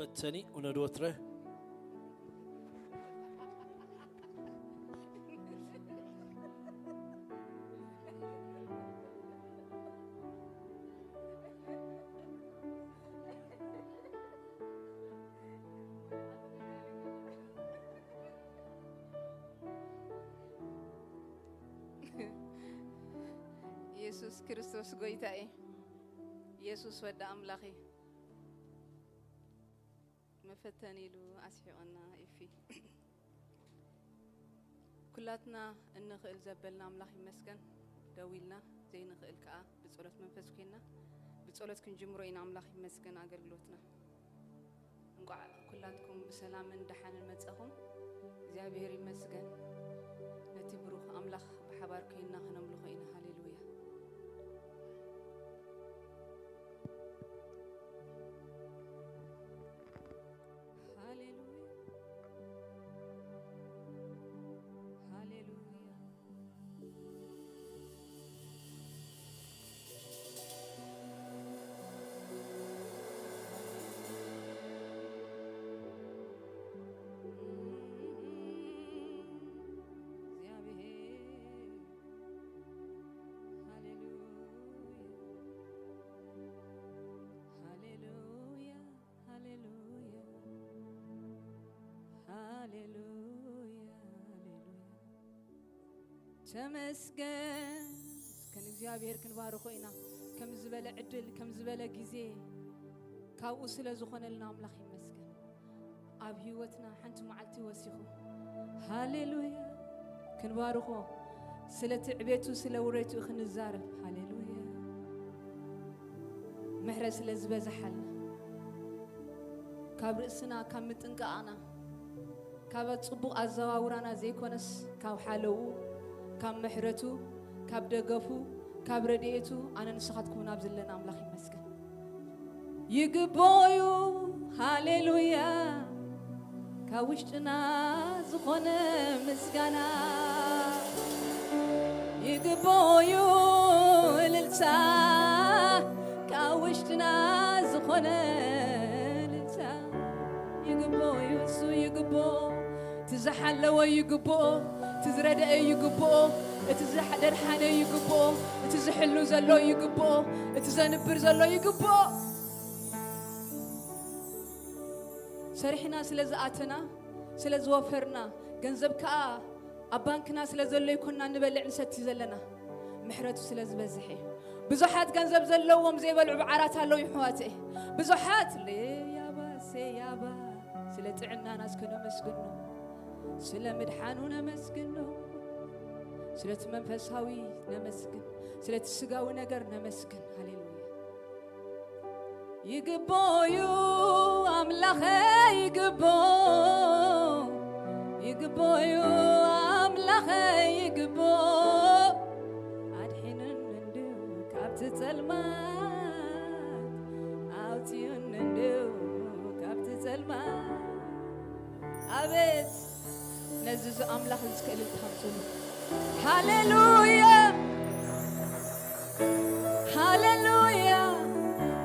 مفتني وندوتره يسوع كريستوس قويتاي يسوع ودع أملاخي مفتني له أسحقنا إفي كلاتنا النخل زبلنا أملاخي مسكن دويلنا زي نخل كأ بتصورة منفس كنا بتصورة كنجمرين أملاخي مسكن أقرلوتنا نقع كلاتكم بسلام من دحان المتسخم زابيري مسكن نتبروخ أملاخ بحبار كينا خنملخينا هاليلويا تمسكن كان እግዚአብሔር ክንባርኮ ኢና ከም ዝበለ ዕድል ከም ዝበለ ግዜ ካብኡ ስለ ዝኾነልና አምላኽ ይመስገን ኣብ ህይወትና ሓንቲ መዓልቲ ወሲኹ ሃሌሉያ ክንባርኮ ስለ ትዕቤቱ ስለ ውሬቱ ክንዛረብ ሃሌሉያ ምሕረት ስለ ዝበዛሓልና ካብ ርእስና ካብ ምጥንቃቕና ካብ ጽቡቕ ኣዘዋውራና ዘይኮነስ ካብ ሓለዉ كم محرته كاب دقفو كاب رديتو أنا نسخاتكم نابزلنا أملاخ يمسكن يقبويو هاليلويا كاوشتنا زخونة مسكنا يقبويو للتا كاوشتنا زخونة للتا يقبويو سو يقبو تزحلو يقبو تزرد يقبو تزحدر حنا يقبو تزحلو زلو يقبو تزنبر زلو يقبو سرحنا سلازاتنا سلازوفرنا جنزبك أبانكنا سلازلو يكوننا نبلع نستي زلنا محرته سلازبزحي بزحات جنزب زلو ومزي بلعب عراتها لو يحواته بزحات لي يابا سي يابا سلتعنا ناس كنا مسكنو سلام مدحانونا مسكنو سلت منفساوي نمسكن سلت السقاوي نقر نمسكن هاليلويا يقبويو أملاخي يقبويو أملاخي يقبو عدحين نندو كابت تلمات عاوتيون نندو كابت تلمات أبيت نزز أملاخ الزكال التحمسون هاليلويا هاليلويا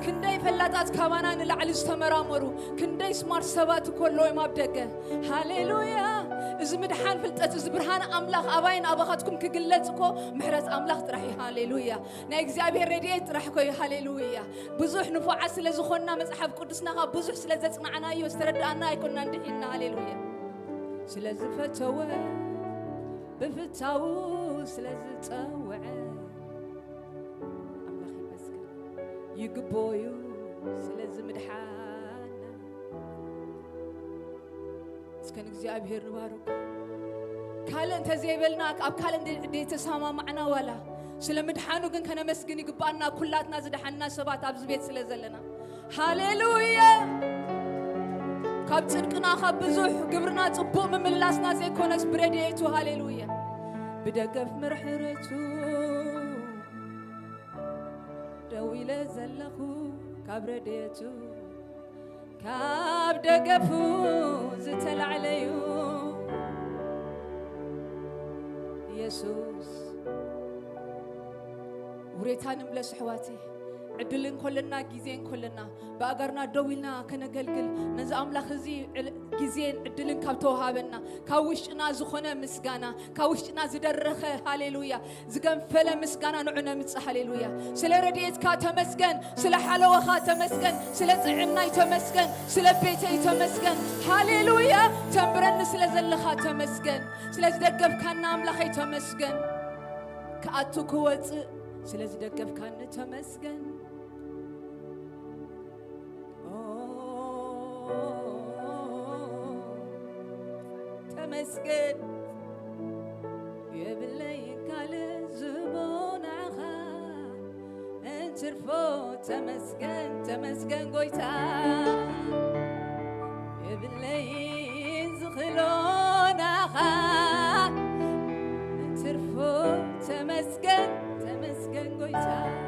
كنداي فلاتات كمانا نلعل استمرامرو كنداي سمار سبات كله ما بدقه هاليلويا إذا مدحان فلتات إذا برهان أملاخ أباين أباخاتكم كقلتكو محرز أملاخ ترحي هاليلويا نايكزابي رديت ترحكو هاليلويا بزوح نفوع سلازخونا مصحف قدسنا بزوح سلازتنا يستردنا يكوننا ندحينا هاليلويا سلازفتوه بفتاو سلازتوه أملاخي مسكن يقبويو سلاز مدحان سكن እግዚአብሔር نبارك كالن تزيبلناك أب كالن دي تسامى معنا ولا سلا مدحانو كن كنا مسكن يقبالنا كلاتنا زدحنا سبات أبز بيت سلازلنا هاليلويا كاب صدقنا خاب بزوح قبرنا صبو مملاسنا زي كونس بريديتو هاليلويا بدقف مرحرتو دويلة زلخو كاب رديتو كاب دقفو زتل عليو يسوس وريتان ملس حواتي عدلن كلنا جيزين كلنا بأجرنا دوينا كنجلجل نزام لخزي جيزين عدلن كابتوها بنا كاوشنا زخنا مسجانا كاوشنا زدرخة هاليلويا زجن فلا مسجانا نعنا متس هاليلويا سلا رديت كاتمسجن سلا حلوة خاتمسجن سلا طعمنا يتمسجن سلا بيتي يتمسجن هاليلويا تمبرن سلا زل خاتمسجن سلا زدقف كان أملاخ يتمسجن كأتو كوت سلا زدقف كان تمسجن تمسجن يبلي كال زبون عخا انترفو تمسجن تمسجن قويتا يبلي زخلون عخا انترفو تمسجن تمسجن قويتا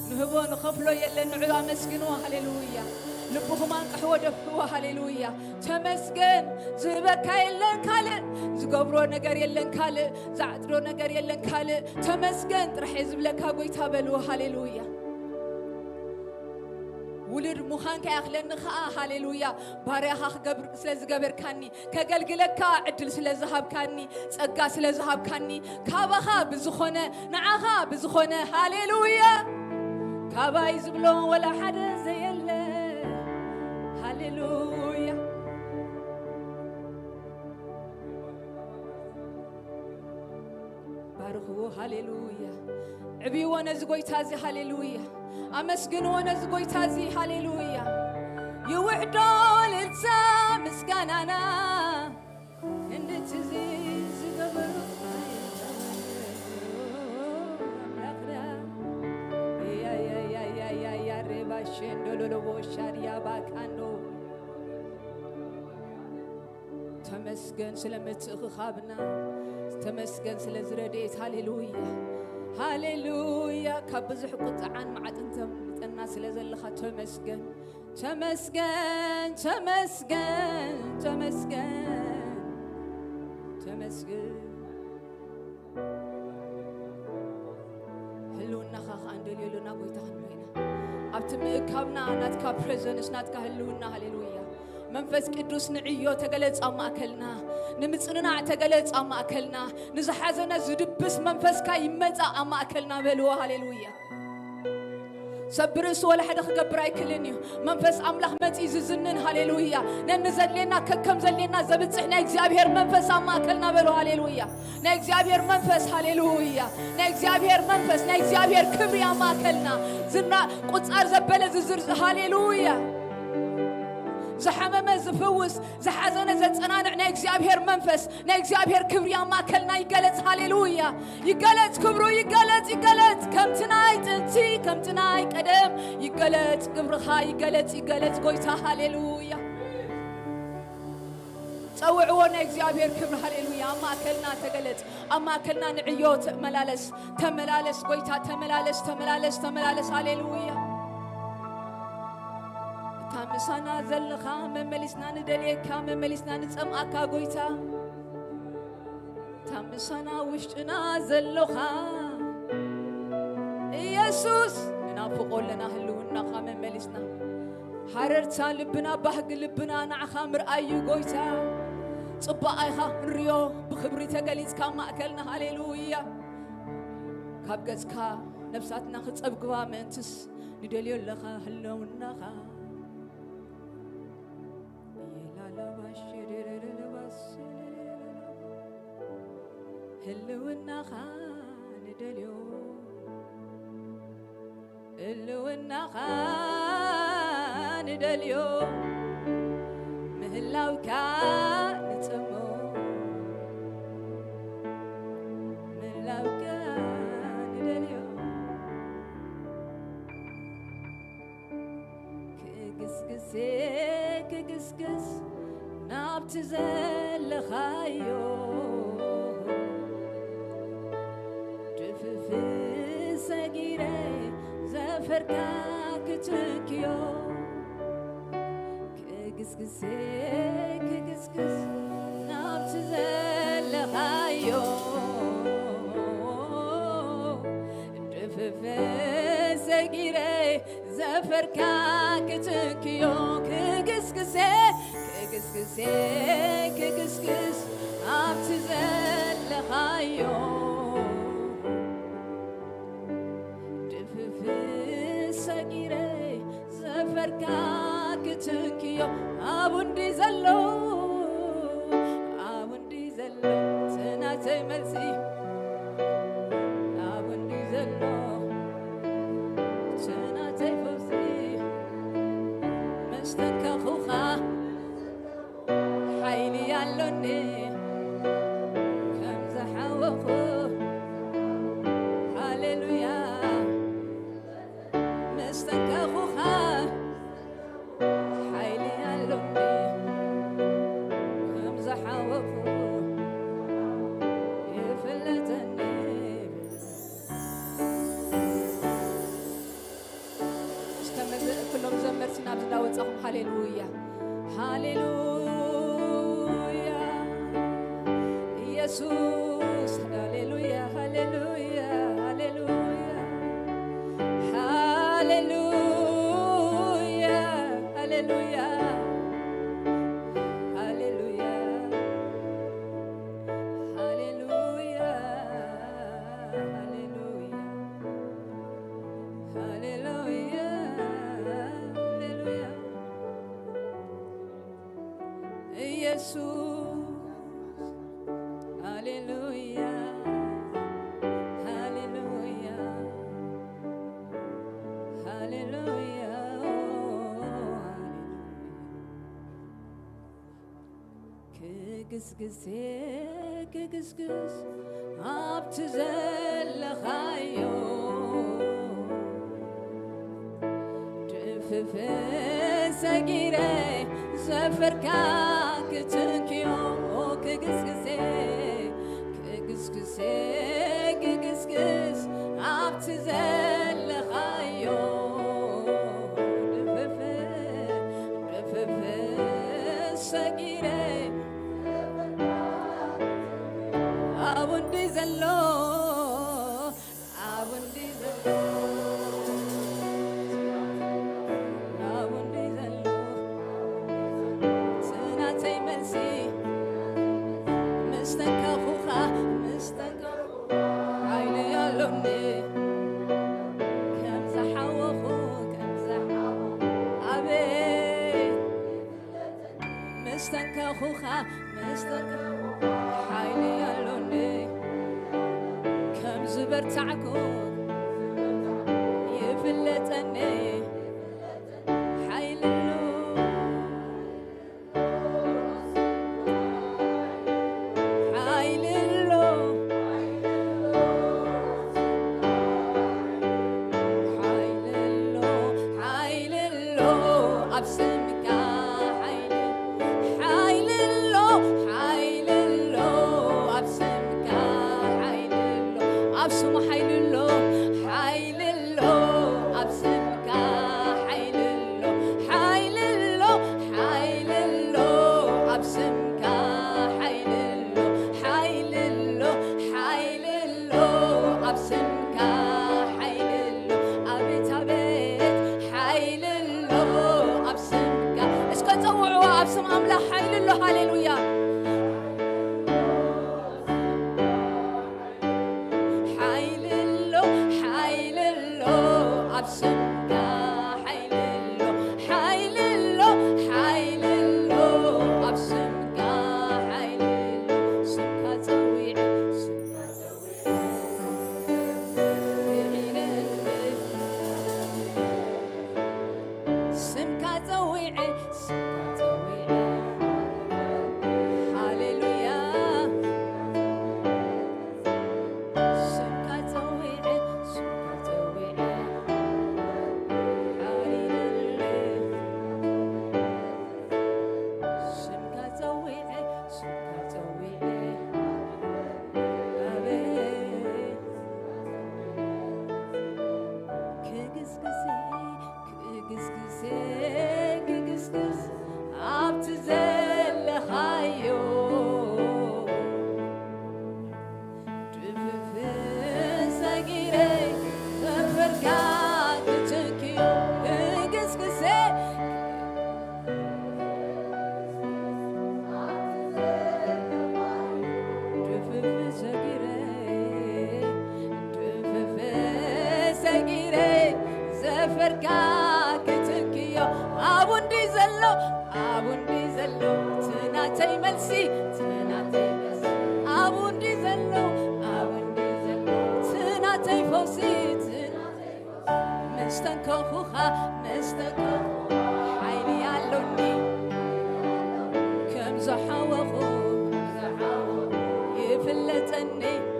نهبو نخفلو يلن نعلا مسكنوا هاليلويا لبهم أنقحوا دفوا هاليلويا تمسكن زبكا يلن كاله زقبرو نجار يلن كاله زعترو نجار يلن كاله تمسكن رح يزب لك هاقويتا بلو هاليلويا ولد مخان كأخلن خاء هاليلويا باريخ قبر سلز قبر كاني كقلقلك عدل سلز هاب كاني سقا سلز هاب كاني كابخا بزخونه نعخا بزخونه هاليلويا كابا يزبلون ولا حدا زي هاليلويا بارخو هاليلويا عبي وانا زقوي تازي هاليلويا أمسكن وانا زقوي تازي هاليلويا يوحدون التا مسكنانا عند تزيز قبر يا ربا شندلو وشاريا باكانو تمسكن سلمت خابنا تمسكن سلزرديت هاليلويا هاليلويا كبزح قطعان معد انتم الناس لزلخا تمسكن تمسكن تمسكن تمسكن تمسكن هلونا خاخ عند ليلونا قويتهن وينا أبتمي كابنا ناتكا بريزنس ناتكا هلونا هاليلويا منفس قدوس نعيو تقلت أما أكلنا نمتصننا تقلت أما أكلنا نزحازنا زدبس منفس كا يمتا أما أكلنا بلو هاليلويا سبرس ولا حدا خقبراي كلني منفس أملاخ متي ززنن هاليلويا ننزل لنا ككم زلنا زبتصحنا إكزابير منفس أما أكلنا بلو هاليلويا نإكزابير منفس هاليلويا نإكزابير منفس نإكزابير كبري أما أكلنا زنا قصار زبلة زرز هاليلويا زحمة زفوس زحزنا زتصنانع نإكزابير منفس نإكزابير كبري أما أكلنا يقلت هاليلويا يقلت كبرو يقلت كم تنايت انتي كم تنايت قدم يقلت كبرها يقلت قويتا هاليلويا توعونا إكزابير كبر هاليلويا أما أكلنا تقلت أما أكلنا نعيو تملالس قويتا تملالس هاليلويا كامسانا زلخا مملسنا ندليكا مملسنا نصمعكا قويتا تامسانا وشنا زلخا يسوس ننافقو لنا هلونا خا مملسنا حررتا لبنا بحق لبنا نعخا مرأيو قويتا صباقايخا نريو بخبري تقليتكا ما أكلنا هاليلويا كابقزكا نفساتنا خصبقوا منتس ندليو لخا هلونا خا هلونا خان دليو هلونا خان دليو مهلاو كان تمو مهلاو كان دليو كقسقس نابت زل خايو في سجيرة زفركا كتكيو كقسقس نابت زل خايو في سجيري زفركا كتنكيو كقسقسي كقسقسي كقسقس عبتزل خايو دفف سجيري زفركا كتنكيو أبوندي زلو أبوندي زلو تناتي ملسي أبوندي زلو تناتي فوزي مستنكا خوخا حيلي يالوني كم زحوخو هاليلويا مستنكا خوخا حيلي يالوني كم زحوخو يفلتني استمر كلهم زمرتنا بزداوت هاليلويا هاليلويا يسوس هاليلويا هاليلويا هاليلويا هاليلويا هاليلويا هاليلويا هاليلويا هاليلويا هاليلويا هاليلويا يسوع هاليلويا هاليلويا هاليلويا كقسقسي كقسقس عبتزل خايو دفف سجيري زفركا كتنكيو كقسقسي كقسقسي كقسقس عبتزل خايو دفف دفف سجيري أبوندي زلو أبوندي زلو أبوندي زلو سناتي ملسي مستنكا خوخا مستنكا عيني يالوني كم زحوخو كم زحوخو عبيد مستنكا خوخا مستنكا عيني يالوني كم زبرتعكو يفلتني خبركا كتكيو أبوندي زلو تناتي ملسي أبوندي زلو تناتي فوسي مستنكوخا حيلي علوني كم زحوخو يفلتني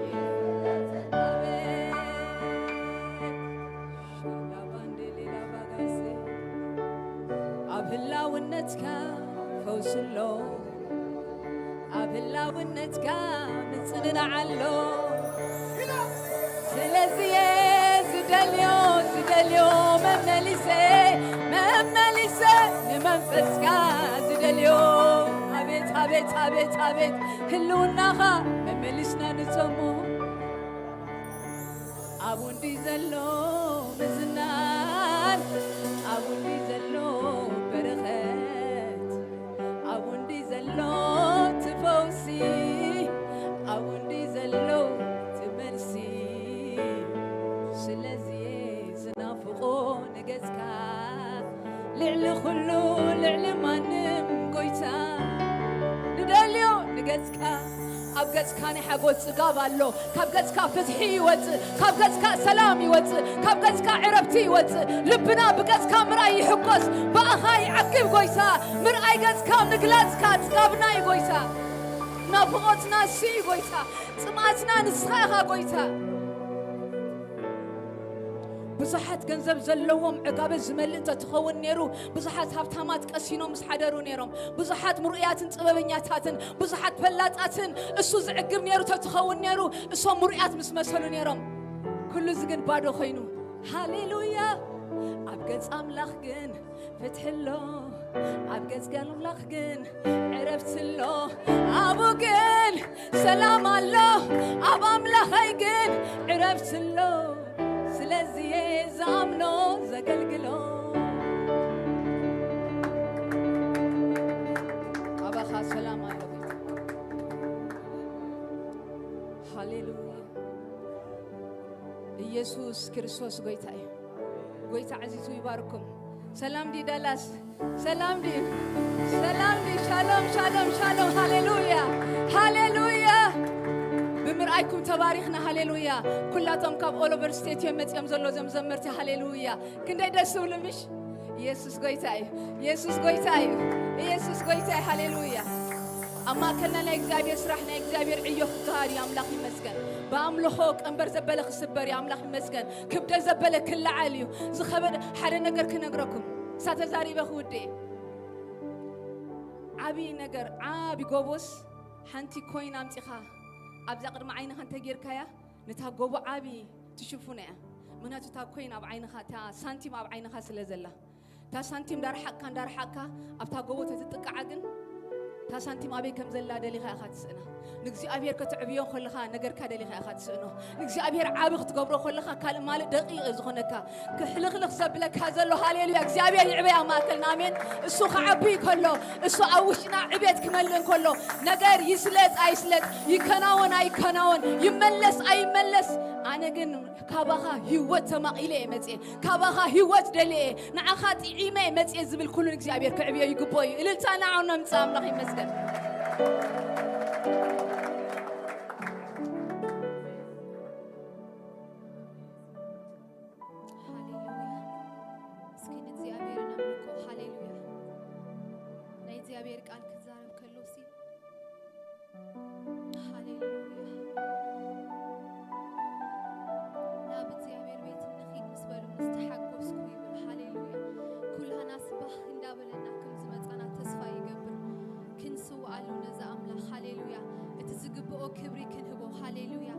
أبلا ونتكا فوسلو أبلا ونتكا متسنن علو سلازي زدليو مملسي لمنفسكا زدليو أبيت هلوناخا مملسنا نسمو أبوندي زلو مزنان أبوندي زلو برخت أبوندي زلو تفوسي أبوندي زلو تمرسي سلازي زنافقو نجزكا لعل خلو لعل مانم قويتا نداليو نجزكا أبغتك أنا حقول سقابالو كابغتك فتحي وت كابغتك سلامي وت كابغتك عربتي وت لبنا بغتك مرأي حقوس بأخاي عقب قويسا مرأي غتك نقلاتك تقابنا قويسا نافقوتنا سي قويسا سمعتنا نسخاها قويسا بزحات جنزب زلوهم عقاب الزمل أنت تخون نيرو بزحات هفتامات كاسينو مسحدرو نيرهم بزحات مرؤيات تبابنياتاتن بزحات فلاتاتن السوز عقب نيرو تخون نيرو السو مرؤيات مسمسلو نيرهم كل زقن بادو خينو هاليلويا أبقت أملاخ جن فتح الله أبقت قال أملاخ جن عرفت الله أبو جن سلام الله أبو أملاخ جن عرفت الله سلازي زامنو زقلقلو أبا سلام عليكم هاليلويا يسوع كريستوس قويتا عزيزو يباركم سلام دي دالاس سلام دي شالوم هاليلويا بمرأيكم تباريخنا هاليلويا كلاتهم كاب all over state يوم زلو زمرتي هاليلويا كندا يدرسوا لمش يسوع قويتاي هاليلويا أما كنا نجزاير يسرحنا نجزاير عيوخ قهار يا أملاخ مسكن بأملخوك أمبر زبالة خسبر يا أملاخ مسكن كبدا زبالة كل عاليو زخبر حدا نجر كنجركم ساتزاري بخودي عبي نجر عبي قبوس حنتي كوين أمتخا أبزق قدم عينها تغير كيا نتاقوبو عابي تشوفونا مناتو تاكوين أب عينها تا سانتيم أب عينها سلزلة تا سانتيم دار حكا أبتاقوبو تتقعدن تا سانتيم أبي كم زلا دليخا أخات سنة نجزي أبير كتعبيون خلخا نجر كدليخا أخات سنة نجزي أبير عابي تقبرو خلخا كلمة دقيقة زخنكا كحلخ سبلك هذا له هاليلويا نجزي أبير يعبي أماكلنا آمين السوق عبي كله السوق أوشنا عبيت كملن كله نجر يسلت يكناون يملس أنا جن كابها هيوت ما إليه متى كابها هيوت دليه نعخات عيمة متى زبل كله نجزي أبير كعبي يقبوي إلتنا عنا متسام لخي مسكن كبري كنهبو هاليلويا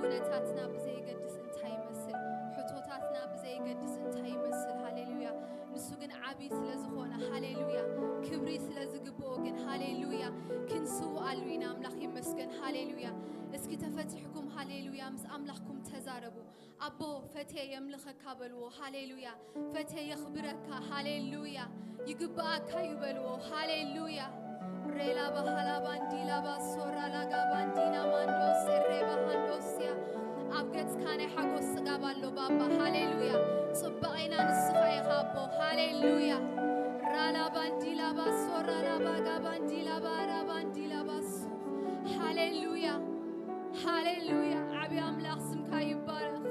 كونتاتنا بزي قدس انتهي مسل حطوتاتنا بزي قدس انتهي مسل هاليلويا نسوقن عابي سلازخونا هاليلويا كبري سلازقبوغن هاليلويا كنسو ألوينا أملاخي مسكن هاليلويا اسكي تفتحكم هاليلويا مس أملاخكم تزاربو أبو فتي يملخ كابلو هاليلويا فتي يخبرك هاليلويا يقباك يبلو هاليلويا ريلا بحالا بانديلا باسورا لغا باندينا ماندوس ريبا هاندوسيا أبغت كاني حقوس قابلو بابا هاليلويا صبعينا نسخي هاليلويا هاليلويا عبي أملاك سمك يبارك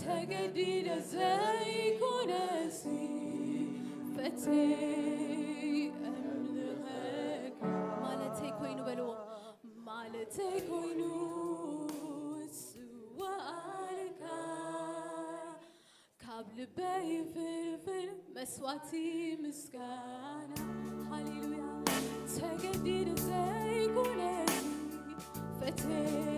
تجديد زي كنسي فتي أملك مالتي كوينو بلو مالتي كوينو سوالك قبل بي فلفل مسواتي مسكانة هاليلويا تجديد زي كنسي فتي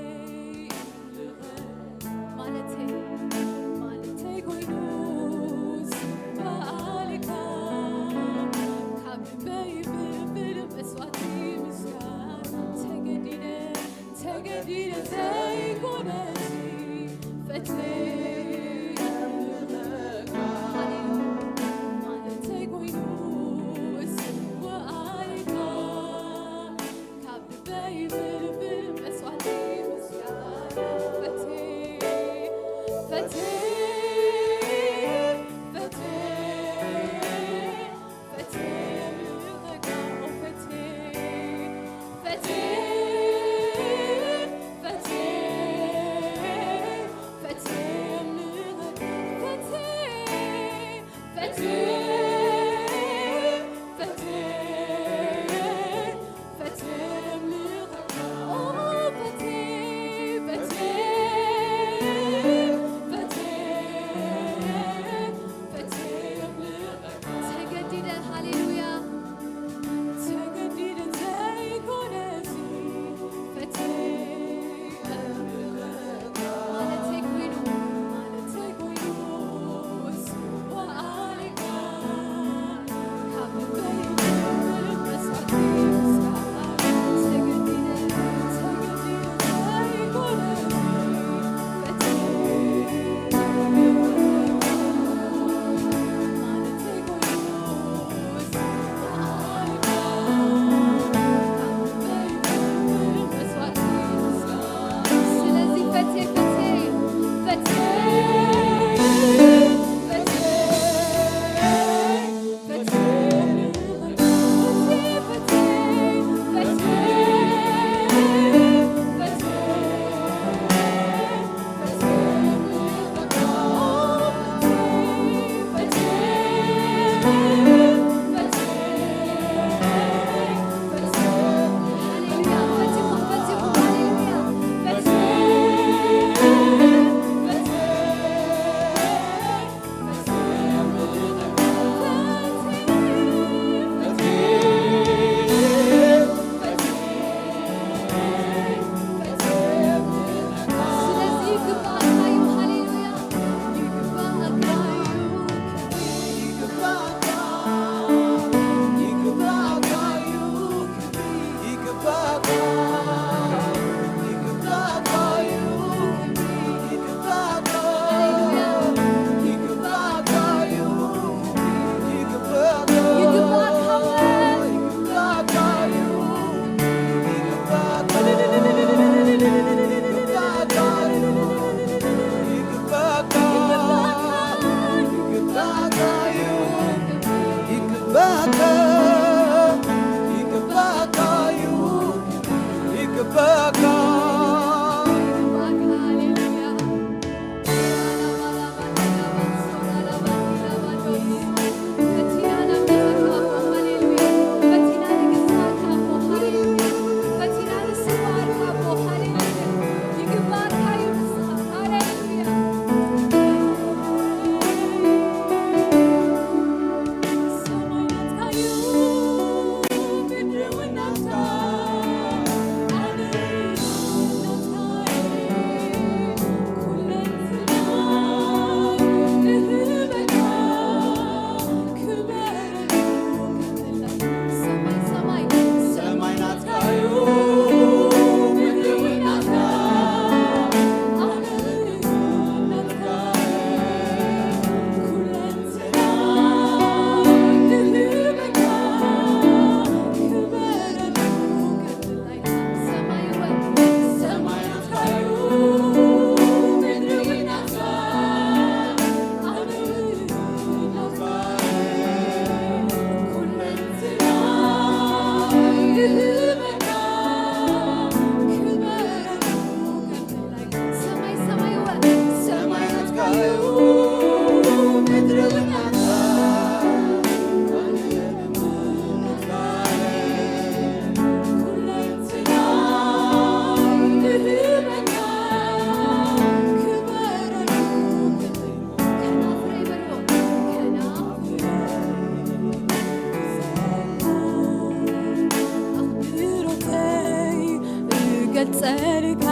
ገልጸልካ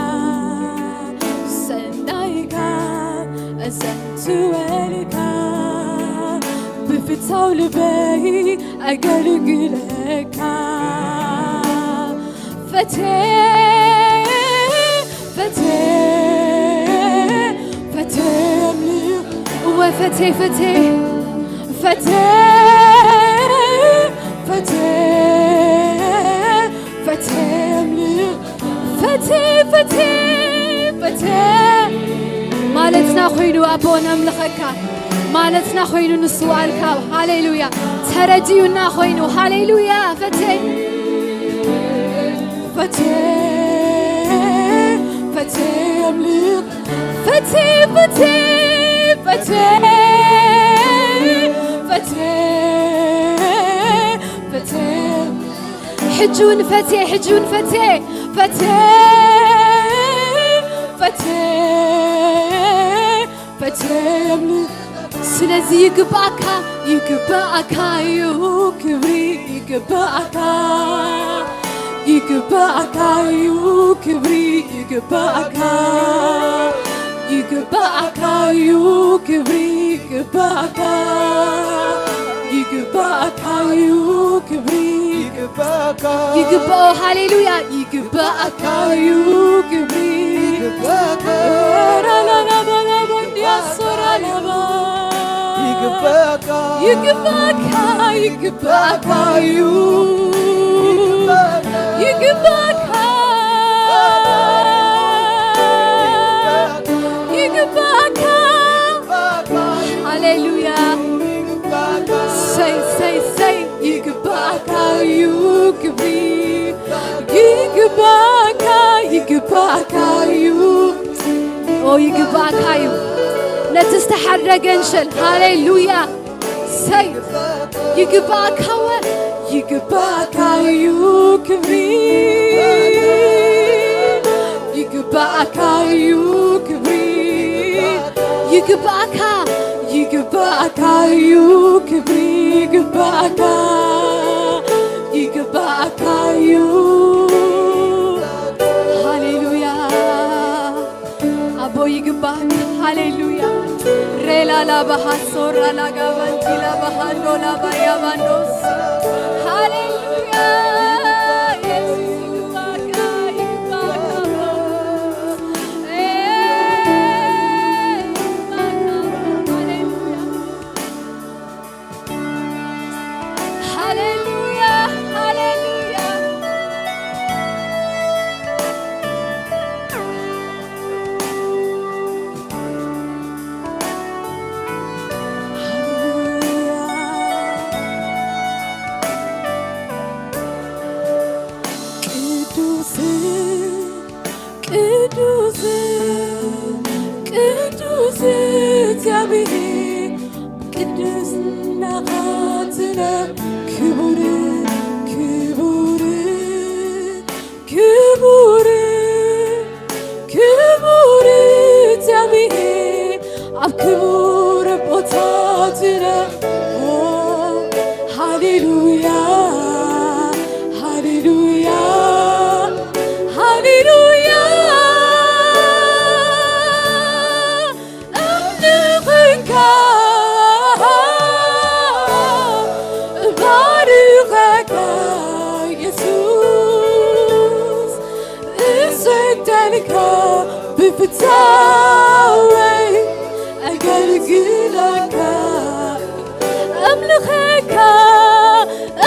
ሰናይካ እዘንትወልካ ብፍታው ልበይ አገልግለካ ፈቴ ፈቴ ፈቴ ወፈቴ ፈቴ ፈቴ ፈቴ ፈቴ ፈቴ ፈቴ ፈቴ ማለትና ኾይኑ አቦና ምልኸካ ማለትና ኾይኑ ንስዋልካ ሃሌሉያ ተረጂዩና ኾይኑ ሃሌሉያ ፈቴ ፈቴ ፈቴ አምልኽ ፈቴ ፈቴ ፈቴ ፈቴ ፈቴ حجون فتي حجون فتي فتي فتي فتي سلازي يقبعكا يقبعكا يكبري يقبعكا يقبعكا يكبري يقبعكا يقبعكا يكبري يقبعكا يقبعكا يكبري يقبعو هاليلويا يقبعكا يكبري يقبعكا لا لا لا لا يا صورة لبا يقبعكا يقبعكا يقبعكا يقبعكا يقبعكا هاليلويا say say say يقبعكا يكبري يقبعكا يقبعكا او يقبعكا نتستحرق انشل هاليلويا say يقبعكا يقبعكا يكبري يقبعكا يكبري يقبعكا يقبعكا يكبري يقبعكا يقبعكا هاليلويا أبو يقبعك هاليلويا ريلا لا بحصور لا قبنتي لا بحندو لا بيابانوس هاليلويا بفتاوي أقلقلك أملخك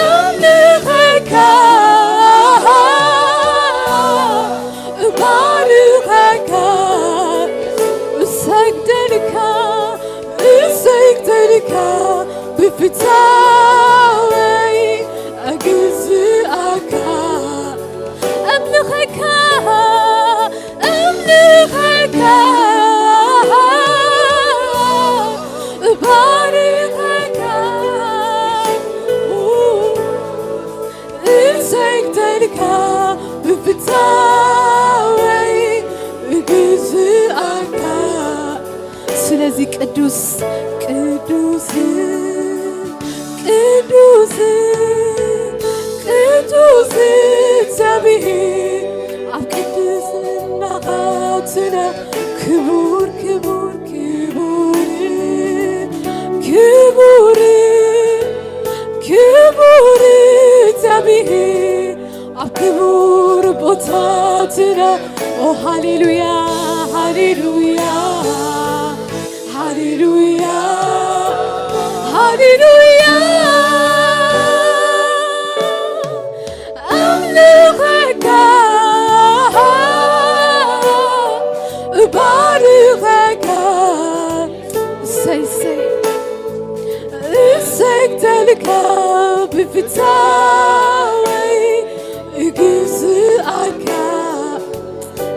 أملخك أبارخك أسجدلك أسجدلك بفتاوي أجزئك أملخك أملخك أبارخك أسجدلك بفتاوي أجزئك سلازي قدوس قدوس ቅዱስ ቅዱስ እግዚአብሔር አብ ቅዱስ ብርታትና ክቡር ክቡር ክቡር ክቡር ክቡር እግዚአብሔር ኣብ ክቡር ቦታትና ኦ ሃሌሉያ ሃሌሉያ ሃሌሉያ ሃሌሉያ አምልኸካ እባርኸካ እሰይ እሰይ እሰግደልካ ብፍታወይ እግዝኣካ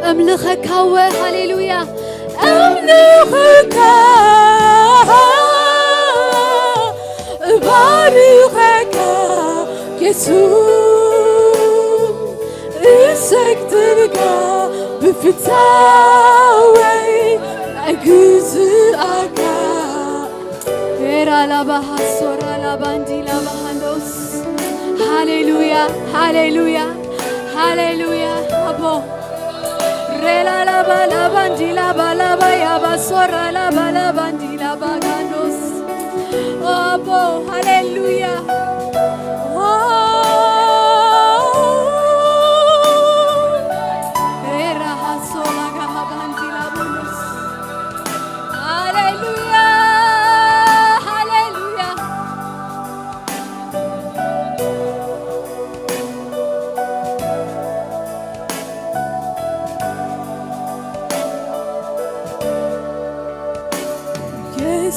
أملخك هو هاليلويا أملخك بارخك يسوع اسكتلك بفتاوي أجزئك إيرا لبها سورا لباندي لبهاندوس هاليلويا هاليلويا هاليلويا أبو Rela la ba la bandi la ba ya ba sora la ba bandi la ba gandos. Oh bo hallelujah. Oh era hasola ga bandi la bonus. Hallelujah. Hallelujah.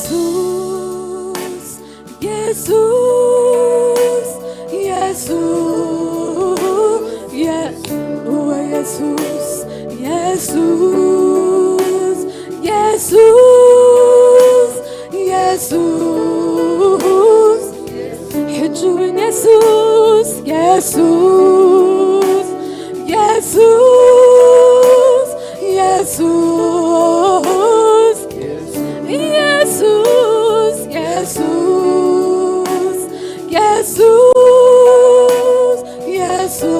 Jesus, Jesus, Jesus, yes, oh Jesus, Jesus, Jesus, Jesus, حجون يسوس يسوس يسوس يسوس يسوس يسوس يسوس يسوس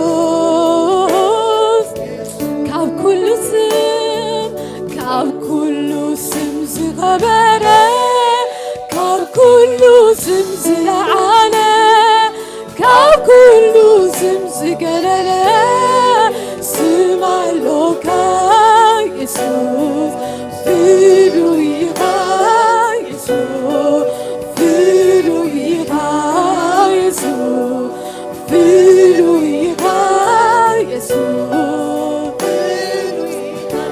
كاب كل سم زغبرة كاب كل سم زلعانة كاب كل سم زقررة سمع لوكا يسوس فيرويها يسوس فيرويها يسوس فيرويها يسوس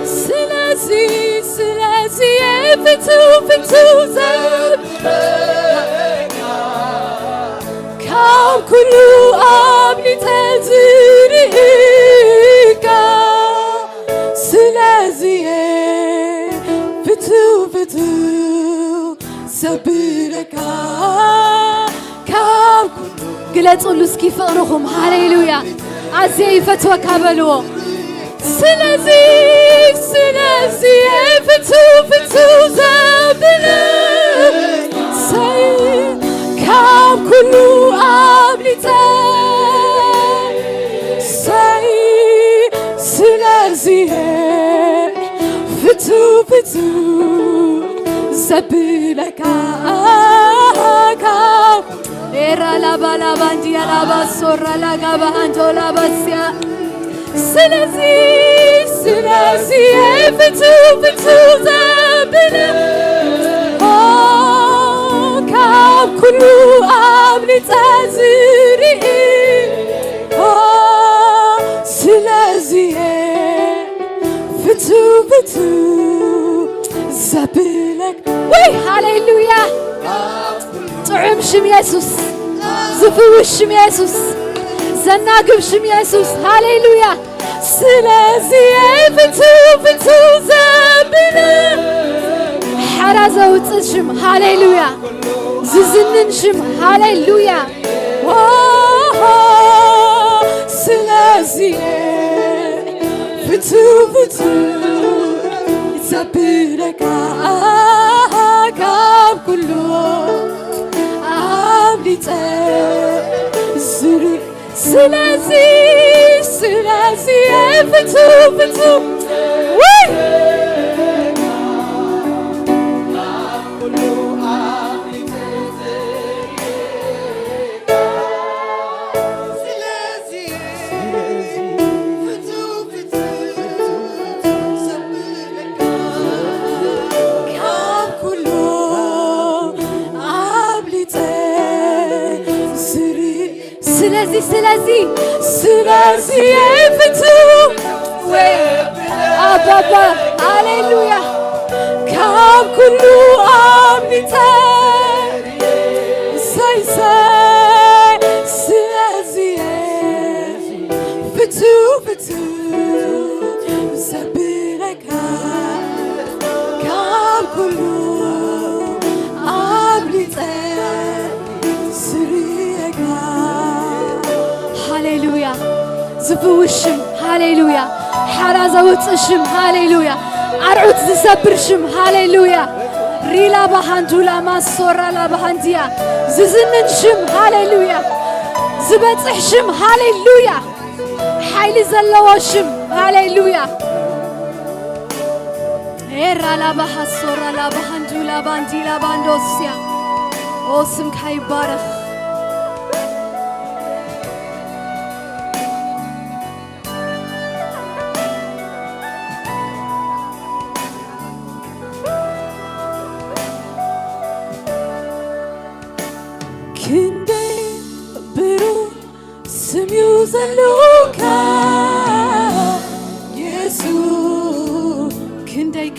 سلاسي سلاسي فتو فتو زب كاب كلو أبني تزريكا سلاسي فتو فتو سبيركا كاب قلت قلوا سكي فقرهم هاليلويا عزي فتوى كابلو سلاسي سلاسي فتو فتو زبنا سي كاب كلو أبلتان سي سلاسي فتو فتو زبلكا كاب إيرا لابا لاباندي لابا سورا لابا أنتو لاباسيا سلاسي سلاسي فتو فتو زبنا كاب كلو أبني تزري سلاسي فتو فتو زبلك وي هاليلويا طعم شم يسوس زفوش شم يسوس زناقب شم يسوس هاليلويا سلاسي فتو فتو زبنا حرازة وتشم هاليلويا ززنن شم هاليلويا سلاسي فتو فتو زبلك كاب كله عبلي تزري سلاسي سلاسي فتو فتو وي ስለዚህ ፍቱ አባባ ሃሌሉያ ካብ ኩሉ አምኒተ ስለዚህ ፍቱ ዘብረካ ካብ ኩሉ አምኒተ ስርየካ ሃሌሉያ ዝፍውሽም ሃሌሉያ ሓራ ዘውፅሽም ሃሌሉያ አርዑት ዝሰብርሽም ሃሌሉያ ሪላ ባሃንዱላ ማሶራ ላባሃንዲያ ዝዝንንሽም ሃሌሉያ ዝበፅሕሽም ሃሌሉያ ሓይሊ ዘለዎሽም ሃሌሉያ ኤራ ላባሃሶራ ላባሃንዱላ ባንዲላ ባንዶስያ ኦ ስምካ ይባረኽ ክንደይ ብሩህ ስም እዩ ዘለካ ኢየሱስ ክንደይ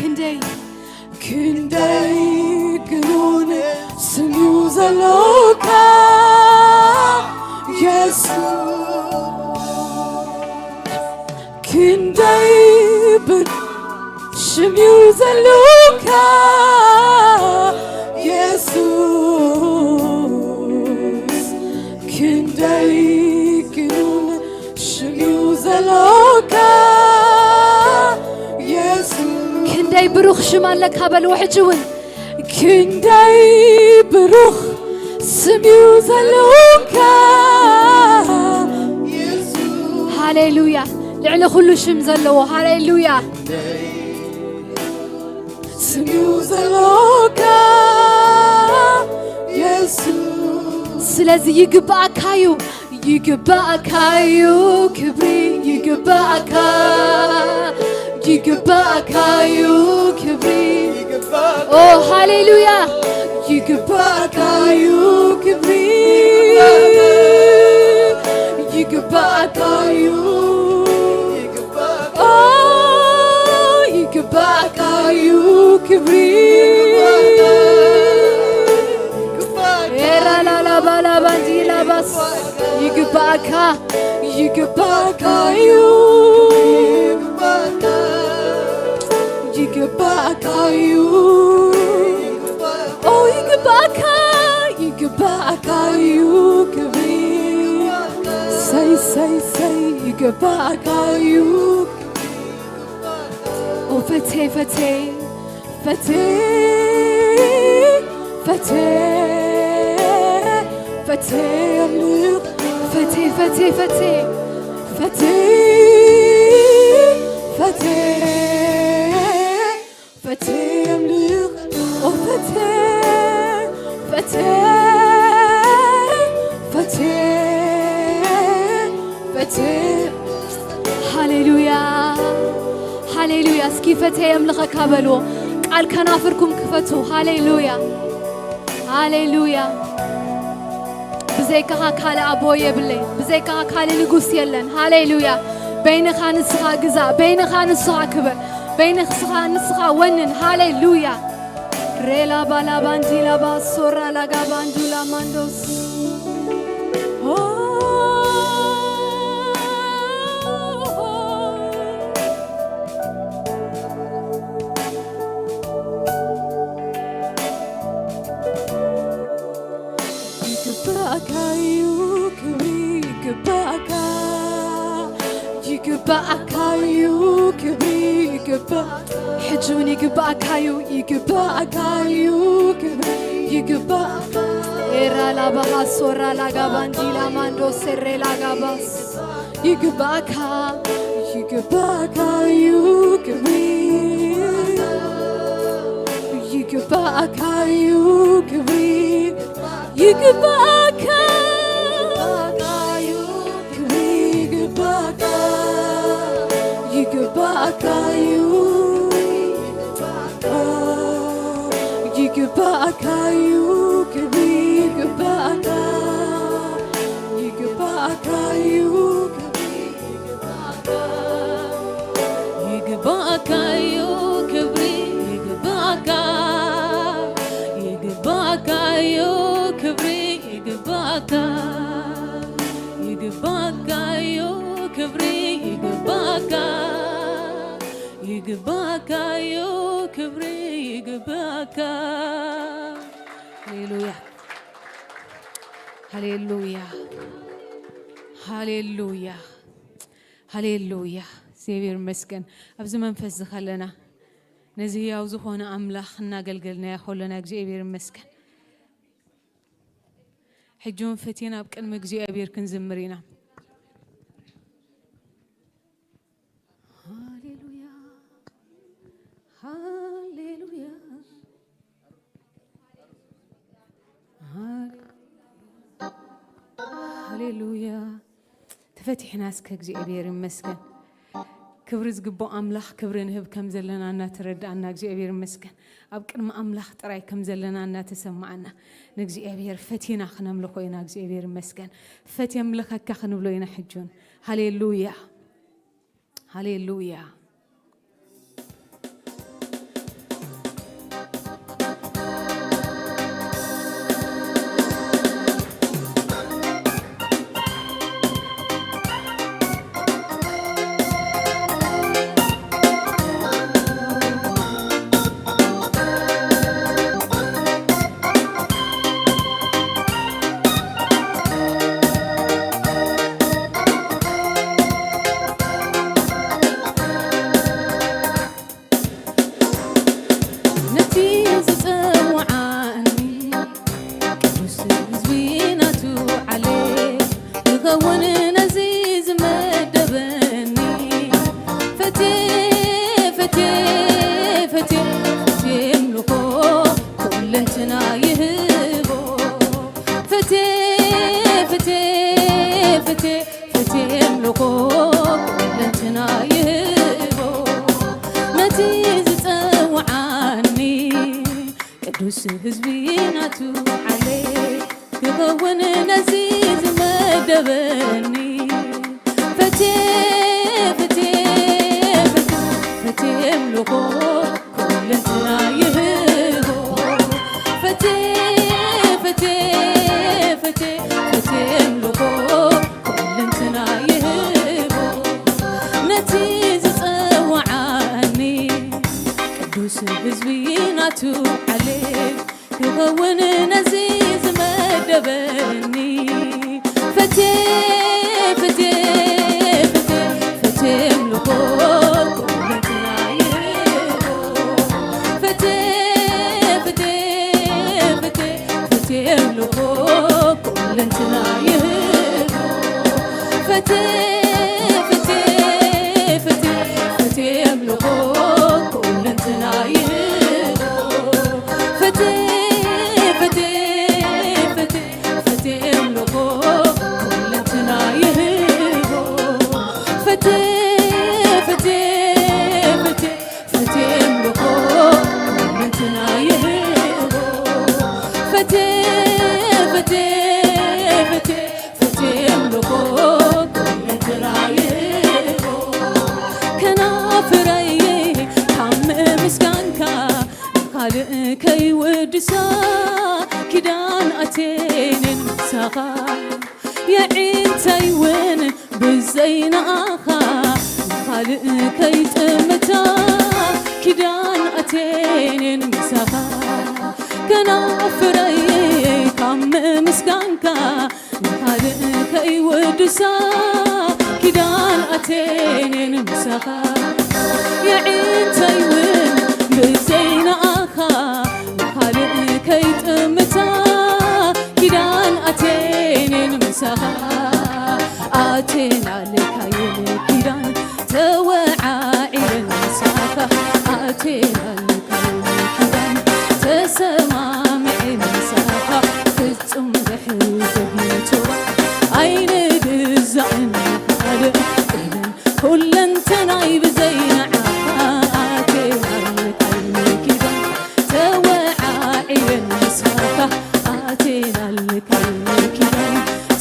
ግኑን ስም እዩ ዘለካ ኢየሱስ ክንደይ ብሩህ ስም እዩ ዘለካ ኢየሱስ ክንደይ ግኑን ስም እዩ ዘለካ ኢየሱስ ክንደይ ብሩኽ ሽም ኣለካ በልዎ ሕጂ እውን ክንደይ ብሩኽ ስም እዩ ዘለካ ኢየሱስ ሃሌሉያ ልዕሊ ኩሉ ሽም ዘለዎ ሃሌሉያ ስም እዩ ዘለካ ኢየሱስ ስለዚህ ይግባእካዩ ክብሪ ይግባእካዩ ክብሪ ኦ ሃሌሉያ ይግባእካዩ ክብሪ ይግባእካዩ ኦ ይግባእካዩ ክብሪ ኤራ ላላባላ ባንዲላ ባስ ይግባእካዩ ኦ ይግባእካዩ ክብሪ ሰይ ይግባእካዩ ኦ ፈቴ አምልኽ ፈቴ አምልኽ ኦ ፈቴ ሃሌሉያ እስኪ ፈቴ አምልኸካ በልዎ ቃል ከናፍርኩም ክፈቱ ሃሌሉያ ብዘይካኻ ካልእ ኣቦ የብለይ ብዘይካኻ ካልእ ንጉስ የለን ሃሌሉያ በይንኻ ንስኻ ግዛእ በይንኻ ንስኻ ክበር በይንኻ ንስኻ ወንን ሃሌሉያ ሬላ ባላ ባንዲላ ባሶራ ላጋ ባንዱላ ማንዶስ ይግባእካዩ ክብሪ ሕጂውን ይግባእካዩ ኤራ ላባሃ ሶራ ላጋ ባንዲላ ማንዶ ሴሬ ላጋ ባስ ይግባእካዩ ክብሪ ይግባእካዩ ክብሪ ሃሌሉያ እግዚአብሔር ይመስገን አብዝ መንፈስ ዝኸለና ነዚህ ያው ዝኾነ አምላኽ እናገልግልና ያኾለና እግዚአብሔር ይመስገን ሕጁን ፈቲና አብቀን እግዚአብሔር ክንዝምሪና ሃሌሉያ ሃሌሉያ ሃሌሉያ ተፈቲሕና እስከ እግዚአብሔር ይመስገን ክብር ዝግቦ አምላኽ ክብር ንህብ ከም ዘለና እናተረዳእና እግዚአብሔር ይመስገን ኣብ ቅድሚ አምላኽ ጥራይ ከም ዘለና እናተሰማዕና ንእግዚአብሔር ፈቲና ክነምልኾ ኢና እግዚአብሔር ይመስገን ፈትየ ምልኸካ ክንብሎ ኢና ሕጁን ሃሌሉያ ሃሌሉያ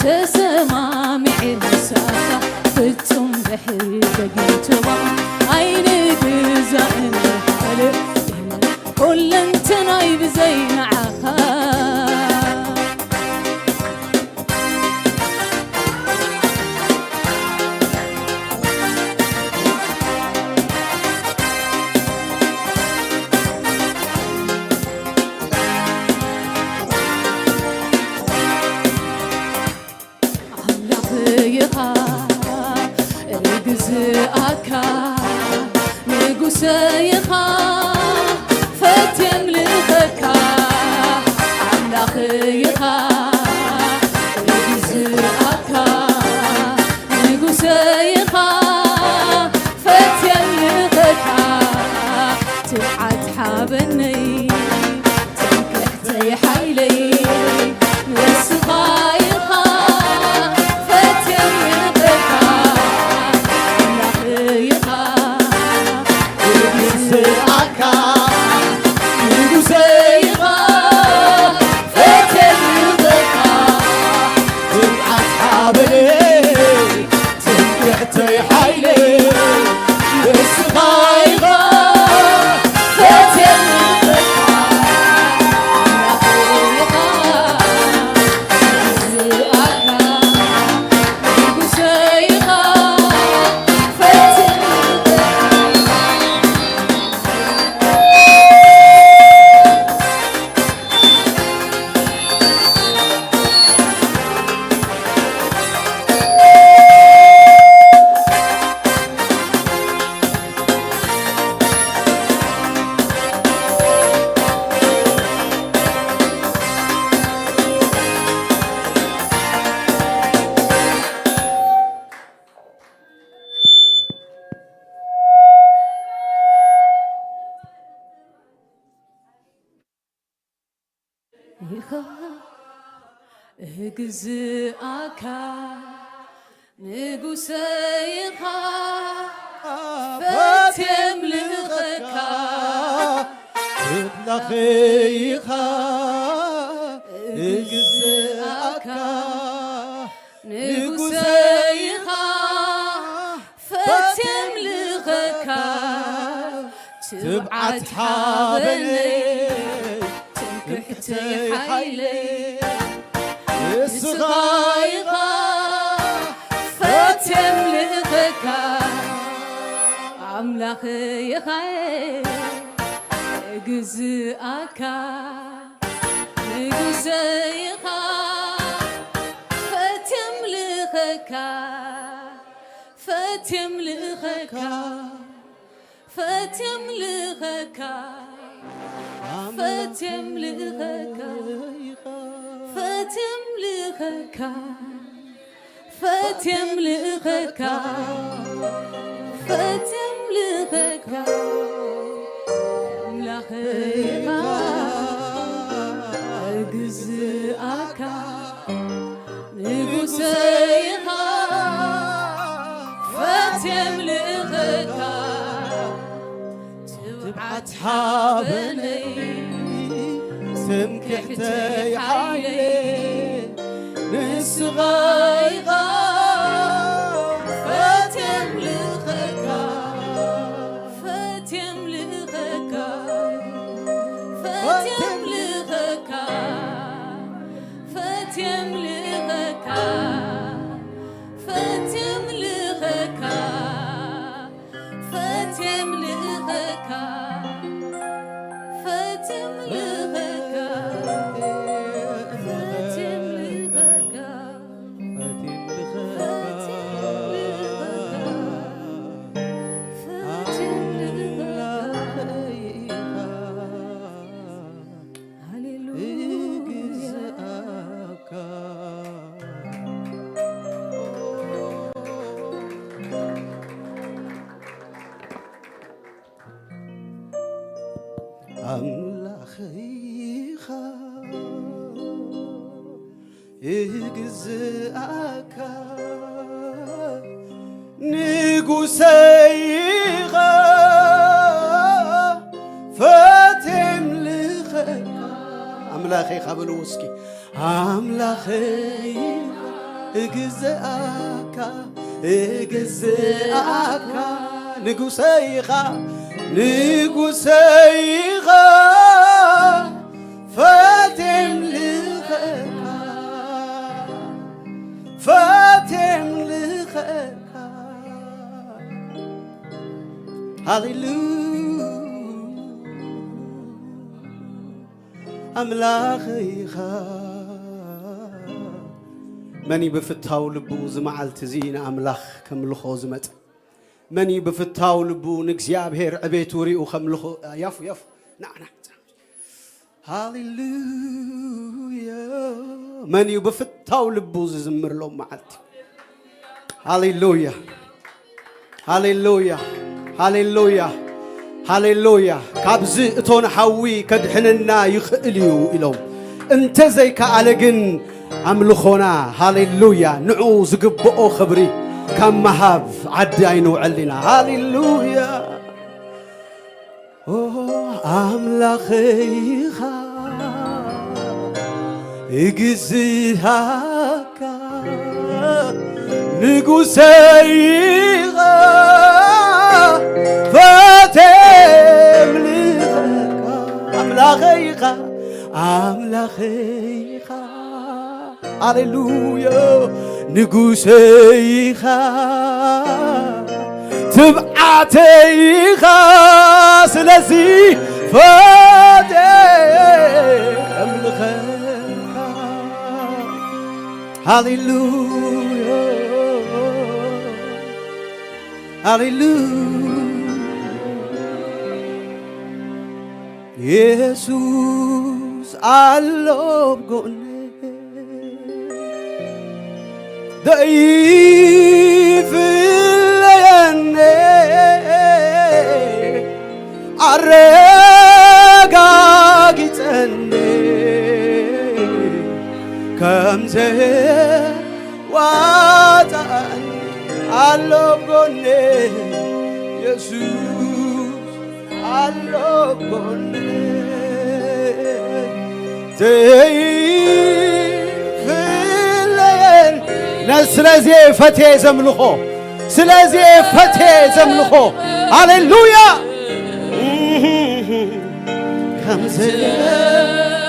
ተሰማምዒ ይኻ እግዝኣካ ንጉሰ ይኻ ፈትየም ልኸካ ኣምላኽ ይኻ እግዝኣካ ንጉሰ ይኻ ፈትየም ልኸካ ትብዓት ሓበነይ ትንክሕተይ ሓይለይ ንስኻ ኢኻ ፈትየም ልኸካ ኣምላኽ ኢኻ እግዝኣካ ንጉሰ ኢኻ ፈትየም ልኸካ ትብዓት ሓበነይ ትንክሕተይ ሓይለይ ንስኻ ኢኻ ፈትየም እግዝኣካ ንጉሰ ኢኻ ፈትየም ልኸካ ትብላኽ ኢኻ እግዝኣካ ንጉሰ ኢኻ ፈትየም ልኸካ ትብዓት ሓበነይ ትንክሕተይ ሓይለይ ንስኻ ኢኻ ፈትየም ልኸካ ኣምላኽ ኢኻ እግዝኣካ ንጉሰ ኢኻ ፈትየም ልኸካ ፈትየም ልኸካ ፈትየም ልኸካ ፈትየም ልኸካ ፈትየም ልኸካ ፈትየም ልኸካ ፈትየም ልኸካ ኣምላኽ ኢኻ እግዝኣካ ንጉሰ ኢኻ ፈትየም ልኸካ ትብዓት ሓበነይ ትምክሕተይ ሓይለይ ንስኻ ኢኻ ፈትየም ልኸካ ፈትየም ልኸካ ፈትየም ልኸካ ፈትየም ልኸካ ፈትየም ልኸካ ፈትየም ልኸካ ፈትየም ልኸካ ኣምላኽ ኢኻ እግዝኣካ ንጉሰ ኢኻ ፈትየም ልኸካ ኣምላኽ ኢኻ በልዎ እስኪ ኣምላኽ ኢኻ እግዝኣካ እግዝኣካ ንጉሰ ኢኻ ንጉሰ ኢኻ ፈትየም ልኸካ ፈትየም ልኸካ ሃሌሉያ ኣምላኽ ኢኻ مني بفتاو لبو زمعلت زين أملاخ كملخو زمت مني بفتاو لبو نكسياب هير عبيت وريقو خملخو يفو نعم هاليلويا مني بفتاو لبو زمر لو معلتي هاليلويا هاليلويا هاليلويا هاليلويا كابزي اتون حوي كدحننا يخئليو إلو انت زي كالجن أملخونا هاليلويا نعو زقبؤو خبري كم مهاب عدي عينو علينا هاليلويا أملخيخا إجزيهاكا نقوسيغا فتملخا أملخيخا أملخيخا هاليلويا نقوسيخا تبعاتيخا سلسي فتملخا هاليلويا هاليلويا يسوس على بقولي ضعيف الليالي عرقاقتني كم زهر واتعني على بقولي يسوس على بقولي سلازي فتي زملخو سلازي فتي زملخو هاليلويا خمسة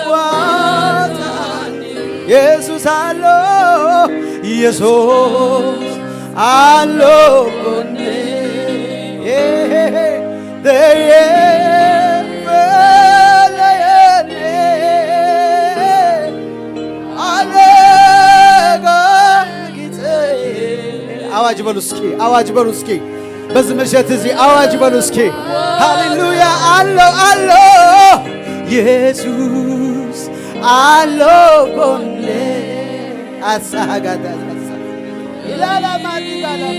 واتعني يسوس علو يسوس علو كوني أواج بلوسكي أواج بلوسكي بس مشيت زي أواج بلوسكي هاليلويا الله الله يسوس الله كوني أساعد لا لا ما تقال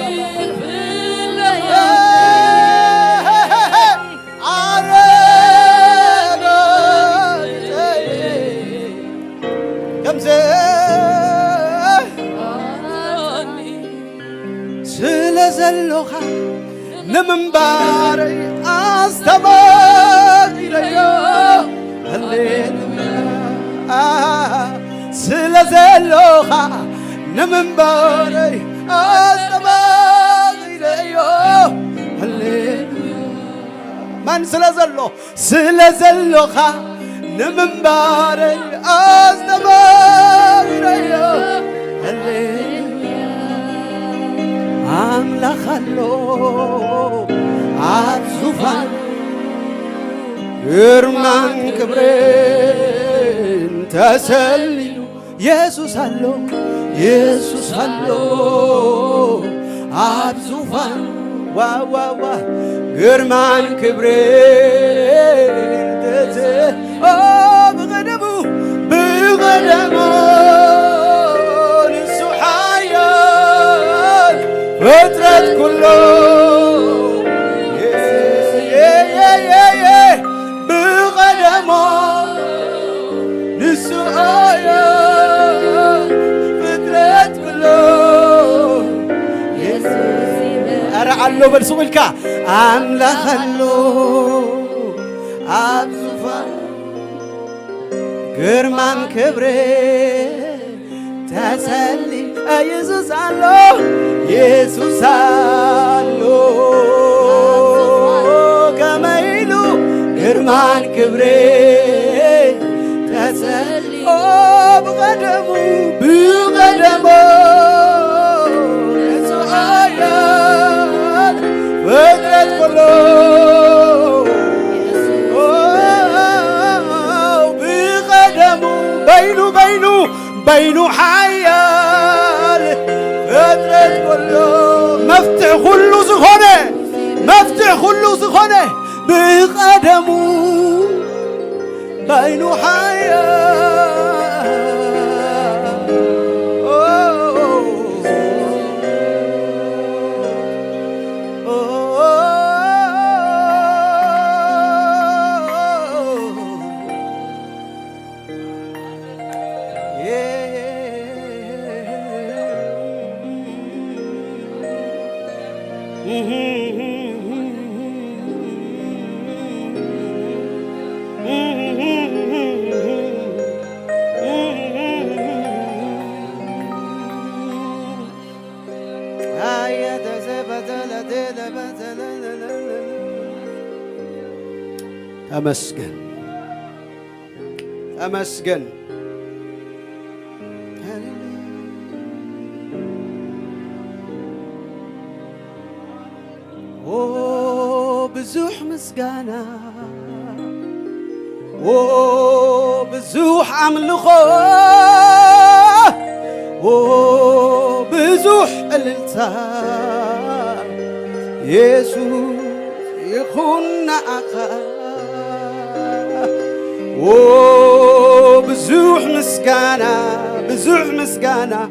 سلازلوخا نمنباري أستماغيليو هاليلويا سلازلوخا نمنباري أستماغيليو هاليلويا من سلازلوخا نمنباري أستماغيليو هاليلويا أملخلو عزوفان إرمان كبرين تسليلو يسوس هلو عزوفان وا إرمان كبرين تسليلو بغدمو فترة كله بقدمه نسويا فترة كله أرعلو برسولك أملخلو أبزفان كرمان كبري تسلي يسوس الله يسوس الله كميلو كرمان كبري تسلي بقدمو يسوع آيات فترة كله بقدمو بينو حياة مفتح كله زخونه مفتح كله زخونه بقدمه بعينه حياة تمسكن تمسكن بزوح مسكانا بزوح عملخو بزوح الالتا يسوع يخون أخا بزوح مسكانا بزوح مسكانا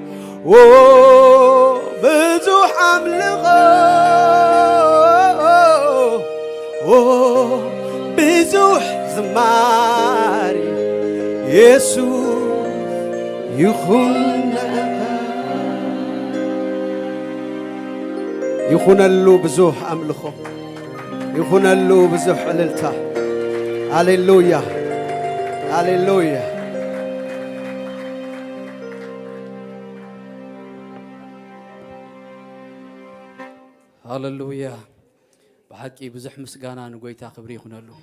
بزوح عملخو بزوح زماري يسوع يخون يخون له بزوح أملخه يخون له بزوح عللته هاليلويا هاليلويا هاليلويا بحقي بزح مسقانا نقويتا خبري يخون له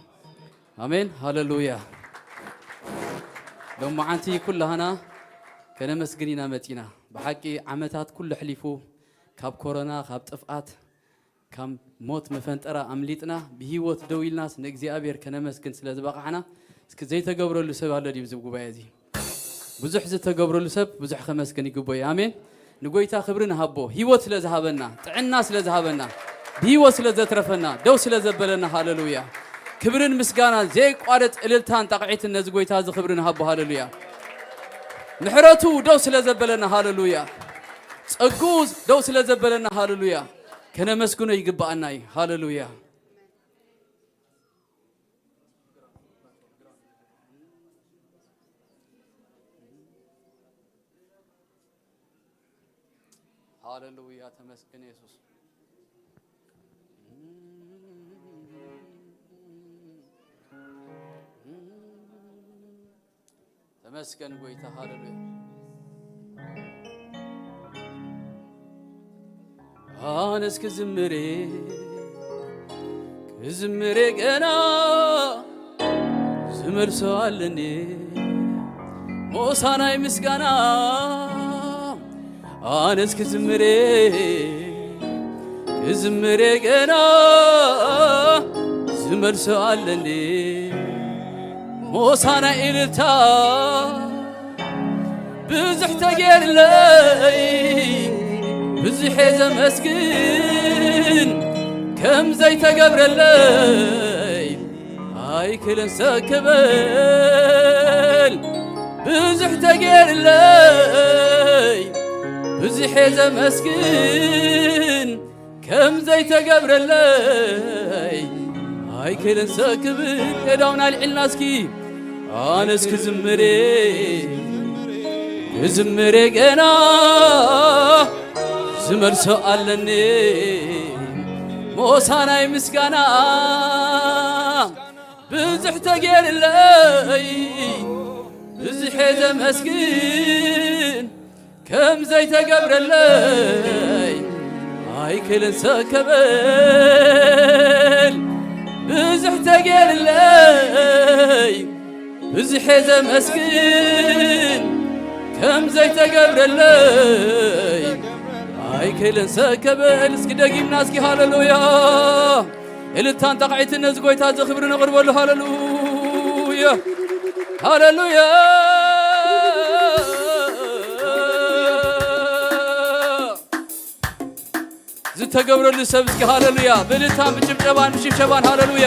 آمين هاليلويا لما عنتي كلها هنا كنا مسقنينا متينا بحقي عمتات كل حليفو كاب كورونا كاب طفقات كم موت مفنطرا امليطنا بهيوت دويلناس نغزيابير كنا مسكن سلازبقعنا اسك زي تغبرلو سب الله دي بزب غبايزي بزح زي تغبرلو سب بزح خمسكن يغبوي امين نغويتا خبرنا هبو هيوت سلازهابنا طعنا سلازهابنا بهيوت سلازترفنا دو سلازبلنا هاليلويا كبرن مسغانا زي قارت اللتان تقعيت نزغويتا ز خبرنا هبو هاليلويا محرتو دو سلازبلنا هاليلويا صقوز دو سلازبلنا هاليلويا كنا مسكونه يقبأنا هاليلويا هاليلويا تمسكن يسوع تمسكن قويتا هاليلويا أنس كزمري أنا زمر سؤالني موسانا يمسكنا أنس كزمري أنا زمر سؤالني موسانا إلتا بزح تغير لي بزح مسكين كم زي تقبر الليل هاي كل سكبل بزح تغير لي بزح مسكين كم زي تقبر الليل هاي كل سكبل يداونا الناسكي أنا زمري أنا زمر سؤالني موسانا يمسكنا بزح تغير لي بزح مسكين كم زي تقبر لي هاي كل سكبل بزح تغير لي بزح مسكين كم زي تقبر لي هاي كلن سكبل اسك دقيم ناسكي هاليلويا التان تقعيت الناس قويتا زخبرنا غربلو هاليلويا هاليلويا ዝተገብረ ልሰብስኪ ሃሌሉያ ብልታን ብጭብጨባን ብሽብሸባን ሃሌሉያ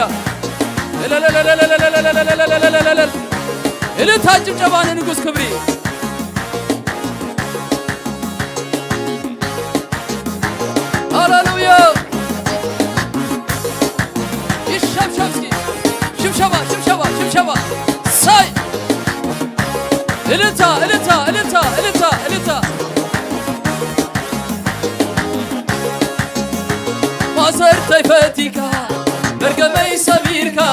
እልልታ ጭብጨባን ንጉስ ክብሪ ሃሌሉያ ይሽብሸብስኪ ሽብሸባ ሽብሸባ ሽብሸባ ሳይ እልልታ እልልታ እልልታ እልልታ እልልታ ማሰርተ ፈቲካ مرقمي سبيركا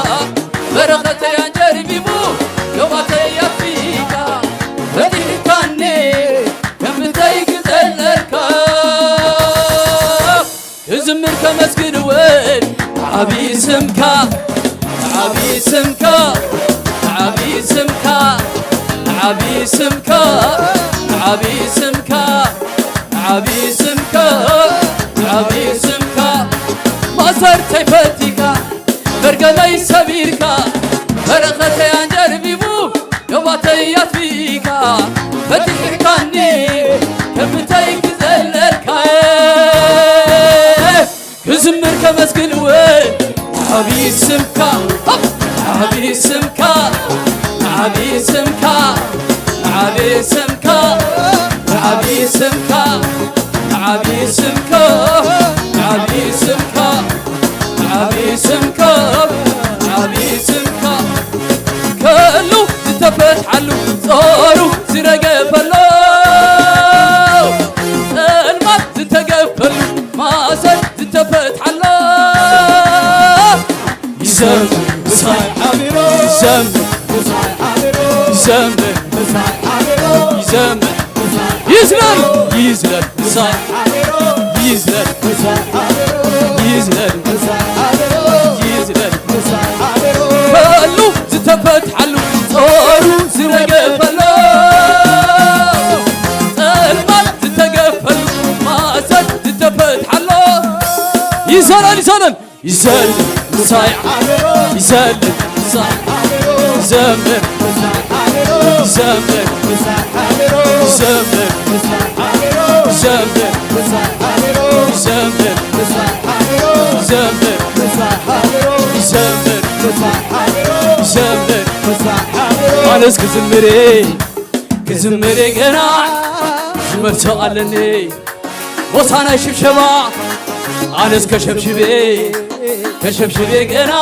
برغتي انجربيمو يوماتي يفيكا فتيكاني كمتي قتلركا يزمرك مسكن وين عبي سمكا عبي سمكا عبي سمكا عبي سمكا عبي سمكا عبي سمكا عبي سمكا مصرتي فتيكا برقمي سبيركا برغتي انجربيمو يوماتي يفيكا فتيكاني كمتي قتلركا يزمرك مسكن وين عبي سمكا عبي سمكا عبي سمكا عبي سمكا عبي سمكا عبي سمكا عبي سمكا عبي سمكا عبي سمكا كلو تتفتح له صاروا سرقفلو الماء تتقفل ما زال تتفتح له يزم صاي عبيرو يزم صاي عبيرو يزم صاي عبيرو يزم يزلل يزلل صاي عبيرو يزلل صاي عبيرو يزلل صاي عبيرو يزلل صاي عبيرو كلو تتفتح له صاروا سرقفلو الماء تتقفل ما زال تتفتح له يزلل يزلل يزلل صاي عبيرو يزلل صاي عبيرو يزمر صاي عبيرو يزمر صاي عبيرو يزمر صاي عبيرو يزمر صاي عبيرو يزمر صاي عبيرو يزمر صاي عبيرو يزمر صاي عبيرو يزمر صاي عبيرو مالس كزمري ገና ዝመርሰው አለኔ ወሳና ሽብሸባ አነስ ከሸብሽቤ ከሸብሽቤ ገና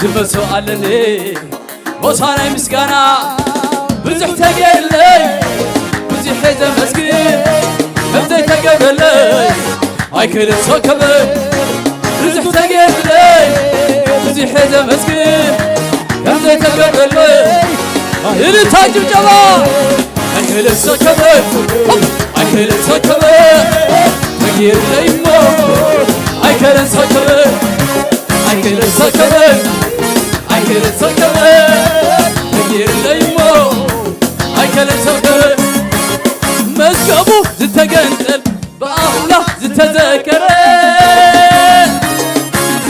ዝመርሰው አለኔ ወሳና ምስጋና ብዙሕ ተገለይ ብዙሕ ተመስግን ከምዘይ ተገበለይ አይከለሶ ከበ ብዙሕ ተገለይ ብዙሕ ተመስግን ከምዘይ ተገበለይ እልልታ ጭብጨባ አይከለሶ ከበ አይከለሶ ከበ ተገለይሞ አይከለሶ ከበ አይከለሶ ከበ አይከለሶ ከበ ተገለይሞ አይከለሶ ከበ መዝገቡ ዝተገንጠል በአምላክ ዝተዘከረ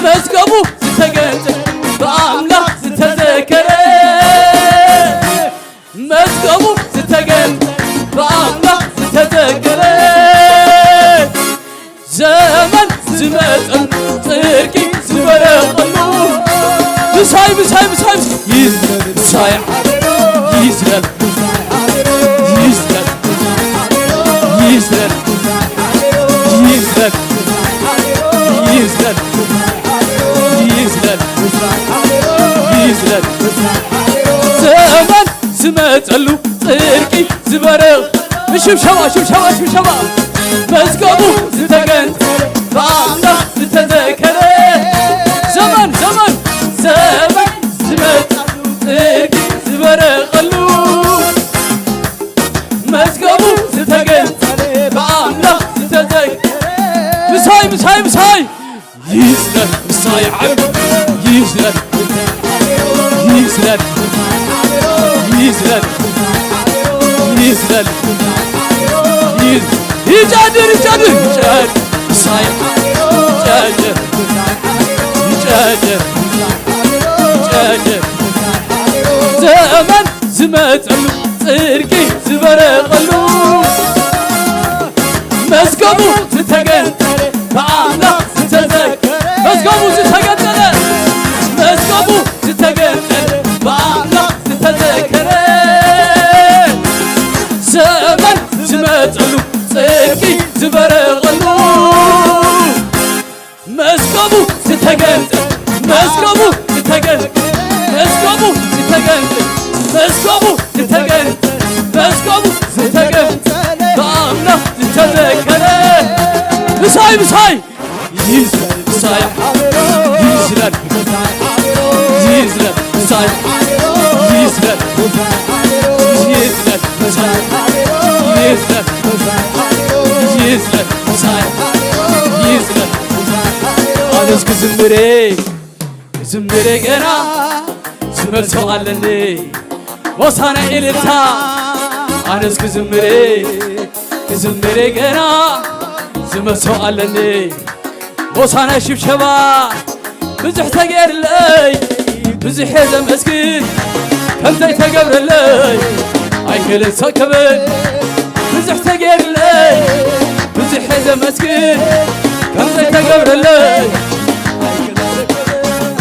መዝገቡ ዝተገንጠል በአምላክ ዝተዘከረ መዝገቡ ዝተገንጠል በአምላክ ዝተዘከረ ዘመን ዝመጠን ጽድቂ ዝበረቐሉ ብሳይ ብሳይ ብሳይ ይዝለል ብሳይ ይዝለል ይዝለል يزدل يزدل يزدل يزدل يزدل زمان زمتلو صدقي زبرق شبشبا شبشبا شبشبا مزقبو زتقنت بعمنا زتذكر زمان زمان زمان زمتلو صدقي زبرقلو مزقبو زتقنت بعمنا زتذكر مساي مساي مساي يزلل مساي عبد يزلل يزلل يزلل يزلل يجادر يجادر يجادر مساي يجادر يجادر يجادر زمن زمتلو صدقي زبرقلو مزقبو زتقنت በአምላክ ዝተዘከረ መዝገቡ ዝተገጠለ መዝገቡ ዝተገጠለ በአምላክ ዝተዘከረ ዘመን ዝመፀሉ ጽድቂ ዝበረቐሉ መዝገቡ ዝተገጠለ መዝገቡ ዝተገጠለ መዝገቡ ዝተገጠለ መዝገቡ ዝተገጠለ መዝገቡ ዝተገጠለ በአምላክ ዝተዘከረ ምሳይ ምሳይ ይዝለል ምሳይ ይዝለል ይዝለል ምሳይ ይዝለል ይዝለል ምሳይ ይዝለል ይዝለል ምሳይ ይዝለል አለስ ክዝምሬ ክዝምሬ ገና ዝመልሰው አለኔ ሆሳዕና እልልታ አነስ ክዝምሬ ክዝምሬ ገና ዝመልሰው አለኔ ሆሳዕና ሽብሸባ ብዙሕ ተገይርለይ ብዙሕ ዘመስግን ከምዘይ ተገብረለይ ኣይክልሶ ክብል ብዙሕ ተገይርለይ ብዙሕ ዘመስግን ከምዘይ ተገብረለይ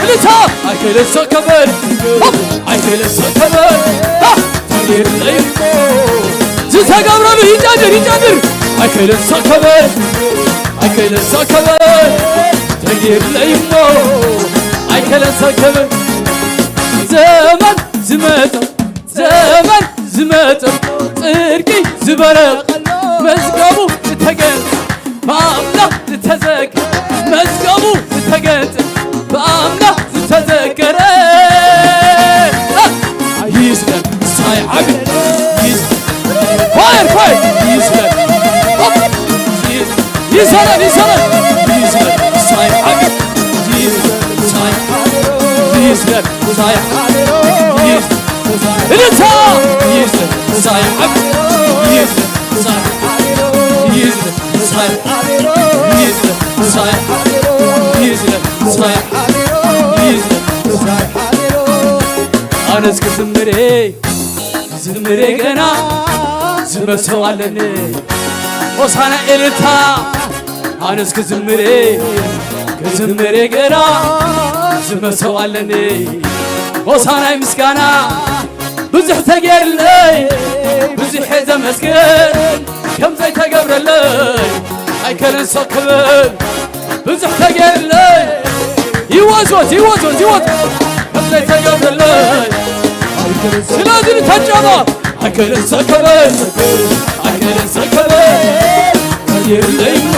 እልልታ ኣይክልሶ ክብል ኣይክልሶ ክብል ተገይርለይ ዝተገብረሉ ይጨድር ይጨድር ኣይክልሶ ክብል ኣይክልሶ ክብል ተገይርለይ እሞ ኣይክልሶ ክብል ዘመን ዝመፀ ዘመን ዝመፀ ጽድቂ ዝበረቐ መዝገቡ ዝተገጠ በአምላክ ዝተዘከረ መዝገቡ ዝተገጠ በአምላክ ዝተዘከረ ይዝለል ሳይ ዓብድ ፋየር ፋየር ይዝለል ይዝለል ይዝለል ይዝለል ሳይ ዓብድ ይዝለል ሳይ ይዝለል ሳይ እልልታ ይዝለል ሳይ ዓብድ ይዝለል ሳይ ይዝለል ሳይ ይዝለል ሳይ ይዝለል ሳይ ይዝለል ሳይ አነስ ክዝምሬ ዝምሬ ገና ዝመልሰው አለኔ ሆሳዕና እልልታ አነስ ክዝምሬ ክዝምሬ ገና ዝመልሰው አለኔ ሆሳዕና ምስጋና ብዙሕ ተገይርለይ ብዙሕ ዘመስግን ከምዘይ ተገብረለይ ኣይከለንሶ ክብል ብዙሕ ተገይርለይ ይወዞት ይወዞት ይወዞት ከምዘይ ተገብረለይ ስለዚ ንተጨባ ኣይከለንሶ ክብል ኣይከለንሶ ክብል ተገይርለይ እሞ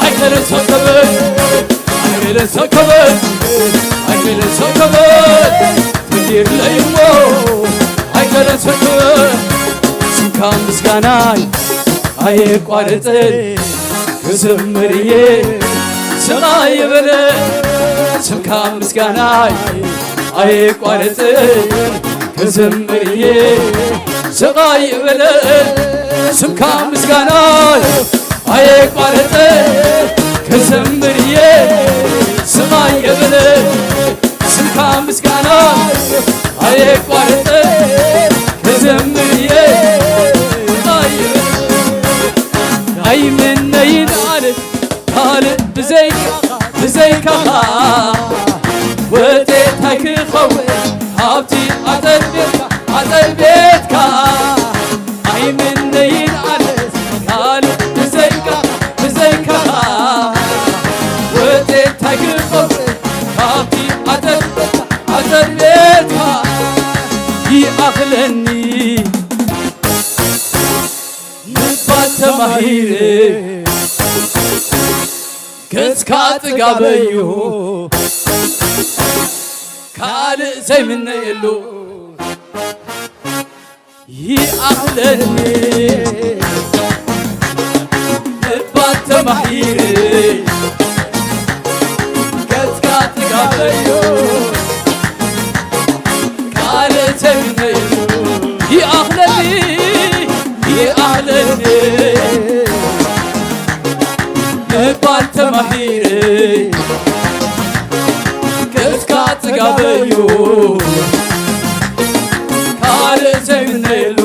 ኣይከለንሶ ክብል ኣይከለንሶ ክብል ኣይከለንሶ ክብል ተገይርለይ እሞ ኣይከለንሶ ክብል ስምካ ምስጋናይ ኣይቋርፅን ክዝምርዬ ስቓይ ይብል ስምካ ምስጋናይ ኣይቋርፅን ክዝምርዬ ስቓይ ይብል ስምካ ምስጋናይ ኣይቋርፅን ክዝምርዬ ስቓይ ይብል ስምካ ምስጋናይ ኣይቋርፅን ክዝምርዬ ኣይምነይን ኣነ ካልእ ብዘይካኻ ውጤታይ ክኸውን ሃብቲ ኣጠር ቤትካ ኣይምነይን ኣነ ካልእ ብዘይካኻ ውጤታይ ክኸውን ሃብቲ ኣጠር ቤትካ ይኣኽለኒ ተማሂር ገጽካ ጥጋበዩ ካልእ ዘይምነየሉ ይኣኽለኒ ልባት ተማሂር ገጽካ ጥጋበዩ ካልእ ዘይምነየሉ ይኣኽለኒ ይኣኽለኒ ልባት ተማሂር ገጽካ ጥጋበዩ ካልእ ዘይምነየሉ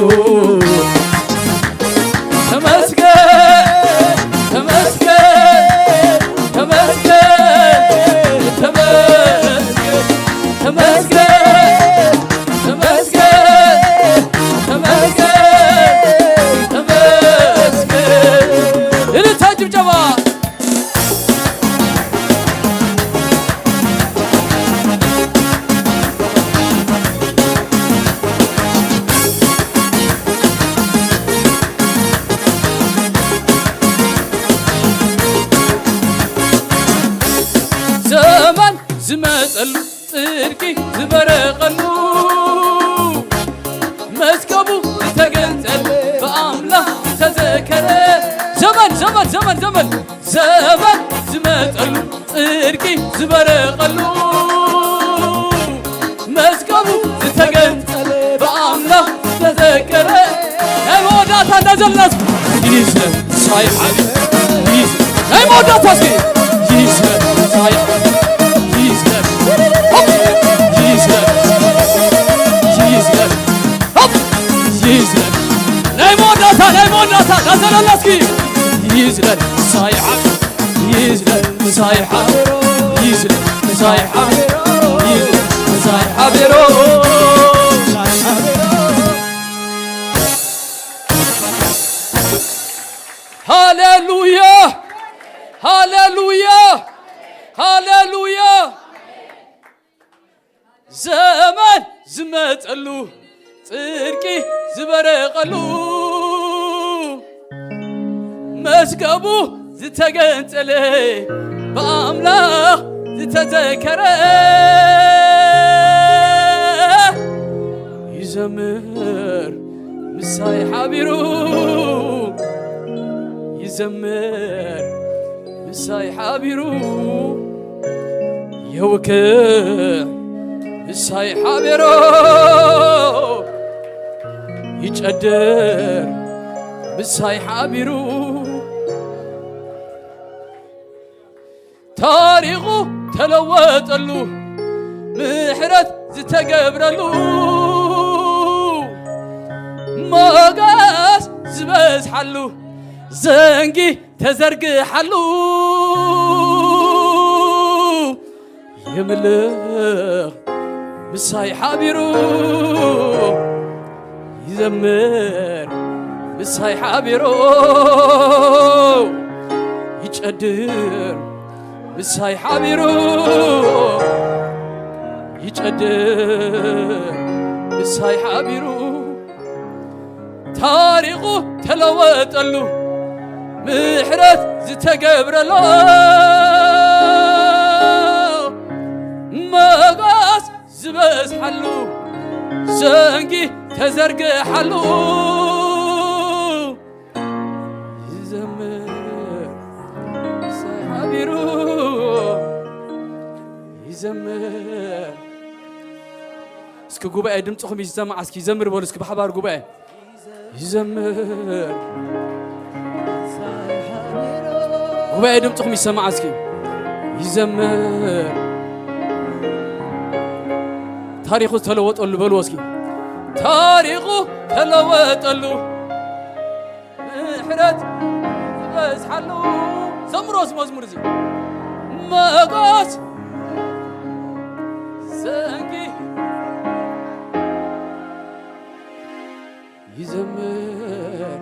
ተመስገን ተመስገን ዝመጸሉ ጽድቂ ዝበረቐሉ መዝገቡ ዝተገንጸለ በአምላክ ተዘከረ ዘመን ዘመን ዘመን ዘመን ዘመን ዝመጸሉ ጽድቂ ዝበረቐሉ መዝገቡ ዝተገንጸለ በአምላክ ተዘከረ አይሞዳታ እንደዘለስ ይዘ ሳይሐል ይዘ አይሞዳታ እስኪ ይዘ ሳይሐል ይዘ ይዘ ይዘ ይዘ አይሞዳታ እንደዘለስ ይዘ ሳይሐል ይዘ ሳይሐል ይዘ ሳይሐል ይዘ ሳይሐል Hallelujah! Hallelujah! Hallelujah! ዘመን ዝመጸሉ ጽድቂ ዝበረቐሉ መዝገቡ ዝተገንጸለ በአምላክ ዝተዘከረ ይዘምር ምሳይ ሓቢሩ يزمر مساي حابيرو يوكل مساي حابيرو يجدر مساي حابيرو تاريخو تلوطلو محرت زتقبرلو ماغاس زبزحلو زنقي تزرقحلو يملغ مساي حابيرو يزمر مساي حابيرو يجدر مساي حابيرو يجدر مساي حابيرو تاريخو تلوطلو محرت زتقبرلو مغاس زبزحلو زنقي تزرقحلو يزمر مساي حابيرو يزمر اسكو قبائي دمتخم يزمع اسكي يزمر بول اسكو بحبار قبائي يزمر قبائي دمتخم يسمع اسكي يزمر تاريخو تلوطلو بلو اسكي تاريخو تلوطلو محرت بزحلو زمروس مزمور زي مغاس زنقي يزمر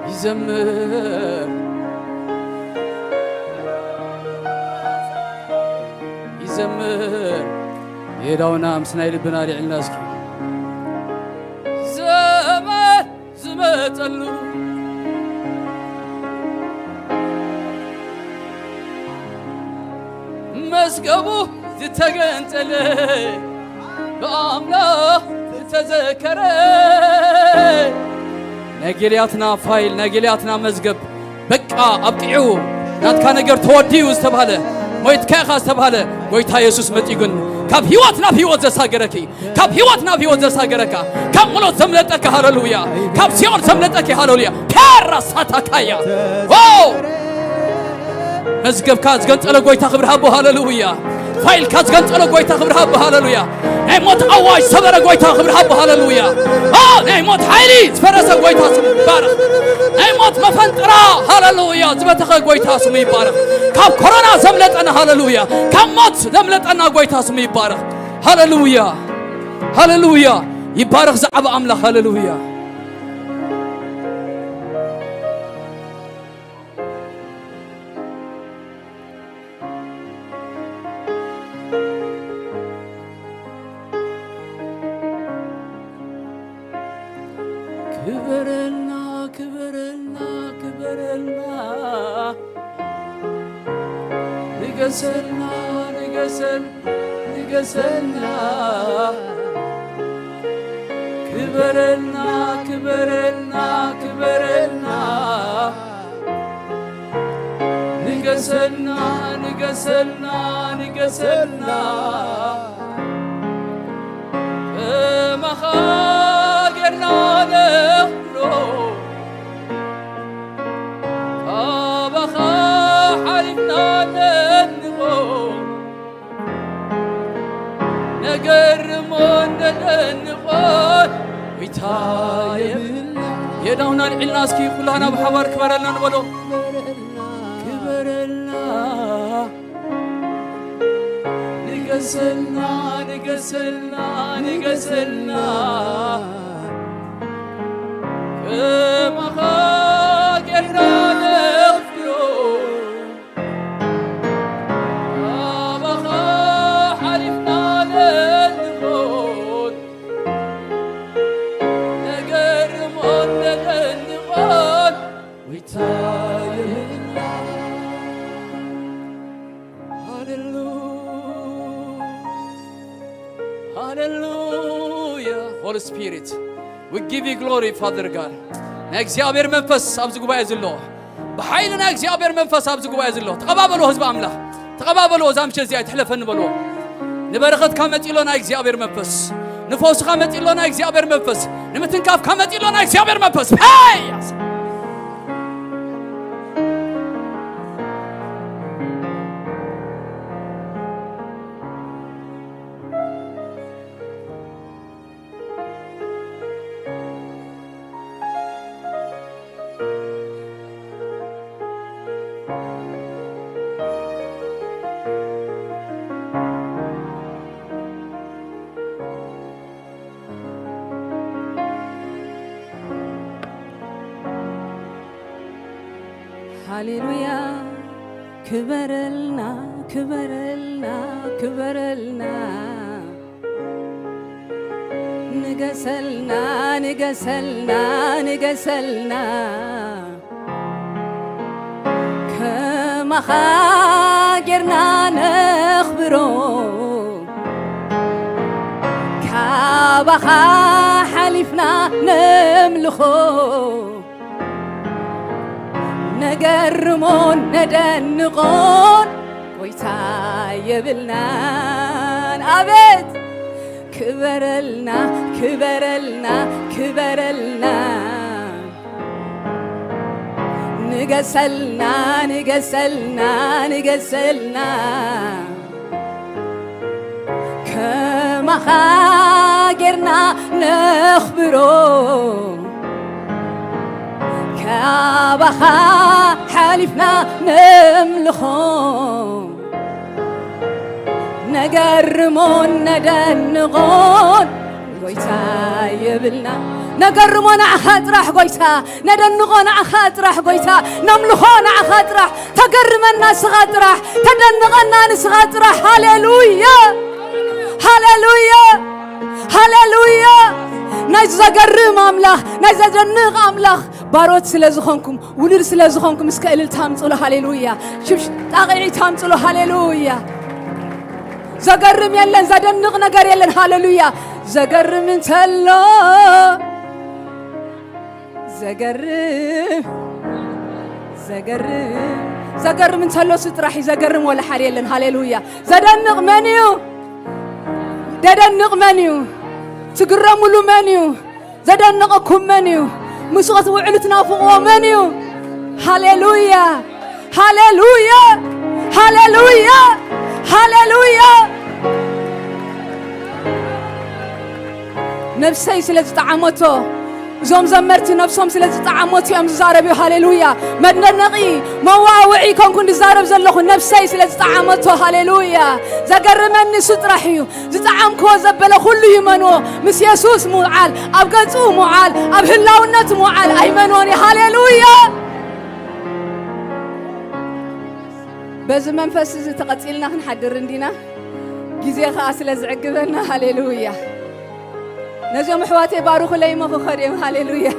يزمر يزمر يداونا مسنا يلبنا لعلنا اسكي زمان زمتلو مسقبو تتقنتلي بأملاك تتذكري نجلياتنا فايل نجلياتنا مزقب بقى أبقعو ناتكا نجر توديو استبهاله مويتكاخا استبهاله قويتا يسوس متيقن كاب هيواتنا في هيوات زساقركي كاب هيواتنا في هيوات زساقركا كاب ملوت زملتك هاللويا كاب سيون زملتك هاللويا كارا ساتاكايا واو مزقب كاز قنت ألا قويتا خبرها بو هاللويا فايل كاز قنت ألا قويتا خبرها بو هاللويا نيموت أواج صبر قويتا خبرها بو هاللويا نيموت حيلي تفرس قويتا سمي بارخ نيموت مفنطرا هاللويا زبتخ قويتا سمي بارخ كاب كورونا زملت أنا هاللويا كاب موت زملت أنا قويتا سمي بارخ هاللويا هاللويا يبارخ زعب أملا هاللويا كبرلنا كبرلنا كبرلنا نقسلنا نقسل نقسلنا كبرلنا كبرلنا كبرلنا نقسلنا نقسلنا نقسلنا ما خاقرنا نخلو بخا حلفنا ننغو نقرمون ننغون ويتايب يدونا العلناس كي كلنا بحوار كبرلنا نبلو كبرلنا نقسلنا نقسلنا نقسلنا كما خاقرنا نغفرو بخا حلفنا ننغون نقرمون ننغون ويتايبنا Hallelujah. Holy Spirit, we give you glory, Father God. نأجزيابير منفس أبز قبائل زلوا. بحيلنا أجزيابير منفس أبز قبائل زلوا. تقبلوا هزب أملا. تقبلوا زامش زياد حلفن بلوا. نبرخت كامت إلونا أجزيابير منفس. نفوس كامت إلونا أجزيابير منفس. نمتنكاف كامت إلونا أجزيابير منفس. هاي. هاليلويا كبرلنا كبرلنا كبرلنا نقسلنا نقسلنا نقسلنا كما خاقرنا نخبرو كابخا حلفنا نملخو نقرمون ندنقون ويتايبلنا أبد كبرلنا كبرلنا كبرلنا نقسلنا نقسلنا نقسلنا كما خاقرنا نخبرو كابخا حلفنا نملخون نقرمون ندنغون قويتا نقرمون عخاطرح قويتا ندنغون عخاطرح قويتا نملخون عخاطرح تقرمنا سغاطرح تدنغنا نسغاطرح هاليلويا هاليلويا هاليلويا نايز قرم أملاخ نايز جنق أملاخ باروت سلازخونكم ولد سلازخونكم مسكيل تامصلو هاليلويا شوف طاقعي تامصلو هاليلويا زقرم يلن زدنق نقر يلن هاليلويا زقرم انتلو زقرم انتلو ستراحي زقرم ولا حال يلن هاليلويا زدنق منيو ددنق منيو تقرموا له منيو زدنقكم منيو مسقط وعلتنا فوق منيو هاليلويا هاليلويا هاليلويا هاليلويا نفسي سلازت عمته زوم زمرت نفسهم سلازت عمته يوم زاربي هاليلويا مدنقي مواوعي كون زارب زلخو نفسي سلازت عمته هاليلويا زقرمني سترحيو زطعم كو زبل كل يمنو مس يسوس موعال ابقصو موعال ابهلاونت موعال ايمنوني هاليلويا بز منفس تقتلنا نحضر ندينا غزي خاص لزعقبنا هاليلويا نزوم حواتي باروخ لي ما خريم هاليلويا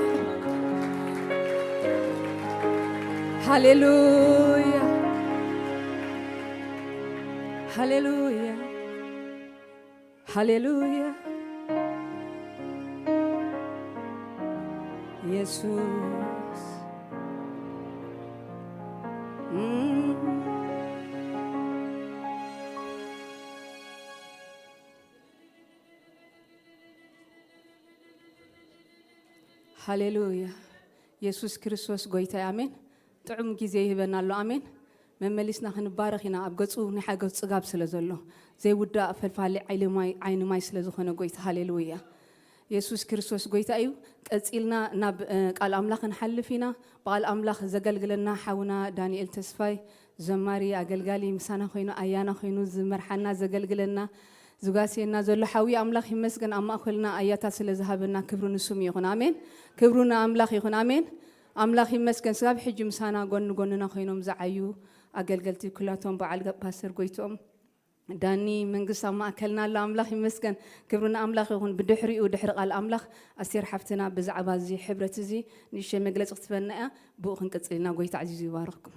هاليلويا هاليلويا هاليلويا يسوس هاليلويا يسوس كريستوس غويتا امين طعم غيزي يبنا له امين مملسنا خنبارخينا اب غصو نحاغو صغاب سلازلو زي ودا فلفال عين ماي سلازخونه غويتا هاليلويا يسوس كريستوس غويتا ايو قصيلنا ناب قال املاخ نحلفينا قال املاخ زغلغلنا حونا دانيال تسفاي زماري اغلغالي مسانا خوينو ايانا خوينو زمرحنا زغلغلنا زغاسينا زلو حوي املاخ يمسكن اما اخلنا اياتا سلازهبنا كبرون سوم يكون امين كبرنا املاخ يكون امين املاخ يمسكن سبب حج مسانا غون خوينوم زعيو اغلغلتي كلاتهم بعل باستر غويتوم داني منقص ما اكلنا الله املاخ يمسكن كبرنا املاخ يكون بدحري ودحر قال املاخ اسير حفتنا بزعبا زي حبرت زي نيشه مغلص اختفنا بو خنقصلنا غويت عزيز يبارككم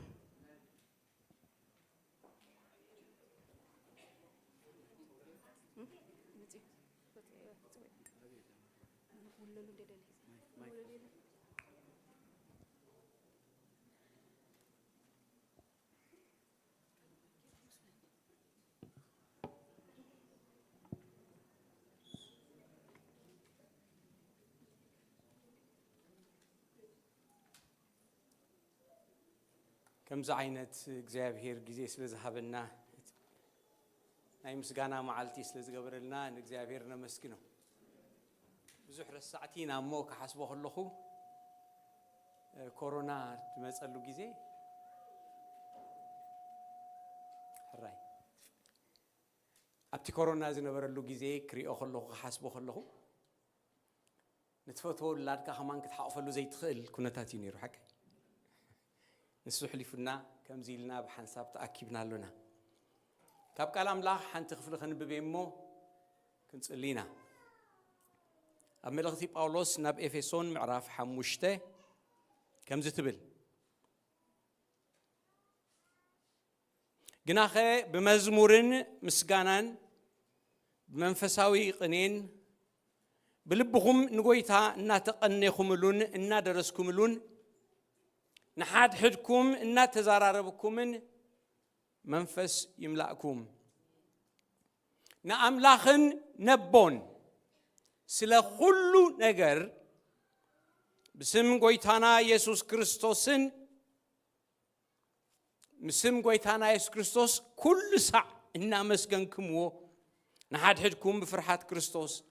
كم زعينت እግዚአብሔር ጊዜ ስለዝሃበና ናይ ምስጋና መዓልቲ ስለዝገበረልና ንእግዚአብሔር ነመስግነው ብዙሕ ረሳዕቲና እሞ ከሓስቦ ከለኹ ኮሮና ትመፀሉ ጊዜ ሕራይ ኣብቲ ኮሮና ዝነበረሉ ጊዜ ክሪኦ ከለኹ ከሓስቦ ከለኹ ንትፈትዎ ላድካ ከማን ክትሓቕፈሉ ዘይትኽእል ኩነታት እዩ ነይሩ ሓቂ نسو حلفنا كم زيلنا بحنساب تأكيبنا لنا كاب كلام الله حنت خفل خن ببيمو كنت لينا أملغتي باولوس ناب إفسون معرف حموشته كم زتبل جناخه بمزمورن مسجانان بمنفساوي قنين بلبهم نقويتها ناتقنيكم لون نادرسكم لون نحاد حدكم إن تزارربكم منفس يملأكم نأملاخن نبون سلا كل نجر بسم قويتانا يسوع كريستوسن بسم قويتانا يسوع كريستوس كل ساعة إن مسجنكم نحاد حدكم بفرحات كريستوس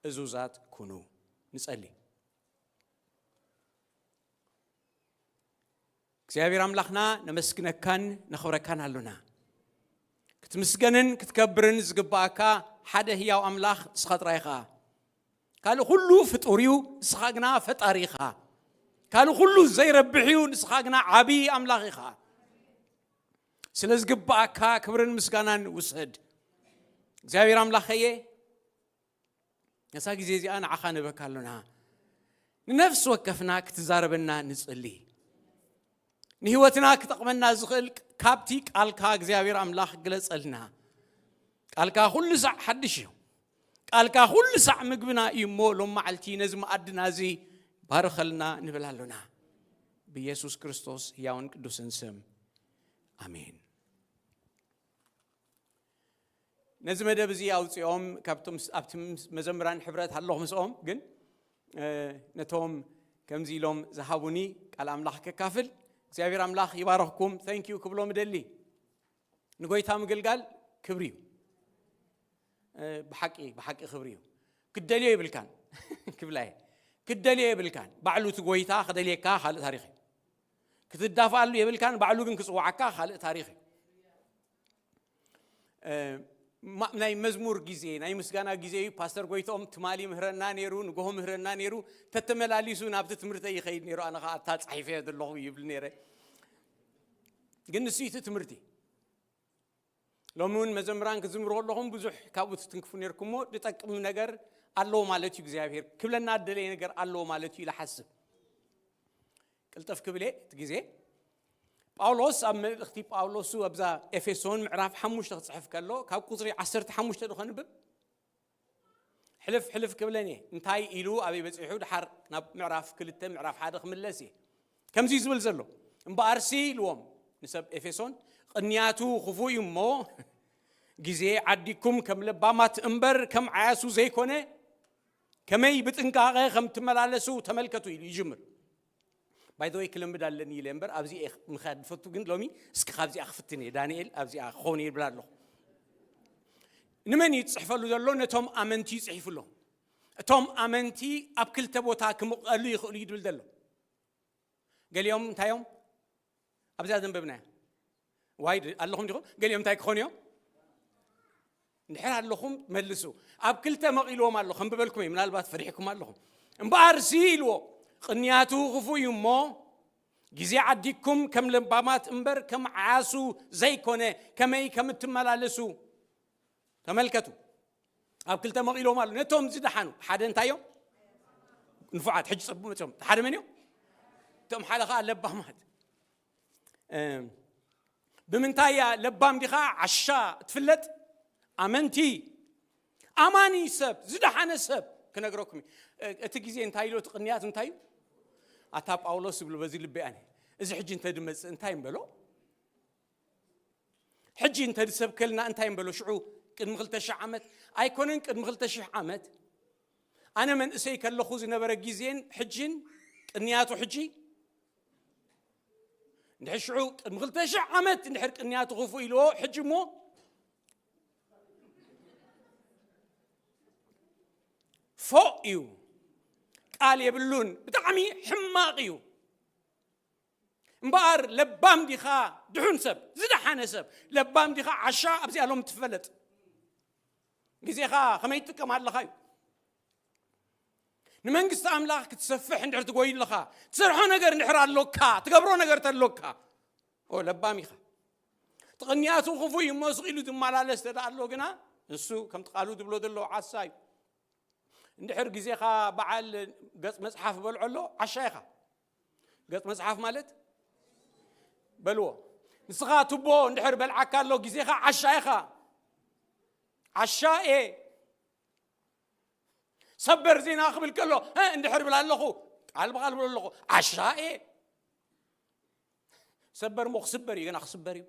أزوزات كونوا نسألي እግዚአብሔር አምላኽና ነመስግነካን ነኽብረካን አሉና ክትምስገንን ክትከብርን ዝግባእካ ሓደ ህያው አምላኽ ንስኻ ጥራይኻ ካልእ ኩሉ ፍጡርዩ ንስኻ ግና ፈጣሪ ኢኻ ካልእ ኩሉ ዘይረብሕ እዩ ንስኻ ግና ዓብይ አምላኽ ኢኻ ስለ ዝግባእካ ክብርን ምስጋናን ውሰድ እግዚአብሔር አምላኸየ ነሳ ጊዜ እዚኣ ንዓኻ ንበካ አሉና ንነፍስ ወከፍና ክትዛረበና ንጽሊ نهوتنا كتقمنا زخلق كابتي قالكا እግዚአብሔር አምላኽ ግለጸልና ቃልካ ሁሉ ሰዕ ሓድሽዩ ቃልካ ሁሉ ሰዕ ምግብና ይሞ ሎም ማዓልቲ ነዝ ማዕድና እዚ ባረኸልና ንብላሉና በኢየሱስ ክርስቶስ ሕያውን ቅዱስን ስም አሜን ነዝ መደብ እዚ አውጽኦም ካብቶም ኣብቲ መዘምራን ሕብረት ኣለኹ ምስኦም ግን ነቶም ከምዚ ኢሎም ዝሃቡኒ ቃል አምላኽ ከካፍል እግዚአብሔር አምላኽ ይባርክኩም ቴንክ ዩ ክብሎ ምደሊ ንጎይታ ምግልጋል ክብሪዩ بحق خبريو كدليه يبلكان كبلاي كدليه يبلكان بعلو تقويتا خدليكا خالق تاريخي كتدافع له يبلكان بعلو بن كسوعكا خالق تاريخي ناي مزمور غيزي ناي مسغانا غيزي باستر غويتوم تمالي مهرنا نيرو نغو مهرنا نيرو تتملاليسو نابت تمرتي يخيد نيرو انا خاطا صحيفه دلو يبل نيره جنسيت تمرتي لومون مزمران كزمرو لهم بزح كابوت تنكفو نيركمو دتقم ነገር አለው ማለት እግዚአብሔር ክብለና አደለይ ነገር አለው ማለት ይላሐስብ ቅልጥፍ ክብሌ ግዜ باولوس أم اختي باولوس وابزا إفسون معرف حموش تصحف كله كاب قصري 10 حموش تدخل نبب حلف كبلني انتاي إلو أبي بتصحو دحر ناب معرف كلته معرف حدا خملسي كم زي زبل زلو مبارسي لوم نسب إفسون قنياتو خفوي مو جزء عديكم كم لبامات أمبر كم عاسو زي كونه كمي بتنقاغه خم تملالسو تملكتو يجمر باي ذا واي كلام بدالني لمبر أبزي مخاد فتو جند لومي اسك خابزي أخفتني دانيال أبزي أخوني بلاد له نمني تصحف له دلون توم أمنتي تصحف له توم أمنتي أبكل تبوتها كم قالوا يخلي يدل دلو قال يوم تايوم أبزي أدم ببناه وايد اللهم جرو قال يوم تايك خونيو نحن اللهم ملسو أبكل تمقيلو ما اللهم ببلكم من البات فريحكم اللهم مبارسيلو قنياتو غفو يمو جزي عديكم كم لبامات امبر كم عاسو زي كونه كمي كم تملالسو تملكتو أبكل تمقيلو مالو نتوم زي دحانو حدا انتايو نفعات حج صبو نتوم حدا منيو توم حلقة لبامات بمنتايا لبام ديخا عشا تفلت أمنتي أماني سب زي دحانا سب كنقرأكم أتجيزي انتايلو تقنيات انتايو أتاب أولوس بلو بزيل بياني إذا حجي انت دمز انتايم بلو حجي انت دسب كلنا انتايم بلو شعو قد مغلتش عامت أيكونن قد مغلتش عامت أنا من إسيك اللي خوزي نبرا جيزين حجين قنياتو حجي نحشعو قد مغلتش عامت نحرق قنياتو غفو إلو حجي مو فوقيو قال يبلون بتعمي حماقيو مبار لبام ديخا دحون سب زد حنسب لبام ديخا عشاء ابزي لهم تفلت غزيخا خميتكم هاد لخاي نمنقست املاك تسفح ندحر تقوي لخا تسرحو نجر نحرا لوكا تقبرو نجر تلوكا او لبام يخا تقنياتو خفوي مسقيلو دمالالس تدالو غنا نسو كم تقالو دبلو دلو عساي ندحر غزيخا بعل قص مصحف بلعلو عشايخا قص مصحف مالت بلو نسخا تبو ندحر بلعكالو غزيخا عشايخا عشاء صبر زينا قبل كله ها ندحر بلالخو قال بقال بلالخو عشاء صبر مخ صبر يغنا خصبري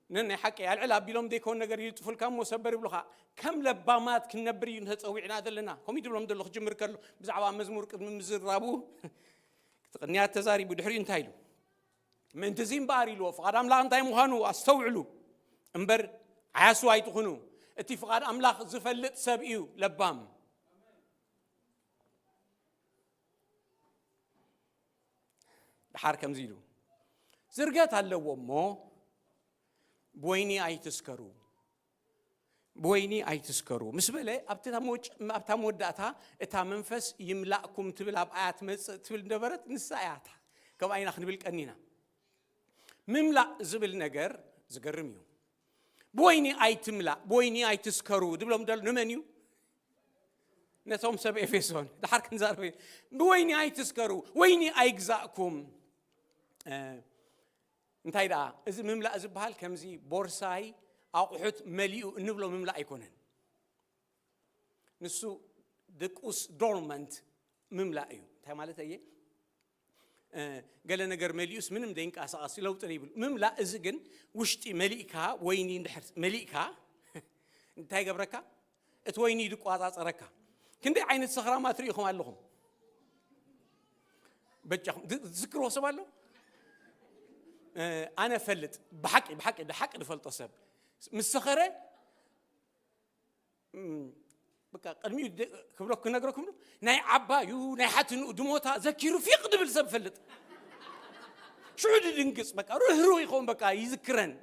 نن حكي العلاب بيلوم ديكون نجر يطفل كم وسبر بلخا كم لبامات كنبري نتصويعنا دلنا كم يدلهم دلخ جمر كله بزعوا مزمور قد من مزرابو تقنيات تزاري بدحري انتايلو من تزين باري لو فقاد املاح انتاي مخانو استوعلو امبر عاسو ايتخنو اتي فقاد املاح زفلت سبئيو لبام دحار كم زيلو زرقات هلو مو بويني أي تسكرو مسبلة أبتموج داتها إتامنفس يملأكم تبل أبآيات تبل دبرت نساياتها كم أين أخذ بالك أنينا مملأ زبل نجر زجرميو بويني أي تملأ بويني أي تسكرو دبلهم دل نمنيو نتوم سب إفسون ده حرك نزاربي بويني أي تسكرو ويني أي جزاكم انتاي دا إذا مملأ زبهال كمزي بورساي أو حط مليء نبلو مملأ يكونن نسو دكوس دورمنت مملأ يو تاي مالته إيه قال نجر مليوس منهم دينك أساسي لو تريبل مملأ إذن وشتي مليكها ويني نحر مليكها انتاي قبركا اتويني دكو أساس ركا كندي عين الصخرة ما تريخهم علىهم بتجهم ذكروا سبالو أنا فلت بحق نفلت صب مسخرة بقى قدمي كبرك نقرأكم ناي عبا يو ناي حتى دموتها ذكروا في قدم السب فلت شو عدي دنقص بقى روح يخون بقى يذكرن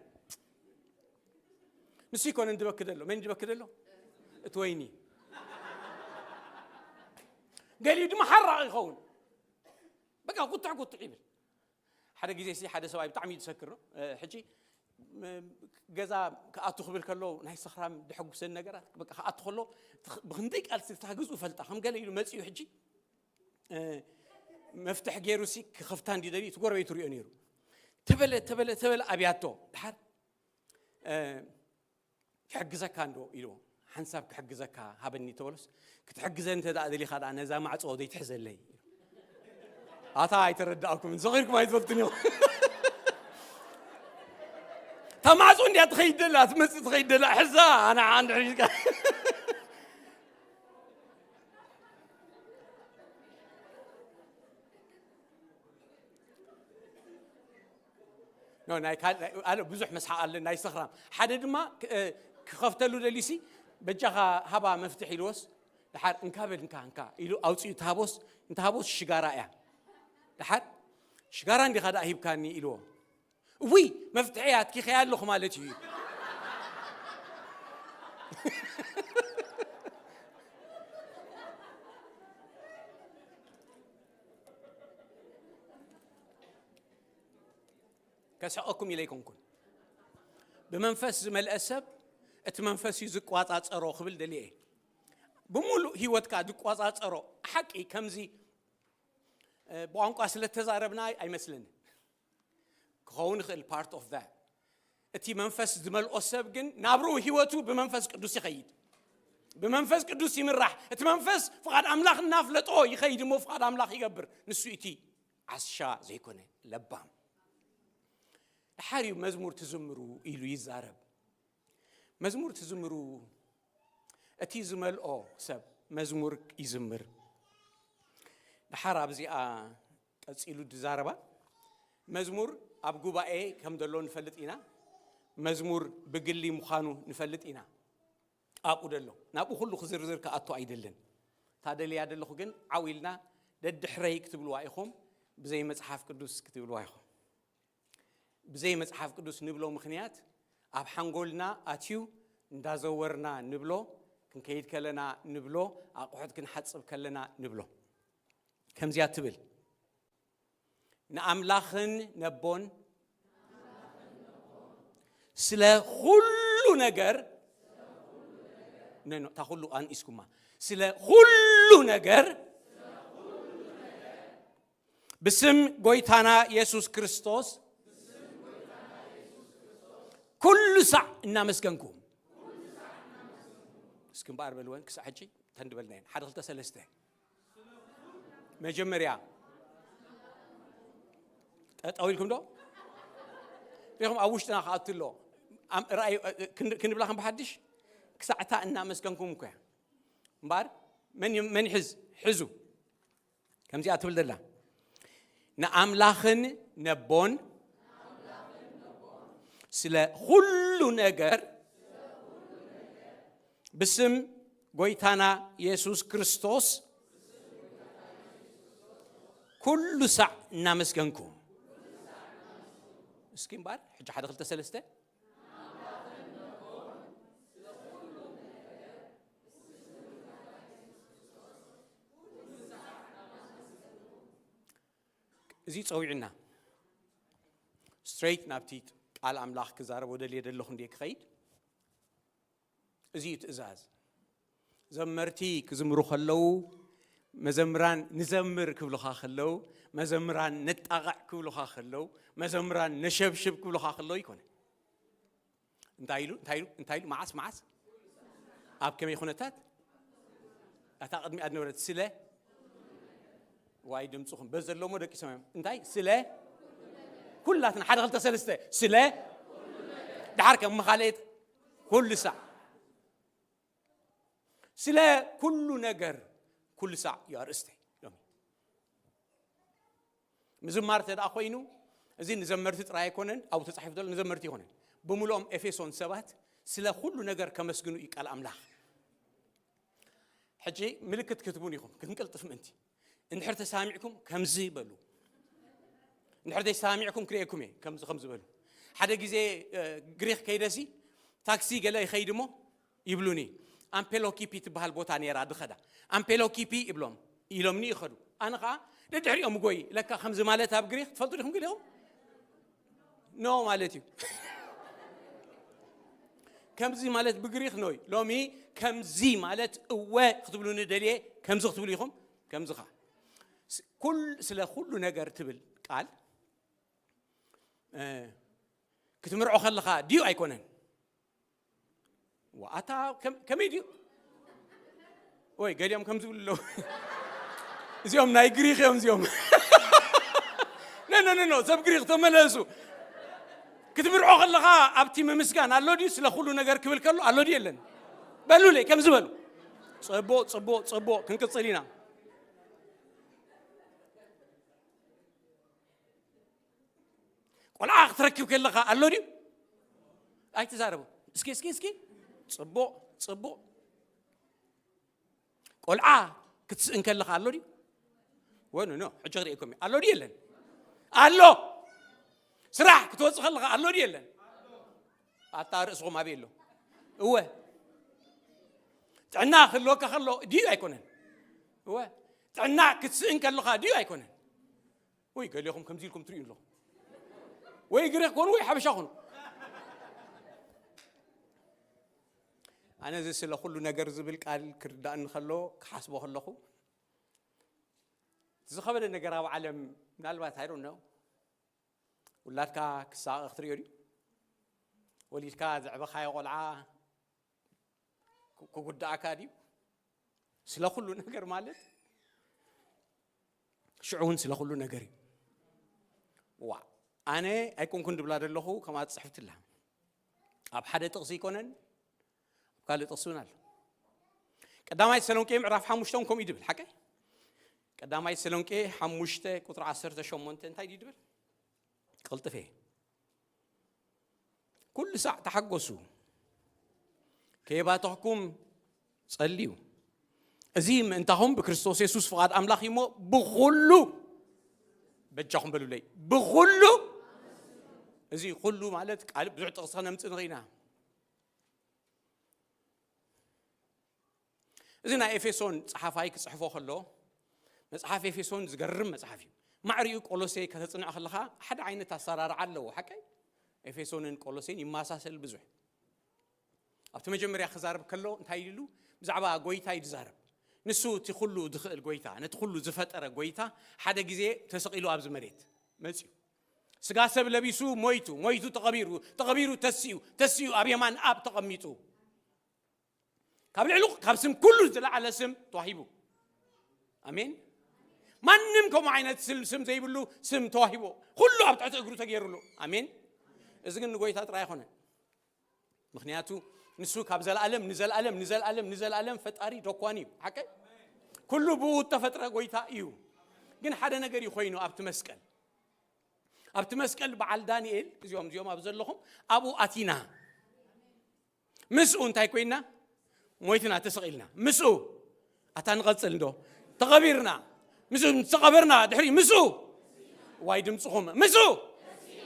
نسيكون عند بكدلو من عند بكدلو تويني قال لي دم حرق يخون بقى قطع عيبل حدا جزء سي حدا سواي بتعمي تسكره حجي جزا كأتو خبر كله نهاي صخرام دحق سن نجرة بقى كأتو خلو بخنديك قال تحجز وفلت هم قال لي مسيو حجي مفتح جيروسي كخفتان دي دري تقول بيتوري أنيرو تبل أبياتو دحر كحجزك عنده إلو حنساب كحجزك هبني تولس كتحجزن أنت ده أدلي خد أنا زي ما عصودي تحزن لي أتاي تردأكم من صغيركم ما يتفلتني تمازون دي أتخيل لا تمس تخيل لا حزة أنا عند عريسك ناي كان أنا بزح مسح على ناي صخرة حدد ما خفت له دليسي بجها هبا مفتاح يلوس لحد انكابل انكا يلو أوصي تهابوس انتهابوس شجارة يا لحد شجارة عندي خدا هيب كاني يلو وي مفتاحيات كي خيال له خمالتي كسأقوم إليكم كن بمنفس ملأسب اتمنفس يزق واطات أرو خبل دليل بمولو هيوت كادق واطات أرو حقي كمزي بوانكو أصل التزاربنا أي مثلاً كون خل part of that اتي منفس زمل أسب جن نابرو هيوتو بمنفس قدوس يخيد بمنفس قدوس يمرح اتمنفس فقد أملاخ نافلت أو يخيد مو فقد أملاخ يقبر نسويتي عشاء زي كونه لبام حاري مزمور تزمرو إلو يزارب مزمور تزمرو أتي زمل أو سب مزمور يزمر بحراب زي أتسيلو تزاربا مزمور أبجوبا إيه كم دلون نفلت إنا مزمور بقلي مخانو نفلت إنا أبو دلو نابو خلو خزر زر كأتو عيدلن تادلي عدلو خجن عويلنا دد حري كتب الوايخهم بزي مصحف قدوس كتب الوايخهم بزي مصحف قدوس نبلو مخنيات أب حنقولنا أتيو ندازورنا نبلو كن كيد كلنا نبلو أقعد كن حتصب كلنا نبلو كم زياد تبل نأملاخن نبون سلا كل نجر نو تقولوا أن إسكما سلا كل نجر بسم قويتانا يسوع كريستوس كل ساعة نامسكنكم اسكن بار بلوين كساعة حجي تندبلنين حد خلت سلسته مجمريا أقولكم ده فيهم أوشتنا خاطلو رأي كن بلاهم بحدش كساعتها نامسكنكم كه بار من حزو كم زي أتولد الله نأملاخن نبون سلا كل نجر باسم قويتانا يسوع كريستوس كل ساعة نامسكنكم مسكين بار حج حدا خلت سلسته زي تصويعنا straight نابتيت على أملاخ كزارة ودل يدل لهم ديك خيد زيت إزاز زمرتي كزمرو خلو مزمران نزمر كبلوها خلو مزمران نتقع كبلوها خلو مزمران نشبشب كبلوها خلو يكون انتايلو معاس أب كم يخونتات أعتقد مئة نورة سلة وايد مصخم بزر لو مودك يسمعهم انتاي سلة كلها حد غلطة سلسته سلة دحرك مخاليت كل ساعة سلة كل نجر كل ساعة يا رستي مزمارت هذا أخوينو زين نزمرت تراي كونن أو تصحيف دول نزمرتي هون بملوم إفسون سبات سلة كل نجر كمسجنو يقال أملاح حجي ملكة كتبونيكم كنقل طفمنتي نحرت سامعكم كم زي بلو نحرت سامعكم كريكم كم خمس بلو حدا جزء غريخ كيدسي تاكسي جلا يخيدمو يبلوني أم بيلوكيبي تبهال بوتاني راد خدا أم بيلوكيبي يبلوم يلومني يخدو أنا خا ندحري أم قوي لك خمس مالات هاب غريخ تفضلوا لهم قلهم نو مالتي كم زي مالت بغريخ نوي لومي كم زي مالت قوة خطبلوني دليه كم زخ تبليهم كم زخا كل سلا كل نجار تبل قال كتمرعو خلخا ديو أيكونن وأتا كم يديو وي قال يوم كم زول له زيوم ناي غريخ يوم زيوم نو سب غريخ تملسو كتمرعو خلخا أبتي ممسكان اللودي سلخلو نجار كبل كله اللودي يلن بلو لي كم زبل صبو كنكتصلينا ولا أختركوا كلها اللودي أي تزاربوا اسكي صبو ولا كتسئن كلها اللودي وين نو حجري إيكم اللودي يلن اللو سرح كتوصل خلها اللودي يلن أتار اسقو ما بيلو هو تعنا خلو ديو أيكونن هو تعنا كتسئن كلها ديو أيكونن وي قال لكم كم زيلكم ترين له ويقرأ كون ويحبشون أنا زي سلا كله نجرز بالقال كردان خلو حسبه خلقه تزخبر النجرة وعلم نالبات I don't know ولاتك كساق اختريوري وليتك زعبة خايا قلعة كقد أكادي سلا كله نجر مالت شعون سلا كله نجري وا أنا أكون كنت بلاد الله كما تصحفت الله أب حدا تقصي كونن قال تصونال قدامي سلونكي معرف حمشتونكم يدبل حكي قدامي سلونكي حمشته قطر 10 شمونت انت يدبل قلت فيه كل ساعة تحقسوا كيف تحكم صليوا أزيم أنتهم بكريستوس يسوع فقد أملاخ يمو بخلو بجاهم بلولي بخلو أزي خلو مالتك قال بزعت أصلا متنغينا إذن إفسون صحافيك صحفوا خلو مصحف إفسون زجرم مصحفي معريو قولوسي كتصنع خلها حد عين تسرار علو حكي إفسون قولوسين يماساسل بزح أبتم جمري خزارب كله انتايلو بزعبا قويتا يتزارب نسو تخلو دخل قويتا نتخلو زفتر قويتا حدا جزء تسقيلو أبز مريت مسيو سقاسب لبيسو مويتو تقبيرو تسيو أبيمان أب تقميتو قبل علوق قبسم كله زلا على سم توهيبو أمين ما نمكم عينة سم زي بلو سم توهيبو كله أبتعت أجرو تغيرلو أمين إذا كن قويتا ترايخونه مخنياتو نسو كابزل نزل ألم فتاري دوكواني حكي كله بوت فترة قويتا إيو جن حدا نجري خوينو أبت مسكل بعل دانيال يوم أبزل لهم أبو أتينا مسؤول أنت كوينا مويتنا تسقيلنا مسؤول أتنغسل دو تغبرنا مسؤول تغبرنا دحري مسؤول وايد مسخهم مسؤول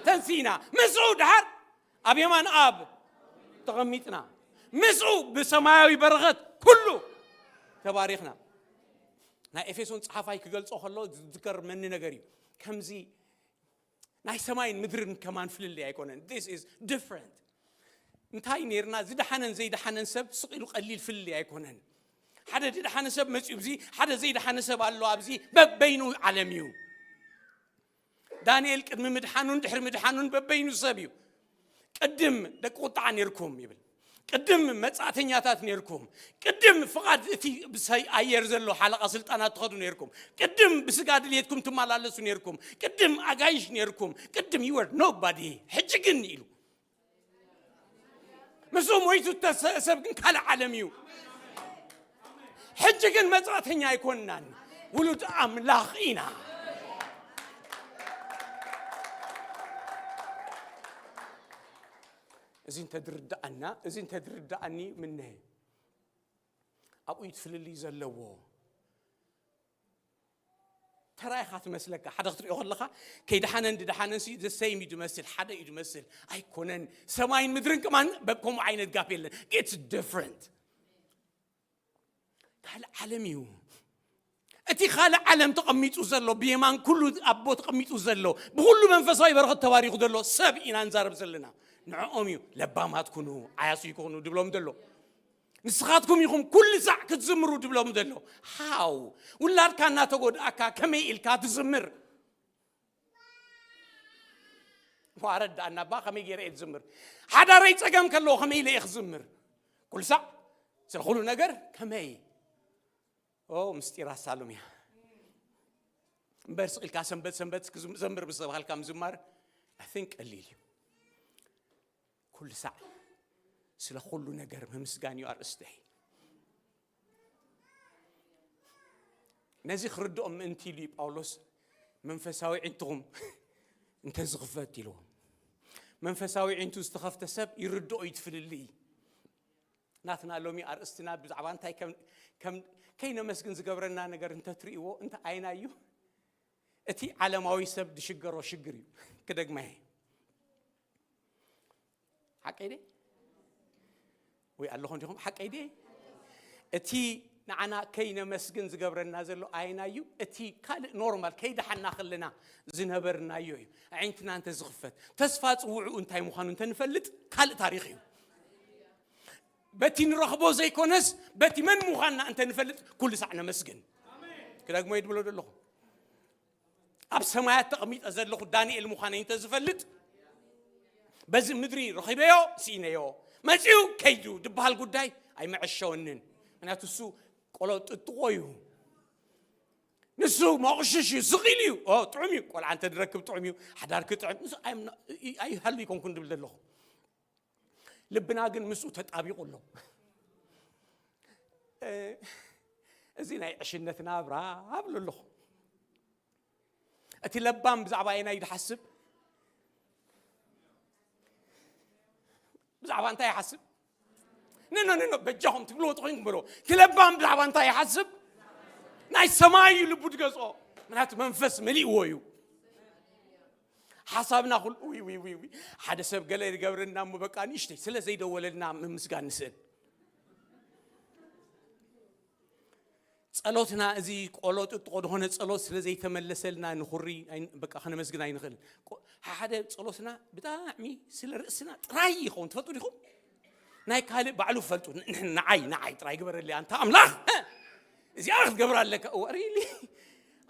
تنسينا مسؤول دحر أبي من أب تغميتنا مسؤول بسماوي برغت كله تباريخنا نا إفسون صحافي كقول صخلو ذكر مني نجري كمزي ناي سماين مدرن كمان في اللي يكونن this is different نتاي نيرنا زيد حنن سب سقيلو قليل في اللي يكونن حدا زيد حنن سب مسيب زي حدا زيد حنن سب الله أبزي ببينو علميو دانيال قدم مدحانون دحر مدحانون ببينو سبيو قدم دقوطع نيركم يبل قدم مصاتنياتات نيركم قدم فقاد اتي بساي اير زلو حلقه سلطانات تخدو نيركم قدم بسقاد ليتكم تمالالسو نيركم قدم اغايش نيركم قدم you are nobody حجكن يلو مسو مويتو تسبكن كال عالميو حجكن مصاتنيا يكونن ولد املاخينا إذن تدردأني منه أبو يتفل اللي زلوه ترى خات مسلك حدا خطر يقول لك كي دحانن سي the same يدمثل حدا يدمثل أيكونن سماين مدرن كمان بكم عين تقابل it's different قال عالميو أتي خال علم تقميت وزلوا بيمان كله أبو تقميت وزلوا بقول منفساي برخ التواريخ دلوا سبعين أنزار بزلنا نعوميو لبام هاتكونوا عياسو يكونوا دبلوم دلوا نسخاتكم يكون كل ساعة كتزمروا دبلوم دلوا هاو ولا كان تقول أكا كميل كاتزمر وارد أنا با خمي جير يتزمر حدا ريت أجام كله خمي لي يخزمر كل ساعة سلخلو نجر كمي مستيرة سالوميا برس الكاسم بس زمر بس هالكام زمر I think قليل كل ساعة سلخلو نجر ممسجاني أرستحي نزي خردو أنتي لي باولوس منفساوي عندهم انت زغفت لهم منفساوي عندو استخفت سب يردو يتفل لي ناتنا لومي أرستنا بزعبان تاي كم كينا مسكن زقبرنا نجر انت تريو انت عين أيو اتي على ما يسب دشجر وشجري كدق معي حق ايدي ويقال لهم جهم حق ايدي اتي نعنا كينا مسكن زقبرنا زلو عين أيو اتي كال نورمال كيدا حنا خلنا زنبرنا أيو عينتنا انت زغفت تسفات وعو انت مخانو انت نفلت كال تاريخي بتي نرخبو زي كونس بتي من مخانا انت نفلت كل ساعة مسكن كده ما يدبلو دلو اب سمايات تقميط ازلو دانيال مخانا انت زفلت بز مدري رخيبيو سينيو ماشيو كيدو دبال غداي اي معشونن انا تسو قولو تطويو نسو ما غشش زغيليو طعمي قول انت تركب طعمي حدارك طعم اي هل يكون كنت بدلو لبنا جن مسؤول تطابيق له زين عشنتنا برا قبل له أتي لبام بزعباينا يحسب بزعبان أنت يحسب نو بجهم تقولوا طين بلو تلبام بزعبان أنت يحسب ناي سماي لبود جزء من هات منفس مليء ويو حسابنا خل وي حدا سب قال لي قبرنا مبقى نشتي سلا زي دولنا مسكان نسل ጸሎትና እዚ ቆሎጥ ጥቆድ ሆነ ጸሎት ስለዚህ ተመለሰልና ንኹሪ በቃ خነ መስግና ይንخل ሓደ ጸሎትና ብጣዕሚ ስለ ርእስና ጥራይ ይኹን ተፈጥሩ ይኹን ናይ ካል ባዕሉ ፈልጡ ንዓይ ጥራይ ግበረሊ አንተ አምላኽ እዚ አርፍ ገብራለከ ወሪሊ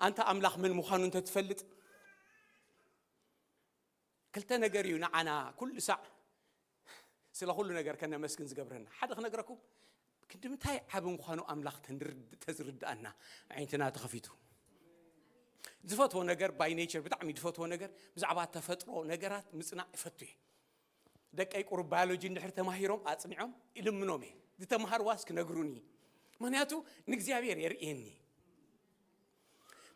አንተ አምላኽ ምን ምዃኑ እንተ ትፈልጥ ክልተ ነገር እዩ ንዓና ኩሉ ሰዕ ስለ ሁሉ ነገር ከነ መስግን ዝገብረና ሓደ ክነግረኩም كدمتاي عبن خانو أملاخ تزرد أنا عينتنا تخفيتو دفتو نجار باي نيتشر بتعمي دفتو نجار بزعبات تفترو نجارات مصنع فتوي دك أي قرب بيولوجي نحر تماهيرهم أصنعهم إلمنومي دي تماهر واسك نجروني معناته نجزيابير يرئيني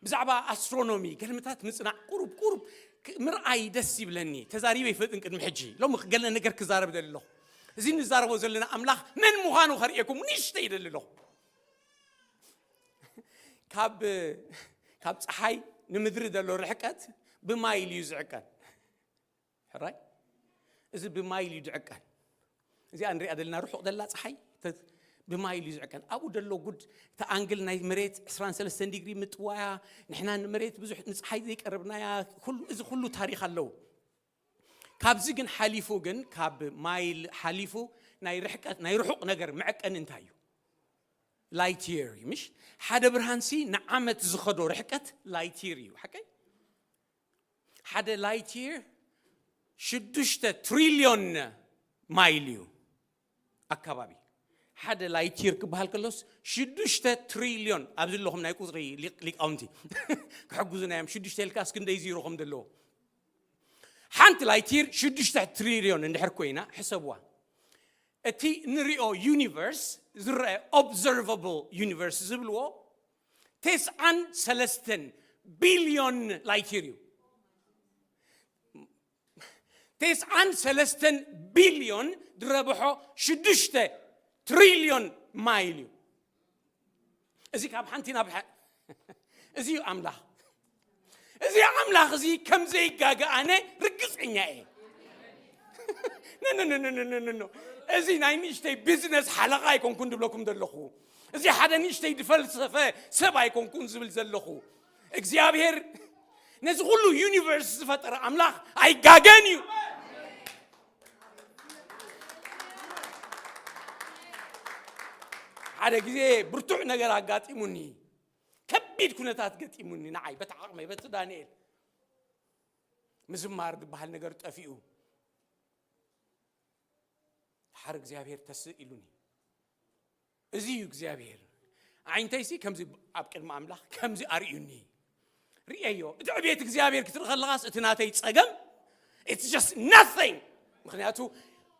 بزعبا أسترونومي كلمات مصنع قرب مرأي دسي بلني تزاريبي فتن كد محجي لو قالنا نجار كزار بدل الله زين زاربو زلنا أملاخ من مخانو خريكم نشتي دللو كاب صحي نمدر دلو رحكات بمايل يزعكن حراي إذا بمايل يدعكن إذا أنري أدلنا روح دللا صحي بمايل يزعكن أبو دلو قد تأنجل ناي مريت 23 ديجري متوايا نحنا مريت بزح نصحي ذيك قربنا يا كله تاريخ اللو كاب زيجن حليفو جن كاب مايل حليفو ناي رحكات ناي رحق نجر معك أن انتايو لايتيري مش حدا برهانسي نعمت زخدو رحكات لايتيريو حكي حدا لايتير شدشت تريليون مايليو أكبابي حدا لايتير كبهالكلوس شدشت تريليون أبزل لهم ناي قصري ليك أونتي كحجوزنا يم شدشت الكاس كن دايزي روهم دلو حانت لايتير شدشت تريليون نحركوينا حسبوها اتي نريو يونيفرس زرع observable universe زبلو 9 بليون لايتيريو 9 بليون دربحو شدشت تريليون مايليو ازي كاب حانتينا بح ازي املاح ازي املاح ازي كم زي غاغا انا رقصنيا ايه نو ازي ناينشتي بزنس حلقه يكون كنت بلكم دلخو ازي حدا نشتي فلسفه سبا يكون كن زبل زلخو اغزيابير نز كله يونيفرس فطر املاح اي غاغانيو حدا غزي برتوع نغير اغاطيموني كبيد كنتات غاطيموني نعي بتعقمي بت دانيال مزمار بحال نجار تأفيو حرق زيابير تسئلوني أزيو زيابير عين تيسي كم زي أبكر ما أملاخ كم زي أريوني ريايو دعبيت زيابير كتر خلاص اتناتي تصقم it's just nothing مخنياتو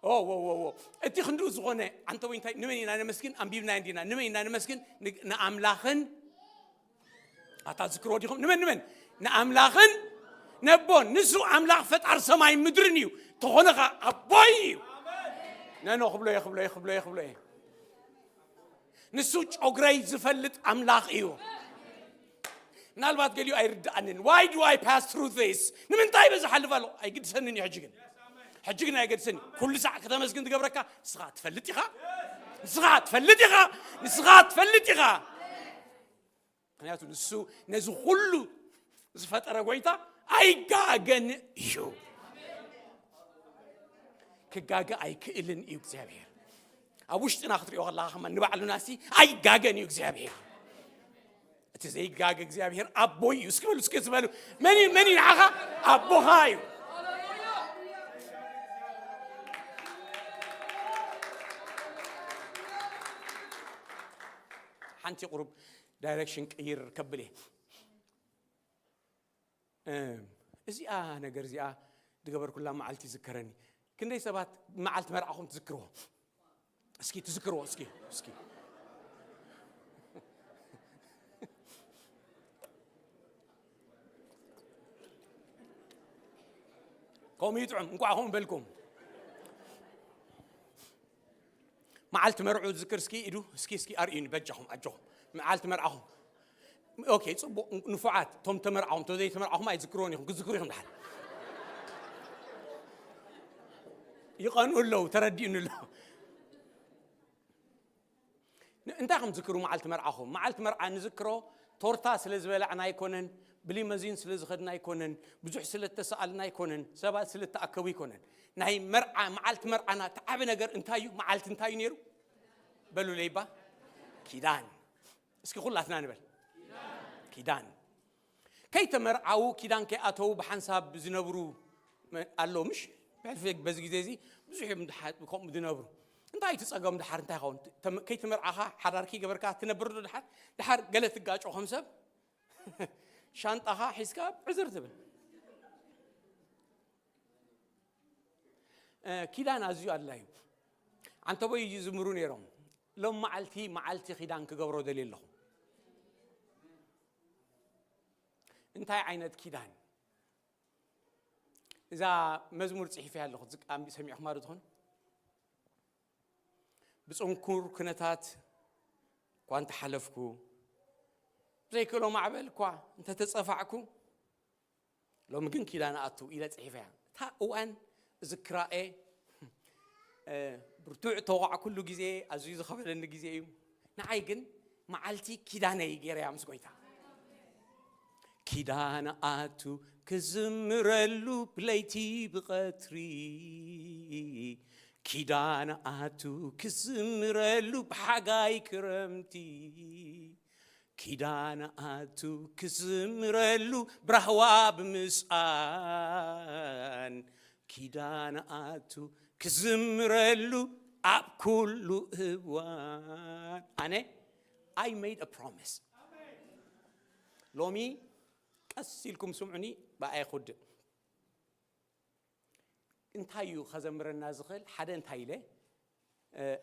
أوه أنت خندو زغنة أنت وين تاي نمني أنا مسكين أم بيبنا عندنا نمني أنا مسكين نأملاخن أتذكروا ديهم نمن نأملاخن نبون نسو أملاخ فتح سماي مدرنيو تخونك أبوي نانو خبلي نسو أجري زفلت أملاخ إيو نالبات قاليو أيرد أنن why do I pass through this نمن طيب إذا حل فلو أيقد سنني حجقنا أيقد سنني كل ساعة كذا مسكين تقبرك سغات فلتيها نياتو نسو نزو كله زفت أرجويتا أي جاجن يو كجاجا أي كإلن يكذبه أبوش تناخذ يا الله من نبع الناسي أي جاجن يكذبه تزاي جاجا يكذبه أبوي يسكبلو مني نعها أبو هايو حنتي قرب دايركشن كير كبلي إزي نجار زي دقبر كلها معلتي ذكرني كنا يسبات معلت مرعهم تذكروه اسكي تذكروه اسكي قوم يدعم نقعهم بالكم معلت مرعو ذكر سكي إدو سكي أرين بجهم أجهم معلت مرعهم أوكي تصبوا نفعات توم تمرعهم تودي تمرعهم ما يذكرونهم كذكرهم الحال يقانون له تردين له أنت هم تذكروا معلت مرعى نذكره تورتا سلزبلا عنا يكونن بلي مزين سلزخدنا يكونن بزح سلت تسألنا يكونن سبات سلت تأكوي يكونن نهي معلت مرعى أنا تعب نجر انتايو معلت انتايو نيرو بلو ليبا كيدان اسكي خلا اثنان بل كيدان كي تمرعو كيدان كي أتو بحنساب زنبرو قالو مش بعرفك بس جديزي بزح مدحات بكم مدنبرو انتاي تسأقم دحار انتاي خون كي تمرعها حراركي قبركات تنبرو دحار قالت القاج خمسة شانطها حسكاب عذر تبل كيدان أزيو الله عن تبوي يزمرون يرون لو معلتي خيدان كقبرو دليل لهم انتاي عينت كيدان إذا مزمور صحيفة هلا خذ أم بسمي أحمر دهون بس أنكر كنتات كوانت حلفكو زي كلو معبل كوا أنت تصفعكو لو ممكن كيدان أتو إلى صحيفة تا وأن ذكرى برتوع توقع كله جزء عزيز خبر إن جزء نعيجن معلتي كيدان يجري عم سكويتا كيدان أتو كزمرلو بليتي بقطري كيدان أتو كزمرلو بحاجاي كرمتي كيدان أتو كزمرلو برهوا بمسان كيدان أتو كزمرلو أب كله هوان أنا I made a promise لومي أسيلكم سمعني بقى ياخد انتايو خزمرنا زخل حدا انتايله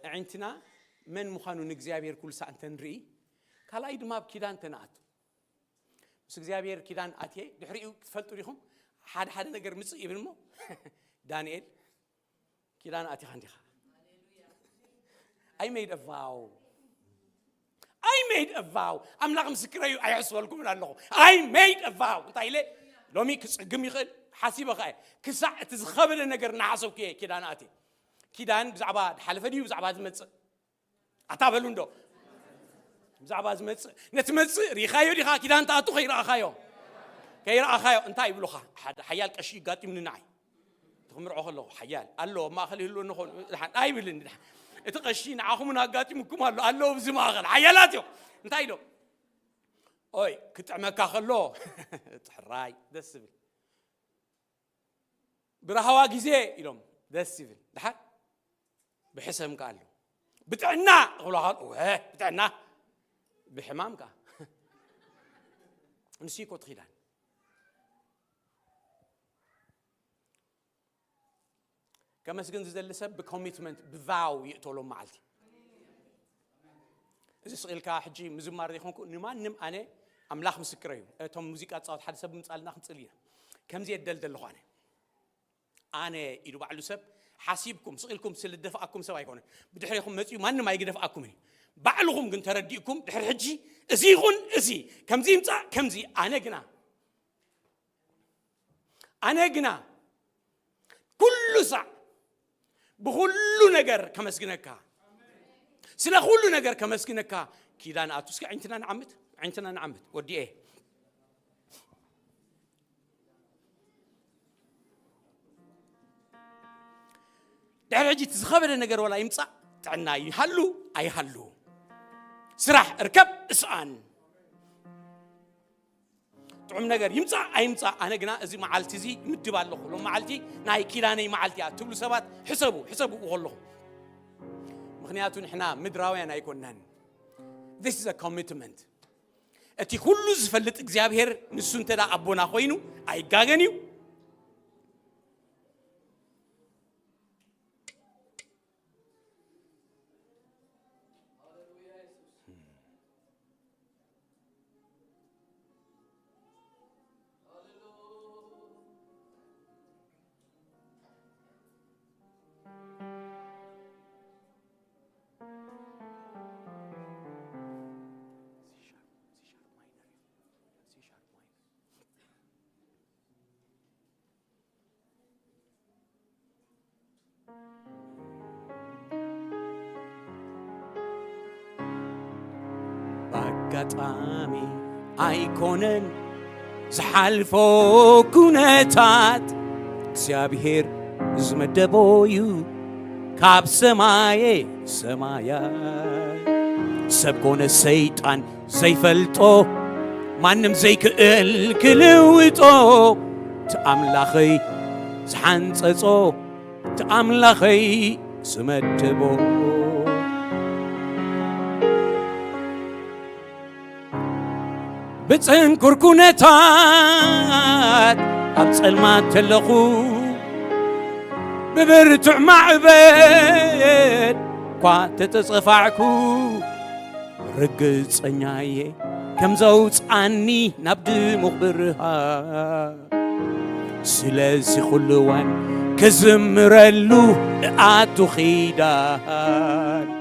عندنا من مخانو نجزيابير كل ساعة تنري كلا يد ما بكيدان تناتو بس جزيابير كيدان أتيه دحريو تفلتوا ليهم حدا نجر مص يبنمو دانيال كيدان أتي خنديخا I made a vow I'm not going to secure you. I made a vow. لو ميك قم يخل حسيبه خاي كساعة تزخبل النجر نعصو كده أنا أتي كده أنا بزعباد حلفني بزعباد متس أتابلون دو بزعباد متس نتمتس ريخايو كده أنت أتو خير أخايو أنت يبلو خا حد حيال كشي قاتي من النعي تخمر عقله حيال الله ما خليه له نخون الحين أي بلين اتقشين عاهم ناقاتي مكم الله بزماغل حيالاتيو انتاي له اوي كنت عمك خلوه تحراي دسبل برهوا جزء إلهم دسيفل ده بحسهم قالوا بتعنا قولوا هاد بتعنا بحمام كا نسيكوا تخيلان كما سكن زل سب بكوميتمنت بفاو يقتلون معلتي إذا سئل كحجي مزمار يخونكم نمان نم أنا أملاخ مسكريو توم موسيقى تصاوت حد سب مسألنا خمسلينا كم زي الدل لخانه أنا إلو بعلو سب حاسيبكم سئلكم سل دفعكم سوا يكونه بدحريكم مسيو ما نما يقدفعكم بعلوهم كنت رديكم دحر حجي أزيغون أزي كم زي متى كم زي أنا جنا كل ساعة بكل نجار كمسكنك سلا كل نجار كمسكنك كذا أنا أتوسك عندنا نعمت ودي إيه دعجي تزخبر النجار ولا يمسع تعنا يحلو أي حلو سرح اركب اسعان تعم نجار يمسع أي يمسع أنا جنا أزي معلتي زي متبال له لو معلتي ناي كيراني معلتي تقول سبات حسبوا وغلهم مخنياتو نحنا مدراوينا يكونن this is a commitment أتي كل زفلت إجزابير نسون تدا أبونا خوينو أي جاغنيو باقطامي أيكونن زحالفو كونتات እግዚአብሔር ዝመደቦዩ ካብ ሰማይ ሰማያ ሰብ ኮነ ሰይጣን ዘይፈልጦ ማንም ዘይክእል ክልውጦ ተአምላኸይ ዝሓንጸጾ ተአምላኸይ ዝመደቦ بتنكر كونتات أبصل ما تلخو ببرتع معبد قات تصفعكو رقص عناية كم زوج عني نبد مخبرها سلاسي خلوان كزمرلو آتو خيدان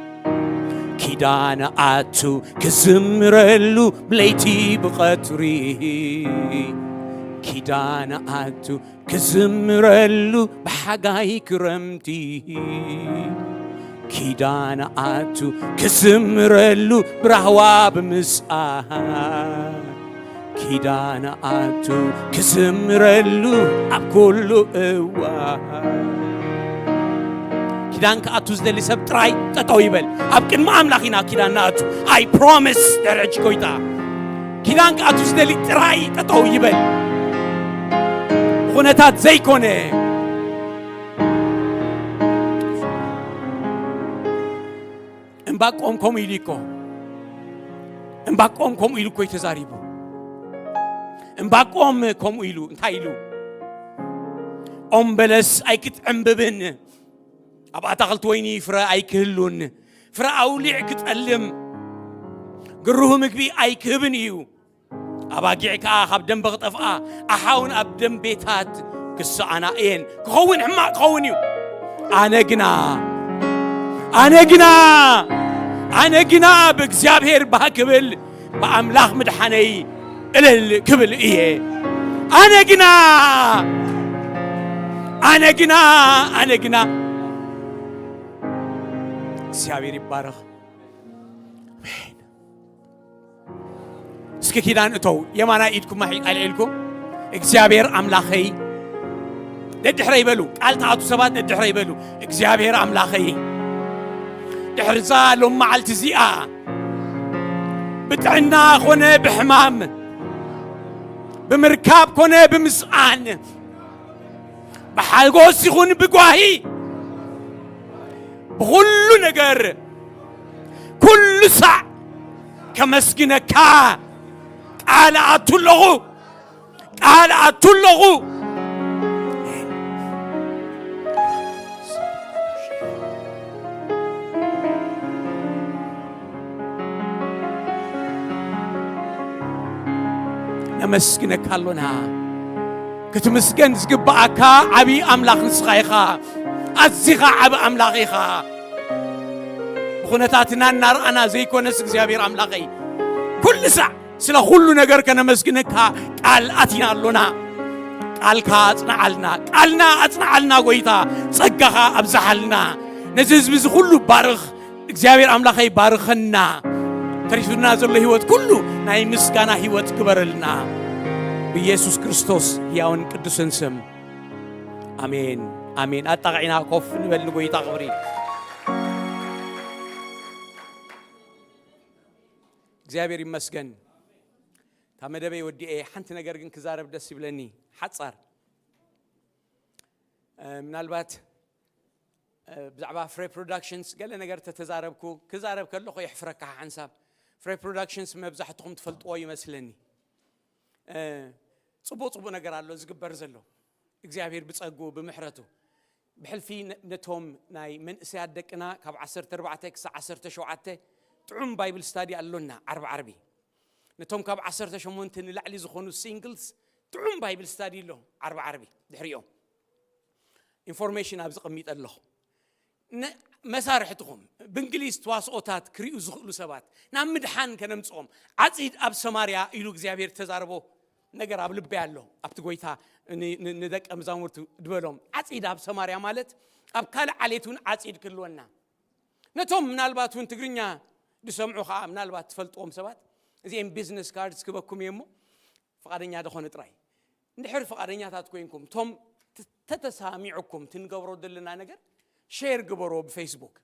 كيدان آتو كزمرلو بليتي بخطري كيدان آتو كزمرلو بحقاي كرمتي كيدان آتو كزمرلو برهوا بمسآن كيدان آتو كزمرلو أبكلو أوان كيدان كأتو زدلي سبتراي تطويبل أبكن ما أملاخينا كيدان آتو I promise درج كويتا كيدان كأتو زدلي تراي تطويبل خونتات زي كونه امباقوم كوم إليكو امباقوم كوم إليكو يتزاريبو امباقوم كوم إلو انتايلو بلس أيكت عمببن أبقى تغلط ويني فرا أيكهلون فرا أوليع كتألم قروهم كبي أيكهبنيو أبقى جيعك آخب دم بغطفقا أحاون أبدم بيتات كسا أنا إين كخون حما كخونيو أنا جنا بكزيابهر بهكبل بأملاخ مدحني إلل كبل إيه أنا جنا زيابير يبارك اسكي كيدان اتو يمانا ايدكم ما عليكم اكزيابير املاخي دحر يبلو قال تعاتو سبات دحر يبلو اكزيابير املاخي دحر زالو معلت زيئا بتعنا خونه بحمام بمركاب كونه بمسعان بحاجوس يخون بقواهي بكل نجار كل ساعة كمسكنك قال أتلغو نمسكنك هلونا كتمسكن زقبأك عبي أملاك نسخيخا أزيخا عبي أملاكيخا بخونتاتنا النار أنا زي كونس زيابير أملاكي كل ساعة سلا كل نجار كنا مسكنك قال أتينا لنا قال كاتنا قالنا أتنا قويتا صقها أبزحلنا نزز بز كله بارخ زيابير أملاكي بارخنا تريشنا زل هيوت كله ناي مسكنا هيوت كبرلنا بيسوع كريستوس ياون قدسن سم آمين آمين أتقعنا كوف نبل نقويتا قبري زيابير مسكن تامدبي ودي حنت نجار جن كزارب دس بلني حتصار من البات بزعبا فري برودكشنز قال نجار تتزاربكو كزارب كله خو يحفرك حنساب فري برودكشنز مبزحتكم تفلطوا يمسلني صبو نجار الله زقبر زلو እግዚአብሔር بتصقو بمحرته بحلفي نتهم ناي من سيادكنا كاب 14 كسا 17 طعم بايبل ستادي قالونا 40 نتهم كاب 18 نلعلي زخونو سينجلز طعم بايبل ستادي له 40 دحريهم انفورميشن ابز قميط الله مسارحتكم بانجليز تواصؤات كريو زخلو سبات نام مدحان كنمصوم عصيد اب سماريا يلو እግዚአብሔር ተዛርቦ ነገር አብ ልብ ያለው አብት ጎይታ ንደቀ መዛሙርቱ ድበሎም عصيد اب سماريا ማለት አብ ካለ ዓሌቱን عصيد ክልወና ነቶም ምናልባቱን ትግርኛ ድሰምዑ ኻ ምናልባት ትፈልጥዎም ሰባት እዚም ቢዝነስ ካርድስ ክበኩም የሞ ፈቃደኛ ደኾነ ጥራይ እንድሕር ፈቃደኛታት ኮይንኩም ቶም ተተሳሚዑኩም ትንገብሮ ደልና ነገር ሼር ግበሮ በፌስቡክ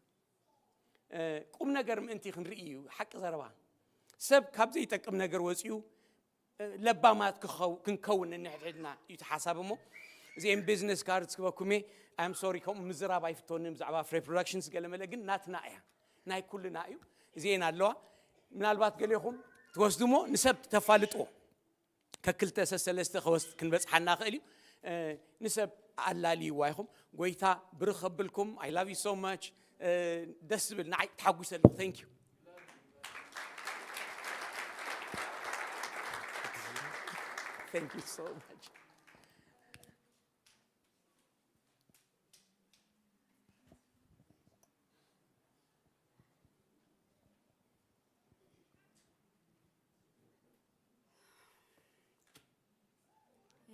ቁም ነገር ምእንቲ ክንርእዩ ሐቅ ዘረባ ሰብ ካብዚ ይጠቅም ነገር ወጽዩ ለባማት ክንከውን እንሕድና ይተሐሳብሞ እዚም ቢዝነስ ካርድስ ክበኩሜ I'm sorry ከም ምዝራብ አይፍቶንም ዛዕባ ፍሬ ፕሮዳክሽንስ ገለመለ ግን ናትና እያ ናይ ኩልና እዩ እዚና ኣለዋ ምናልባት ገሌኹም ትወስዱሞ ንሰብ ተፋልጦ ከክልተ ሰለስተ ኸወስት ክንበጽሐና ኽእል እዩ ንሰብ አላሊ ዋይኹም ጎይታ ብርኸብልኩም I love you so much ደስ ብል ናይ ተሐጉሰሉ thank you thank you so much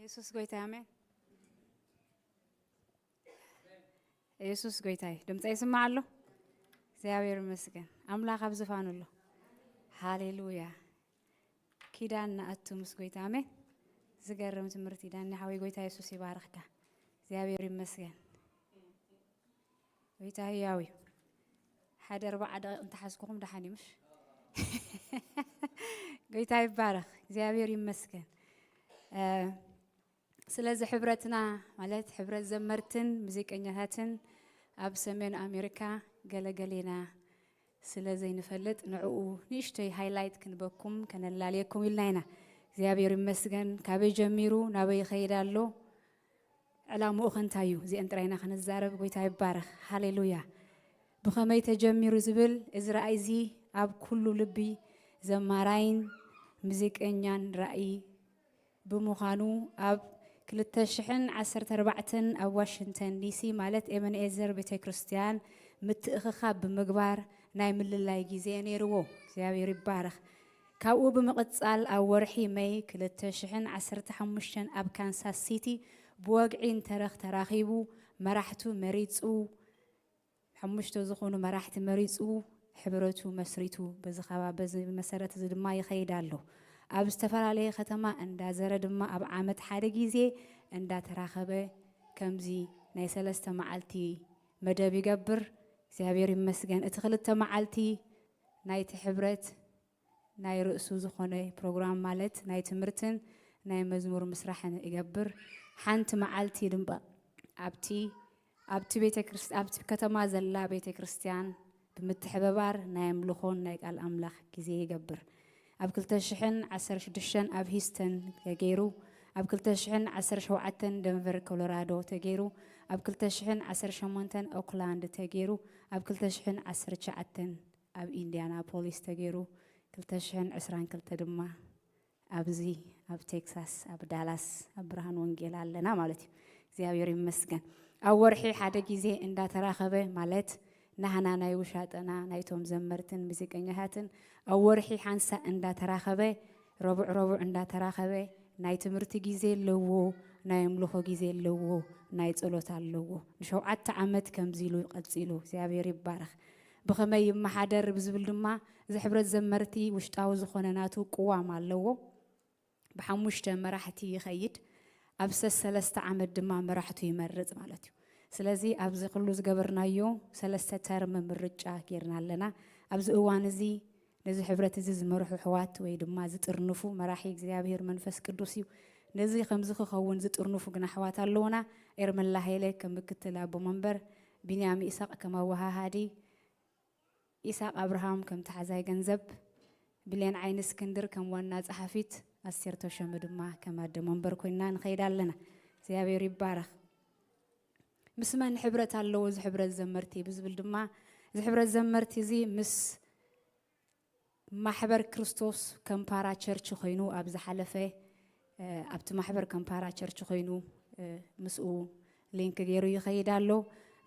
ኢየሱስ ጎይታ አሜን ኢየሱስ ጎይታ ድምጽ ይስማዓሉ እግዚአብሔር ይመስገን አምላክ አብዝፋኑሉ ሃሌሉያ ኪዳንና አቱምስ ጎይታ አሜን ዝገርም ትምርት ይዳን ሐዊ ጎይታ ኢየሱስ ይባርክካ እግዚአብሔር ይመስገን ጎይታ ያዊ حدر بعد انت حاسكم دحاني مش ጎይታ ይባርክ እግዚአብሔር ይመስገን ስለዚህ ሕብረትና ማለት ሕብረት ዘመርትን ሙዚቀኛታትን ኣብ ሰሜን አሜሪካ ገለገሌና ስለዚህ ንፈልጥ ንዑ ንሽተይ ሃይላይት ክንበኩም ከነላልየኩም ይልናይና እግዚአብሔር ይመስገን ካበይ ጀሚሩ ናበይ ይኸይዳሎ ዕላምኡ ክንታዩ እዚአን ጥራይና ክንዛረብ ጎይታ ይባርክ ሃሌሉያ ብኸመይ ተጀሚሩ ዝብል እዝራእይዚ ኣብ ኩሉ ልቢ ዘማራይን ሙዚቀኛን ራእይ ብምዃኑ ኣብ 2014 ኣብ ዋሽንግተን ዲሲ ማለት ኤመንኤዘር ቤተክርስቲያን ምትእኽኻብ ብምግባር ናይ ምልላይ ጊዜ ነይርዎ እግዚአብሔር ይባርክ ካብኡ ብምቕጻል ኣብ ወርሒ ሜይ 2015 ኣብ ካንሳስ ሲቲ ብወግዒን ተራኺቡ መራሕቱ መሪጹ ሓሙሽተ ዝኾኑ መራሕቲ መሪጹ ሕብረቱ መስሪቱ በዚ መሰረት ድማ ይኸይዳሎ ኣብ ዝተፈላለዩ ከተማ እንዳዘረ ድማ ኣብ ዓመት ሓደ ጊዜ እንዳተራኸበ ከምዚ ናይ ሰለስተ መዓልቲ መደብ ይገብር እግዚአብሔር ይመስገን እቲ ክልተ መዓልቲ ናይ ሕብረት ናይ ርእሱ ዝኾነ ፕሮግራም ማለት ናይ ትምርትን ናይ መዝሙር ምስራሕን ይገብር ሓንቲ መዓልቲ ድማ ኣብቲ ከተማ ዘላ ቤተ ክርስቲያን ብምትሕብባር ናይ ኣምልኾን ናይ ቃል ኣምላኽ ግዜ ይገብር ኣብ 2016 ኣብ ሂስተን ተገይሩ ኣብ 2017 ደንቨር ኮሎራዶ ተገይሩ ኣብ 2018 ኦክላንድ ተገይሩ ኣብ 2019 ኣብ ኢንዲያናፖሊስ ተገይሩ 2022 ድማ ኣብዚ ኣብ ቴክሳስ ኣብ ዳላስ ኣብ ብርሃን ወንጌል ኣለና ማለት እዩ እግዚአብሔር ይመስገን ኣብ ወርሒ ሓደ ጊዜ እንዳተራኸበ ማለት ናህና ናይ ውሻጠና ናይቶም ዘመርትን ሙዚቀኛታትን ኣብ ወርሒ ሓንሳ እንዳተራኸበ ረቡዕ እንዳተራኸበ ናይ ትምህርቲ ጊዜ ኣለዎ ናይ ኣምልኾ ጊዜ ኣለዎ ናይ ጸሎት ኣለዎ ንሸውዓተ ዓመት ከምዚሉ ይቀጽሉ እግዚአብሔር ይባረኽ ብኸመይ ይመሓደር ብዝብል ድማ ዝሕብረት ዘመርቲ ውሽጣዊ ዝኾነ ናቱ ቁዋም ኣለዎ ብሓሙሽተ መራሕቲ ይኸይድ ኣብ 3 ዓመት ድማ መራሕቱ ይመርጽ ማለት እዩ ስለዚ ኣብዚ ኩሉ ዝገበርናዮ 3 ተርም ምርጫ ጌርና ኣለና ኣብዚ እዋን እዚ ነዚ ሕብረት እዚ ዝመርሑ ሕዋት ወይ ድማ ዝጥርንፉ መራሒ እግዚአብሔር መንፈስ ቅዱስ እዩ ነዚ ከምዚ ክኸውን ዝጥርንፉ ግና ሕዋት ኣለውና ኤርመላ ሄለ ከም ምክትል ኣቦ መንበር ቢንያም ኢሳቅ ከም ኣወሃሃዲ ኢሳቅ አብርሃም ከም ተሓዛይ ገንዘብ ብሌን ዓይን እስክንድር ከም ዋና ጸሓፊት ኣስቴር ተሸመ ድማ ከም ኣደ መንበር ኮይና ንኸይድ ኣለና እግዚአብሔር ይባረኽ ምስመን ሕብረት ኣለዎ ዝሕብረት ዘመርቲ ብዝብል ድማ ዝሕብረት ዘመርቲ እዚ ምስ ማሕበር ክርስቶስ ከምፓራ ቸርች ኮይኑ ኣብ ዝሓለፈ ኣብቲ ማሕበር ከምፓራ ቸርች ኮይኑ ምስኡ ሊንክ ገይሩ ይኸይድ ኣሎ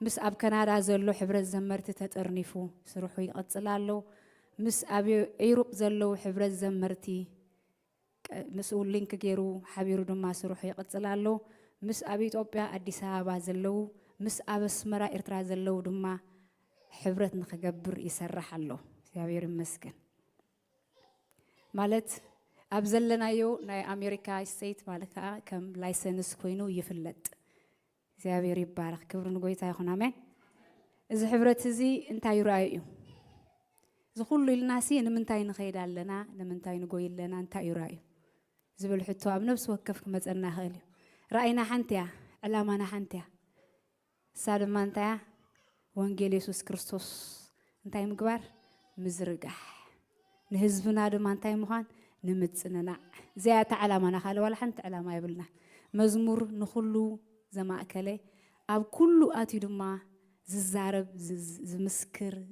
ምስ ኣብ ካናዳ ዘሎ ሕብረት ዘመርቲ ተጠርኒፉ ስርሑ ይቀጽል ኣሎ ምስ ኣብ ኤውሮፕ ዘሎ ሕብረት ዘመርቲ ምስኡ ሊንክ ገይሩ ሓቢሩ ድማ ስርሑ ይቀጽል ኣሎ ምስ ኣብ ኢትዮጵያ አዲስ አበባ ዘለው ምስ ኣብ አስመራ ኤርትራ ዘለው ድማ ሕብረት ንኽገብር ይሰርሕ ኣሎ እግዚአብሔር ይመስገን ማለት ኣብ ዘለናዮ ናይ አሜሪካ ስቴት ማለት ከም ላይሰንስ ኮይኑ ይፍለጥ እግዚአብሔር ይባረኽ ክብር ንጎይታ ይኹን አሜን እዚ ሕብረት እዚ እንታይ ይራኣዩ እዩ ዝኹሉ ኢልናሲ ንምንታይ ንኸይድ ኣለና ንምንታይ ንጎይ ኣለና እንታይ ይራኣዩ ዝብል ሕቶ ኣብ ነፍሲ ወከፍ ክመፀና ይኽእል እዩ رأينا حنتيا علامنا حنتيا سالم مانتيا وانجيل يسوع كريستوس انتاي مقبر مزرقح نهزبنا دم انتاي مخان نمتصننا زيات علامنا خالو ولا حنت علامه يبلنا مزمور نخلو زما اكله اب كله اتي دما ززارب زمسكر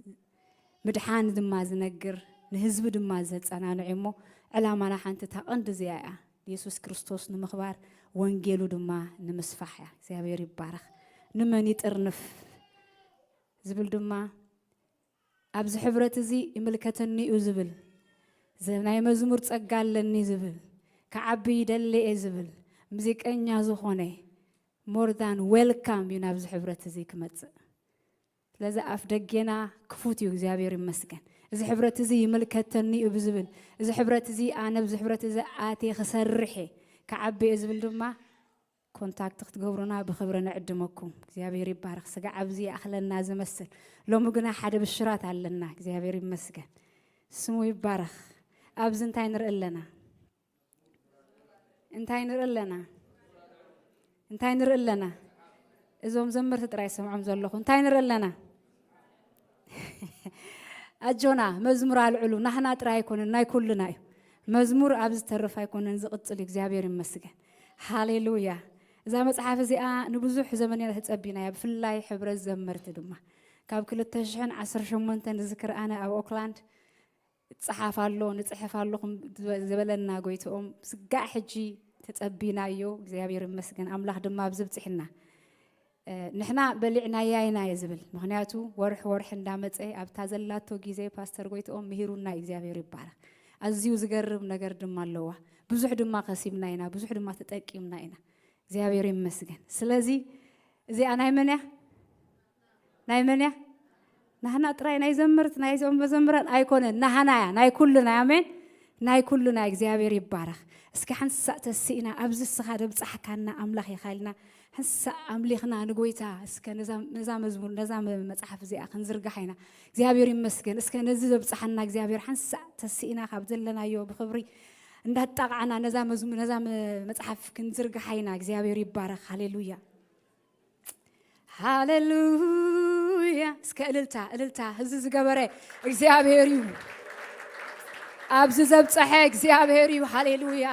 مدحان دما زنقر نهزب دما زصنانعمو علامنا حنت تقند زيايا يسوع كريستوس نمخبار ወንጌሉ ድማ ንምስፋሕያ እግዚአብሔር ይባረኽ ንመን ይጥርንፍ ዝብል ድማ ኣብዚ ሕብረት እዚ ይምልከተኒ እዩ ዝብል ናይ መዝሙር ጸጋ ኣለኒ ዝብል ከዓቢ ይደልየ ዝብል ሙዚቀኛ ዝኾነ more than welcome እዩ ናብዚ ሕብረት እዚ ክመጽእ ስለዚ ኣፍ ደገና ክፉት እዩ እግዚአብሔር ይመስገን እዚ ሕብረት እዚ ይምልከተኒ እዩ ብዝብል እዚ ሕብረት እዚ ኣነ ብዚ ሕብረት እዚ ኣቴ ክሰርሕ كعبي إزبل دما كونتاكت تقبرنا بخبرنا نعدمكم እግዚአብሔር ይባረኽ ስጋ ዓብዚ አخلنا زمسل لو مغنا حد بالشرات علنا እግዚአብሔር ይመስገን ስሙ ይባረኽ ኣብዚ እንታይ ንርኢለና እዞም ዘመርት ጥራይ ሰምዖም ዘለኹ እንታይ ንርኢለና አጆና መዝሙር አልዕሉ ናህና ጥራይ ኮነ ናይ ኩልና እዩ مزمور أبز ترفع يكون نزقت الإجابة المسجد هاليلويا إذا مصحف زي نبزوح زمانيا تتقبينا يا بفلاي حبر الزمرت دما كاب كل التشحن 10 شمون تنذكر أنا أو أوكلاند تصحف الله نتصحف الله زبلنا قويتهم سقع حجي تتقبينا يو إجابة المسجد أملاح دما بزبتحنا نحنا بلعنا ياينا يزبل مغنياتو ورح ندامت إيه أبتازلاتو جيزي باستر قويتهم مهيرونا إجابة ربارة أزيو زقرب نقر دم الله بزح دم قسيمنا هنا بزح دم تتأكيمنا هنا እግዚአብሔር ይመስገን ስለዚህ እዚ ናይመንያ ናህና ጥራይ ናይ ዘምርት ናይ ዞም በዘምረን ኣይኮነን ናህናያ ናይ ኩልና አሜን ናይ ኩልና እግዚአብሔር ይባረኽ እስኪ ሓንሳ ተሲእና ኣብዚ ስኻደ ብጻሕካና አምላኽ ይኻልና ሓንሳ አምሊኽና ንጎይታ እስከ ነዛ መዝሙር ነዛ መጽሐፍ እዚኣ ክንዝርጋሕና እግዚአብሔር ይመስገን እስከ ነዚ ዘብጻሕና እግዚአብሔር ሓንሳ ተሲእና ካብ ዘለናዮ ብኽብሪ እንዳጣቃና ነዛ መዝሙር ነዛ መጽሐፍ ክንዝርጋሕና እግዚአብሔር ይባረኽ ሃሌሉያ ሃሌሉያ እስከ እልልታ ህዚ ዝገበረ እግዚአብሔር እዩ ኣብዚ ዘብፀሐ እግዚአብሔር እዩ ሃሌሉያ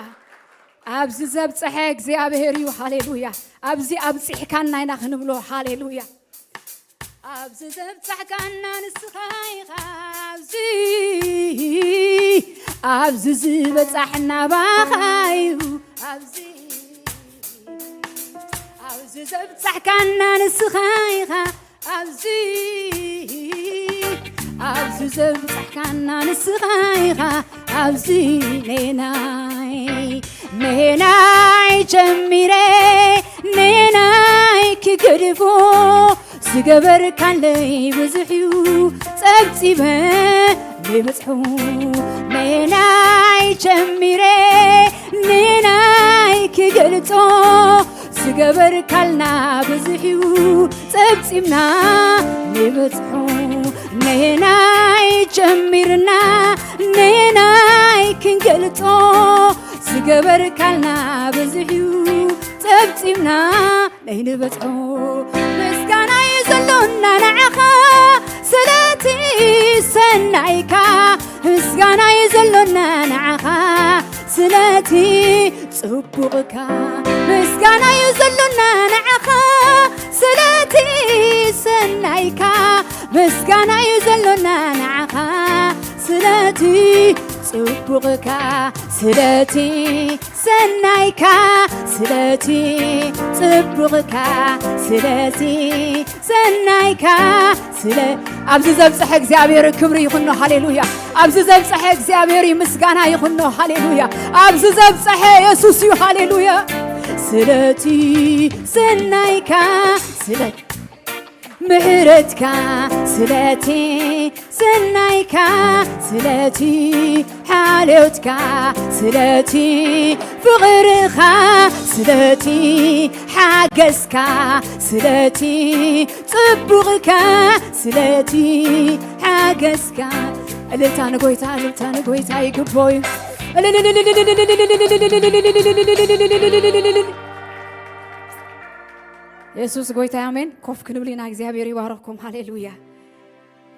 ኣብዚ ዘብፀሐ እግዚአብሔር እዩ ሃሌሉያ ኣብዚ ኣብፅሕካና ኢና ክንብሎ ሃሌሉያ ኣብዚ ዘብፀሕካና ንስኻ ኢኻ ኣብዚ ዝበፃሕና ባኻ እዩ ኣብዚ ዘብፀሕካና ንስኻ ኢኻ ኣብዚ ዘብፀሕካና ንስኻ ኢኻ ኣብዚ ነናይ ጀሚረ ነናይ ክግድፎ ዝገበርካለይ ብዙሕ እዩ ፀብፂበ ንበፅሑ ነናይ ጀሚረ ነናይ ክገልፆ ዝገበርካልና ብዙሕ እዩ ፀብፂብና ንበፅሑ ነናይ ጀሚርና ነናይ ክንገልፆ ዝገበርካልና ብዙሕ እዩ ፀብፂብና ንበፅሑ ምስጋና እዩ ዘሎና ንዓኻ ስለቲ ሰናይካ ምስጋና እዩ ዘሎና ንዓኻ ስለቲ ፅቡቕካ ምስጋና እዩ ዘሎና ንዓኻ ስለቲ ሰናይካ ምስጋና እዩ ዘሎና ንዓኻ ስለቲ ፅቡቕካ ስለቲ ሰናይካ ስለቲ ፅቡቕካ ስለቲ ሰናይካ ኣብዚ ዘብፅሐ እግዚአብሔር ክብሪ ይኹኖ ሃሌሉያ ኣብዚ ዘብፅሐ እግዚአብሔር ምስጋና ይኹኖ ሃሌሉያ ኣብዚ ዘብፅሐ ኢየሱስ እዩ ሃሌሉያ ስለቲ ሰናይካ ስለቲ ምሕረትካ ስለቲ ሰናይካ ስለቲ ሓልዮትካ ስለቲ ፍቕርኻ ስለቲ ሓገዝካ ስለቲ ፅቡቕካ ስለቲ ሓገዝካ እልልታ ንጎይታ ይግቦ እዩ ኢየሱስ ጎይታ አሜን ኮፍ ክንብሊና እግዚአብሔር ይባረክኩም ሃሌሉያ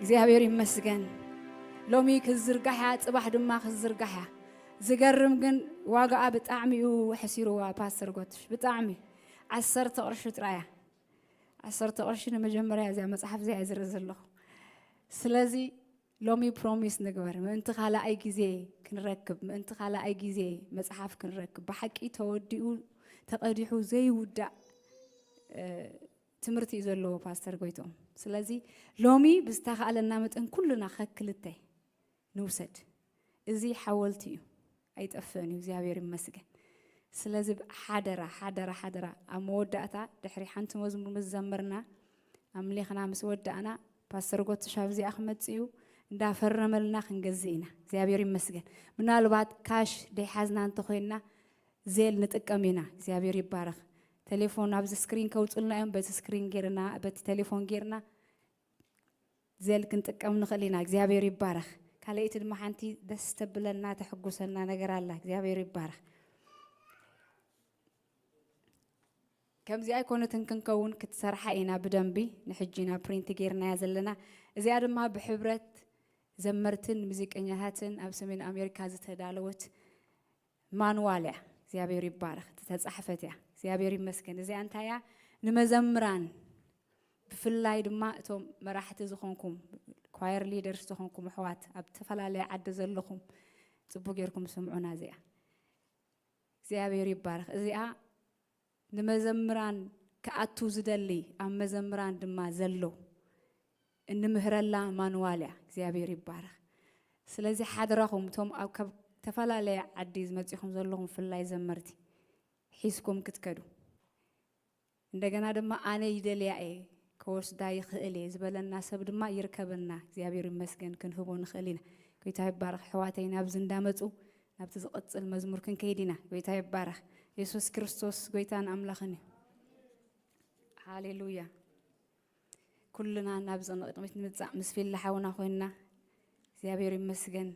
እግዚአብሔር ይመስገን ሎሚ ክዝርጋሕ ጽባሕ ድማ ክዝርጋሕ ዝገርም ግን ዋጋኣ ብጣዕሚ እዩ ሕሲሩዋ ፓስተር ጎትሽ ብጣዕሚ 10 ቅርሺ ጥራያ 10 ቅርሺ ንመጀመርያ እዚኣ መጽሓፍ እዚኣ ዝርእ ዘለኹ ስለዚ ሎሚ ፕሮሚስ ንግበር ምእንቲ ካልኣይ ግዜ ክንረክብ ምእንቲ ካልኣይ ግዜ መጽሓፍ ክንረክብ ብሓቂ ተወዲኡ ተቐዲሑ ዘይውዳእ ትምህርቲ እዩ ዘለዎ ፓስተር ጎይቶም ስለዚ ሎሚ ብዝተኻለና መጠን ኩልና ከክልተ ንውሰድ እዚ ሓወልቲ እዩ ኣይጠፍእን እዩ እግዚአብሔር ይመስገን ስለዚ ሓደራ ኣብ መወዳእታ ድሕሪ ሓንቲ መዝሙር ምስ ዘመርና ኣምሊኽና ምስ ወዳእና ፓስተር ጎትሽ ኣብዚኣ ክመፅእ እዩ እንዳፈረመልና ክንገዝእ ኢና እግዚአብሔር ይመስገን ምናልባት ካሽ ደይሓዝና እንተኮይንና ዜል ንጥቀም ኢና እግዚአብሔር ይባረክ تليفون أبز سكرين كوتلنا يوم بس سكرين غيرنا بس تليفون غيرنا زي كنت كم نخلينا እግዚአብሔር ይባረክ ካለይት ድማ ሓንቲ ደስ ተብለና ተሐጉሰና ነገር አለ እግዚአብሔር ይባረክ ከምዚ ኣይኮነትን ክንከውን ክትሰርሓ ኢና ብደንቢ ንሕጂና ፕሪንት ጌርና ያዘለና እዚያ ድማ ብሕብረት ዘመርትን ሙዚቀኛታትን ኣብ ሰሜን አሜሪካ ዝተዳለወት ማንዋልያ እግዚአብሔር ይባረክ ተጻሕፈት ያ እግዚአብሔር ይመስገን እዚኣ እንታያ ንመዘምራን ብፍላይ ድማ እቶም መራሕቲ ዝኾንኩም ኳየር ሊደርስ ዝኾንኩም ኣሕዋት ኣብ ተፈላለየ ዓዲ ዘለኹም ጽቡቕ ጌርኩም ስምዑና እዚኣ እግዚአብሔር ይባረክ እዚኣ ንመዘምራን ከኣቱ ዝደሊ ኣብ መዘምራን ድማ ዘሎ እንምህረላ ማንዋልያ እግዚአብሔር ይባረክ ስለዚ ሓድራኹም እቶም ኣብ ተፈላለየ ዓዲ ዝመጽኹም ዘለኹም ፍላይ ዘመርቲ ሒስኩም ክትከዱ እንደገና ድማ ኣነ ይደልያ ከወስዳ ይኽእል ዝበለና ሰብ ድማ ይርከበና እግዚአብሔር ይመስገን ክንህቦ ንኽእልና ጌታ ይባረክ ሕዋተይና ኣብዚ እንዳመጹ ናብቲ ዝቕጽል መዝሙር ክንከይዲና ጌታ ይባረክ ኢየሱስ ክርስቶስ ጌታን ኣምላኽን ሃሌሉያ ኩልና ናብ ዘንቅድሚት ንምጻእ ምስ ፊላሓውና ኮይና እግዚአብሔር ይመስገን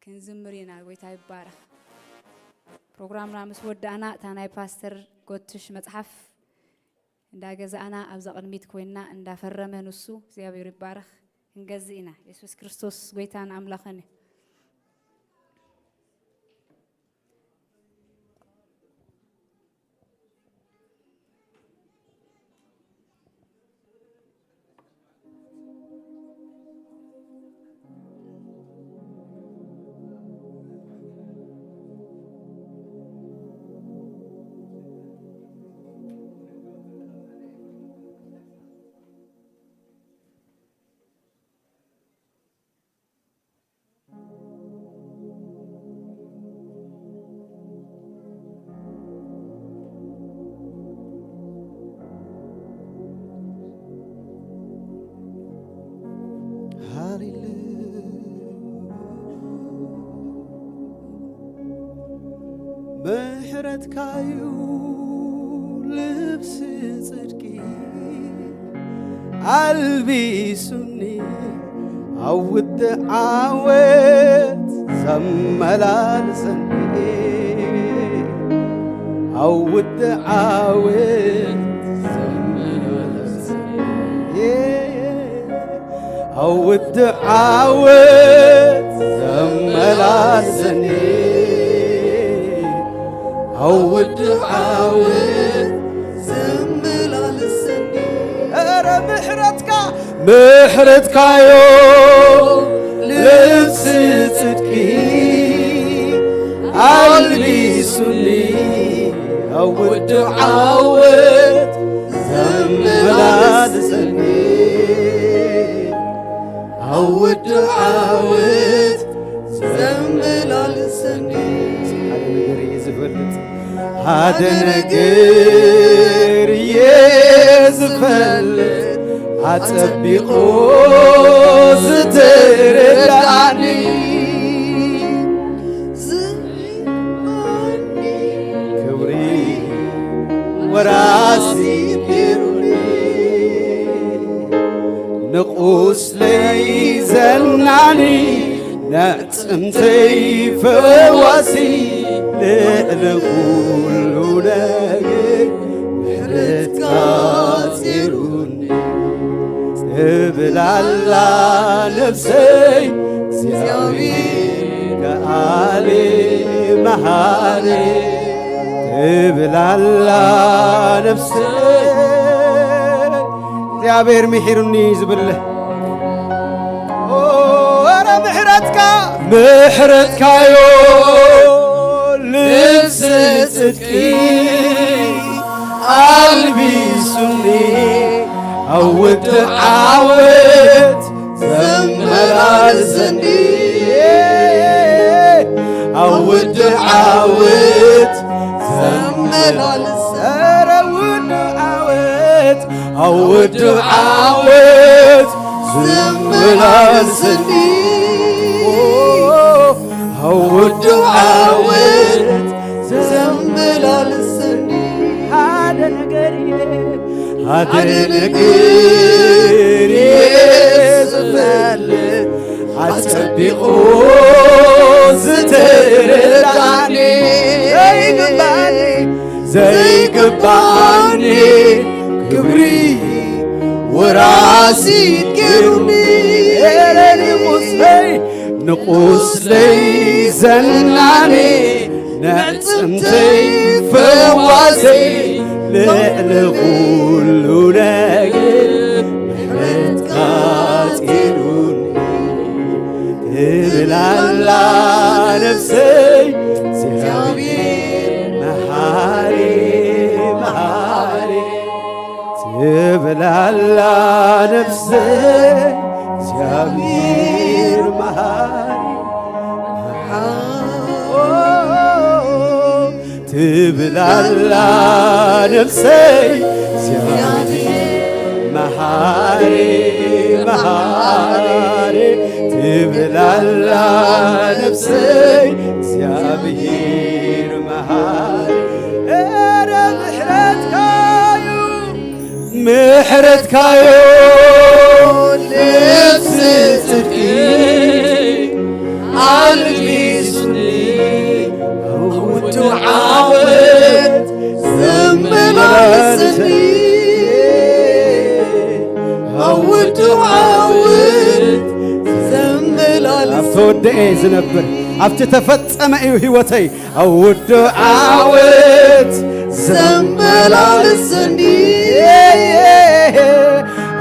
ክንዝምሪና ጌታ ይባረክ ፕሮግራምና ምስ ወዳእና ታናይ ፓስተር ጎትሽ መጽሐፍ እንዳገዛአና ኣብዛ ቅድሚት ኮይና እንዳፈረመ ንሱ እግዚአብሔር ይባረክ እንገዝኢና ኢየሱስ ክርስቶስ ጎይታን አምላኽን ምሕረት ካዩ ልብስ ጽድቂ አልቢሱኒ አውድ ዓወት ዘመላልሰኒ አውድ ዓወት ዘመላልሰኒ አውድ ዓወት ዘመላልሰኒ عود عود زملال السني أرى محرتك يوم لبس صدقي البسني عود عود زملال السني عود عود زملال السني هذا نجر يزفلت عتبقو زتردعني كوري وراسي بيروني نقوس لي زنعني نعتمتي فواسي لألغول وناقر محرتك عصيروني تبلعلا نفسي زيابي كآلي مهاري تبلعلا نفسي زيابير محيروني زبله أنا محرتك يوم لبس صدقي البسني عود عود زملالسني عود عود زملالسني عود عود زملالسني عود عود زملالسني هذا نقري زفلت عتبقو زتردعني زي قبعني كبري وراسي تكرني نقوس لي زناني نعتمتي فواسي لألغول وناقل محرتك عصيروني تبلعلا نفسي زيابير محاري تبلعلا نفسي زيابير محاري تبلعلا نفسي زيابير محاري تبلعلا نفسي زيابير محاري أنا محرتك يوم لبس صدقي البسني عود عود زملالسني ተወደአ ዝነብር ኣብቲ ተፈጸመ እዩ ህይወተይ ኣውድ ዓወት ዘመላልሰኒ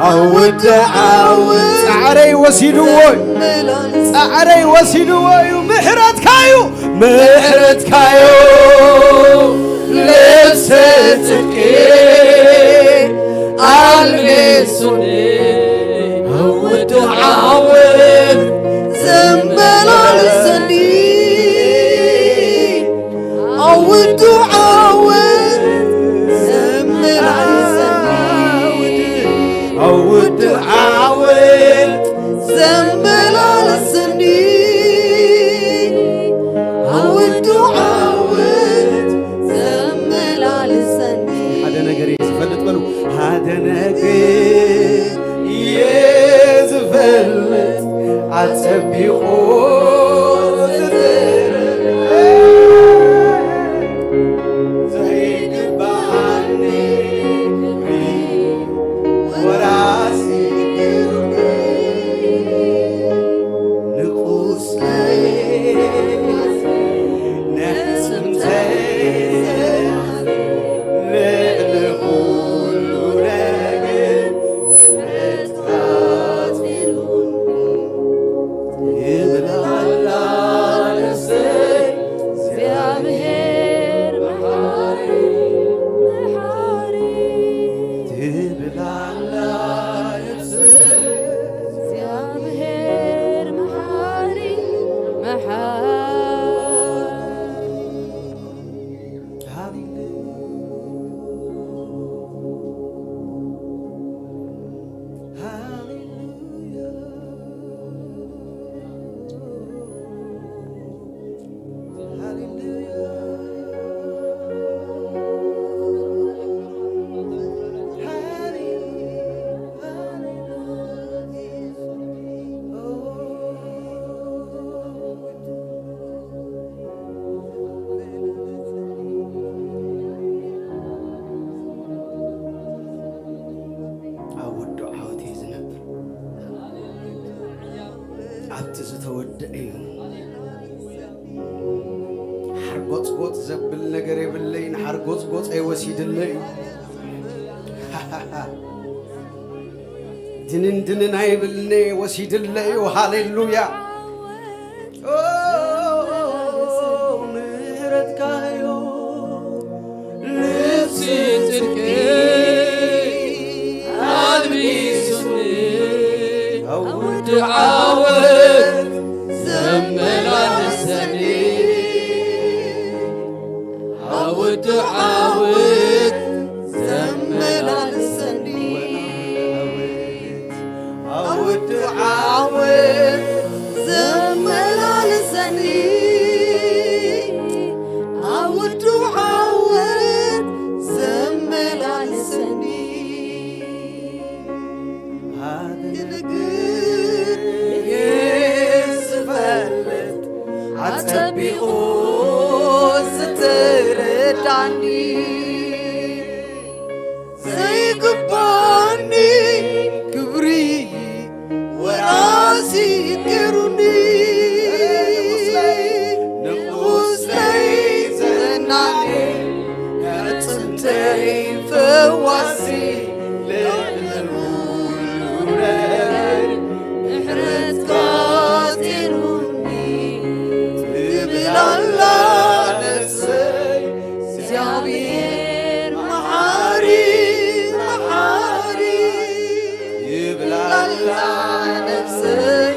ኣውድ ዓወት ጻዕረይ ወሲድዎ ጻዕረይ ወሲድዎ እዩ ምሕረትካዩ ልብሰ ጽድቂ ኣልቢሱኒ ኣውድ ዓወት ዘመላልሰኒ أود عود زملالسني أود عود زملالسني أود عود زملالسني هذا نجري يزفلت بلو هذا نجري يزفلت عتبيخو حرقوت زبل نجري بالليل حرقوت أي وسيد الليل دنن أي بالليل وسيد الليل وهاليلويا مهرت كايو لبسي تركي أدريسني أود عاود زملالسني أود عاود زملالسني أود عاود زملالسني أود عاود زملالسني هذا القدر يسفلت عتبيقو ستردعني زي قباني كبري وراسي يذكرني نقوس لي زناني عتمتي فواسي للمولد نحرت قاتلوني تبلا الله نفسي زعبير محاري يبلا الله نفسي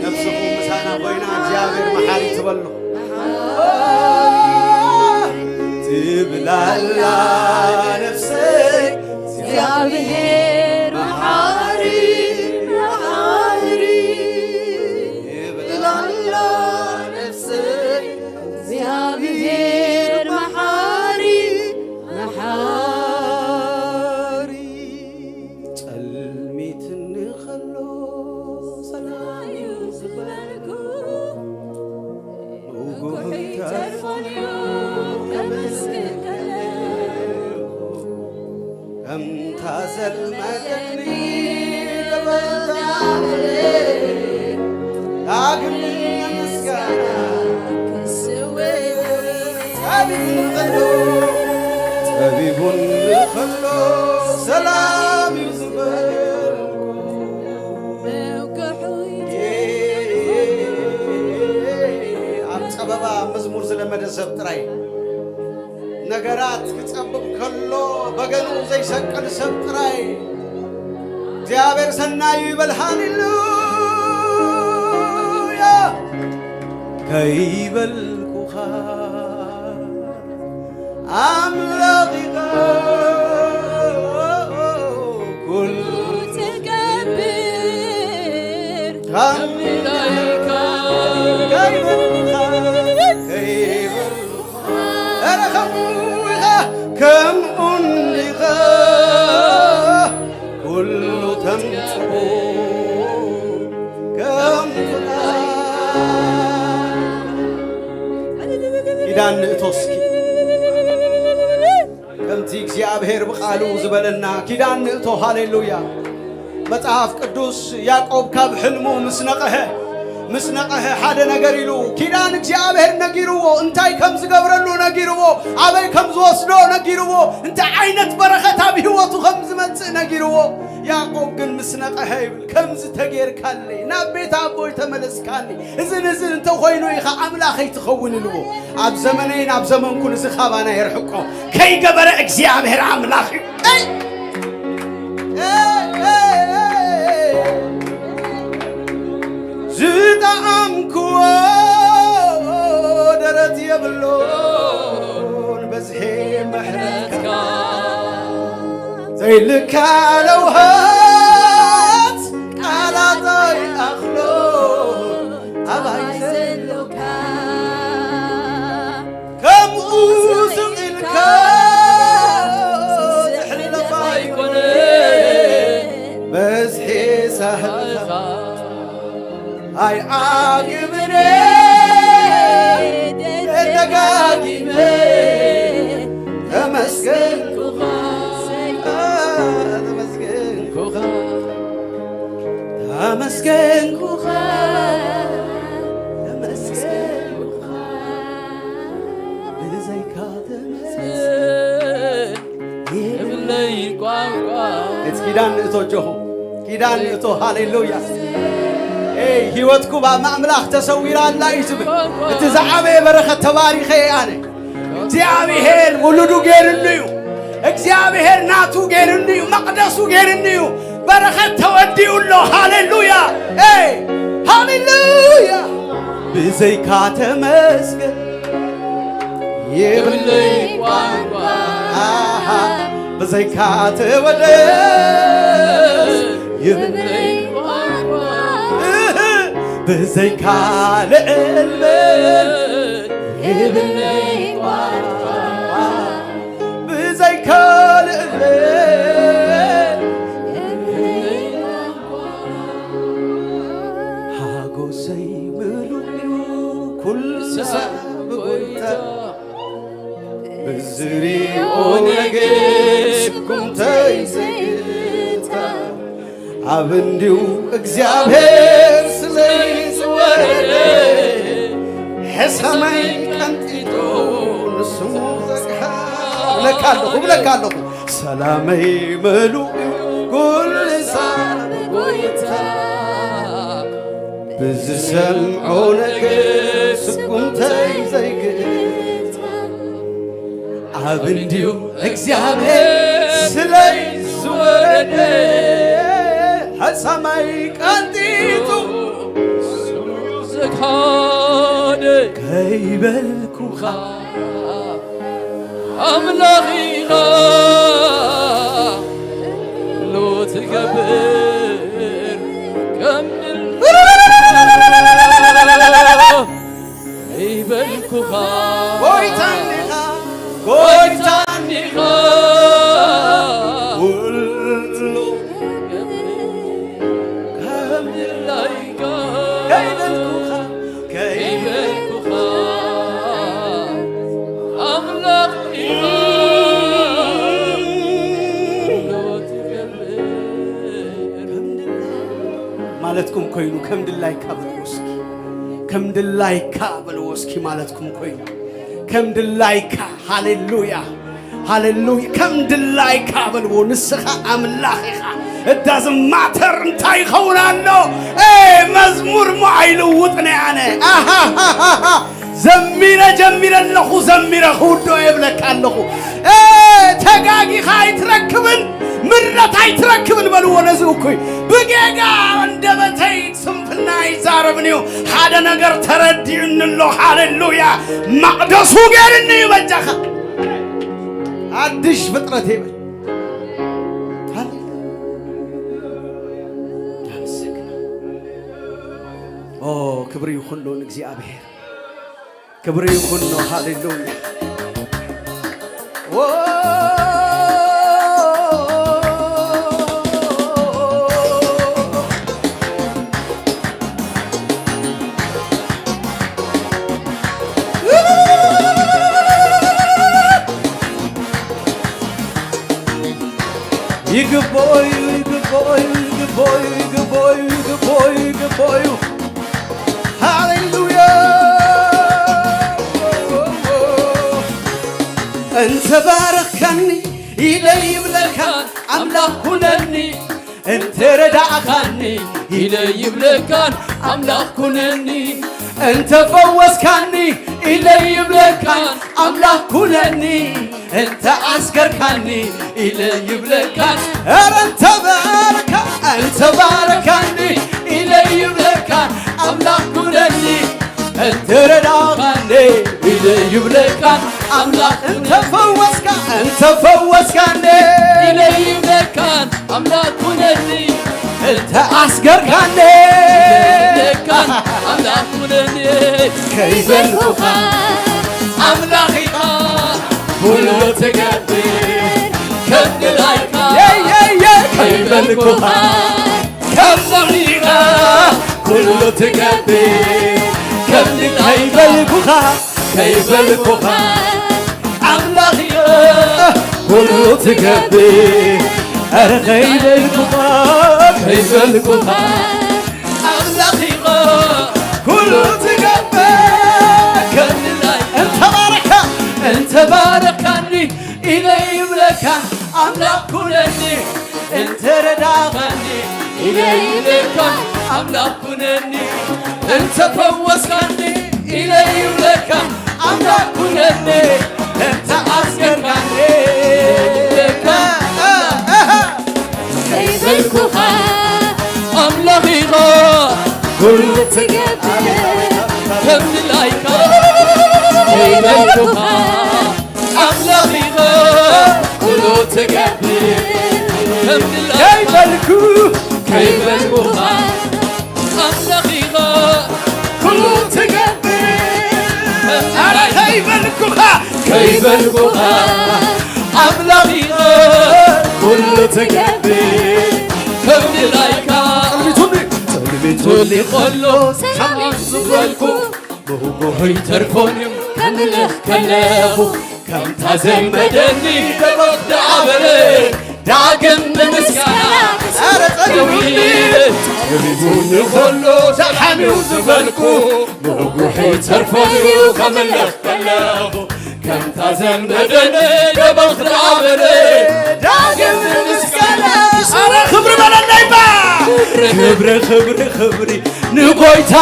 نفسكم مسانا بينا زعبير محاري تبلو تبلا الله نفسي زعبير محاري يبلا الله نفسي زعبير محاري تلميتني خلو سلامي وزبركو وقومي تلفوني وكمسكن كم تازل مدني قبل ዳግም ምስጋና ጠቢቡን ከሎ ሰላም ይዝበል ኣብ ፀበባ መዝሙር ስለመደሰብ ጥራይ ነገራት ክጸብቕ ከሎ በገኑ ዘይሰቅል ሰብ ጥራይ እግዚአብሔር ሰናዩ ይበል ሃሌሉያ ከይበልኩኻ አምላኺኻ ኩሉ ትገብር ከምናይካ ከይበልኩኻ ኧረ ከምኡኢኻ ከምኡኒኻ ኩሉ ተምጽኡ ከምኩና ኪዳን ንእቶስኪ ከምቲ እግዚአብሔር ብቃሉ ዝበለና ኪዳን ንእቶ ሃሌሉያ መጽሐፍ ቅዱስ ያዕቆብ ካብ ሕልሙ ምስ ነቐሐ ሓደ ነገር ኢሉ ኪዳን እግዚአብሔር ነጊርዎ እንታይ ከም ዝገብረሉ ነጊርዎ ኣበይ ከም ዝወስዶ ነጊርዎ እንታይ ዓይነት በረኸት ኣብ ህይወቱ ከም ዝመጽእ ነጊርዎ ያዕቆብ ግን ምስ ነቐሐ ይብል ከምዚ ተጌርካለይ ናብ ቤት ኣቦይ ተመለስካኒ እዝን እንተኾይኑ ኢኻ ኣምላኸይ ትኸውን ኢልዎ ኣብ ዘመነይ ናብ ዘመንኩን እዚ ኻባና የርሕቆ ከይገበረ እግዚአብሔር ኣምላኽ ዝጣዕምክዎ ደረት የብሎን በዝሒ ምሕረትካ ዘይልካለው ሃት ቃላታይ ኣኽሎ ኣባይ ዘለካ ከምኡ ስቕኢልካ ዝሕለፋ ይኮነ በዝሒ ሳህልኻ አይ አግብኔ ደጋጊሜ ተመስገንኩኻ ብዘይካ ተመስገን የብለይ ቋንቋ እቲ ኪዳን ንእቶ ጆሆ ኪዳን ንእቶ ሃሌሉያ ህይወትኩ በአምላክ ተሰዊራላ ይዝብል እቲ ዝዓበየ በረኸት ተባሪኸ ኣነ እግዚአብሔር ውሉዱ ጌርንዩ እግዚአብሔር ናቱ ጌርንዩ መቅደሱ ጌርንዩ በረኸት ተወዲኡሎ ሃሌሉያ ሃሌሉያ ብዘይካ ተመስገን የብለይ ቋንቋ ብዘይካ ተወደስ የብለይ ብዘይካ ልዕልል የብለይ ቋንቋ ብዘይካ ልዕልል የብለይ ቋንቋ ሃጎሰይ ምሉእ ኩሉ ሰብ ጎይታ ብዝሪኦ ነገር ስኩምተይ ዘይታ ኣብ እንዲሁ እግዚአብሔር ስለይ ዝወረደ ሕሰመይ ቀንጢጦ ንስሙ ዘግሓ ብለካለኹ ሰላመይ ምሉእ ኩሉ ሰብ ጎይታ ብዝሰምዖ ነገር ስኩምተይ ዘይግታ ኣብ እንዲሁ እግዚአብሔር ስለይ ዝወረደ ሰማይ ቀንጢጡ ዘካደ ከይበልኩኻ ኣምላኺኻ ሎ ትገብር ከምድል ከይበልኩኻ ጎይታኒኻ ማለትኩም ኮይኑ ከምድላይ ካብልኩ እስኪ ከምድላይካ በልወስኪ ማለትኩም ኮይና ከምድላይካ ሃሌሉያ ሃሌሉያ ከምድላይካ በልዎ ንስኻ አምላኺኻ እዳዝም ማተር እንታይ ኸውናሎ መዝሙር ማይልውጥነ ያነ ዘሚረ ጀሚረለኹ ዘሚረ ሁዶ የብለካለኹ ተጋጊኻ አይትረክብን ምረት አይትረክብን በልዎ ነዝኡ እኮይ ብጌጋ እንደበተይ ስንፍና ይዛረብኒው ሓደ ነገር ተረዲእንሎ ሃሌሉያ ማቅደሱ ገርኒ ይበጃኻ አዲስ ፍጥረት ይበል ኦ ክብር ይሁን ለእግዚአብሔር ክብር ይሁን ነው ሃሌሉያ ይግቦይ ይግቦይ ይግቦይ ይግቦይ ይግቦይ ይግቦይ ሃሌሉያ እንተ ባረከኒ ኢለይ ብለካ አምላክ ሁነኒ እንተ ረዳእካኒ ኢለይ ብለካ አምላክ ሁነኒ እንተ ፈወስካኒ ኢለይ ብለካ አምላክ ሁነኒ እንተ አስገርካኒ ኢለይ ብለካ እንተ ባረካኒ ኢለይ ብለካ አምላክ ሁነኒ እንተ ረዳእካኒ ኢለይ ብለካ አምላክ እንተ ፈወስካኒ ኢለይ ብለካ አምላክ ሁነኒ እንተ አስገርካኒ ብለካ አምላክ ሁነኒ ከይበልኩኻ አምላኺኻ ሁሉ ትገብር ከምድላይካ ከይበልኩኻ ከምድላይካ ሁሉ ትገብር ከምድላይካ ከይበልኩኻ አምላኺኻ ሁሉ ትገብር አረ ከይበልኩኻ አምላኺኻ ሁሉ ትገብር ከምድላይካ እንተ ባረካኒ ኢለይ ብለካ አምላክ ሁነኒ እንተ ረዳእካኒ ኢለይ ብለካ አምላክ ሁነኒ እንተ ፈወስካኒ ኢለይ ብለካ አምላክ ሁነኒ እንተ አስገርካኒ ብለካ ከይበልኩኻ አምላኺኻ ሁሉ ትገብር ከምድላይካ ከይበልኩኻ አምላኺኻ ሁሉ ትገብር ከይበልኩኻ አምላኺኻ ሁሉ ትገብር አረ ከይበልኩኻ አምላኺኻ ሁሉ ትገብር ከምድላይካ ጽልቢቱሊ ኸሎ ሰላም ዝበልኩ ብህጉሆይ ተርፎንም ከምልኽ ከለኹ ከምታ ዘመደኒ ደበቕ ዳዕበለ ዳግም ብምስጋና አረ ጸልዩኒ ጽልቢቱሊ ኸሎ ሰላም ዝበልኩ ብህጉሆይ ተርፎንም ከምልኽ ከለኹ ከምታ ዘመደኒ ደበቕ ዳዕበለ ዳግም ብምስጋና አረ ክብሪ በለናይባ ክብሪ ንጎይታ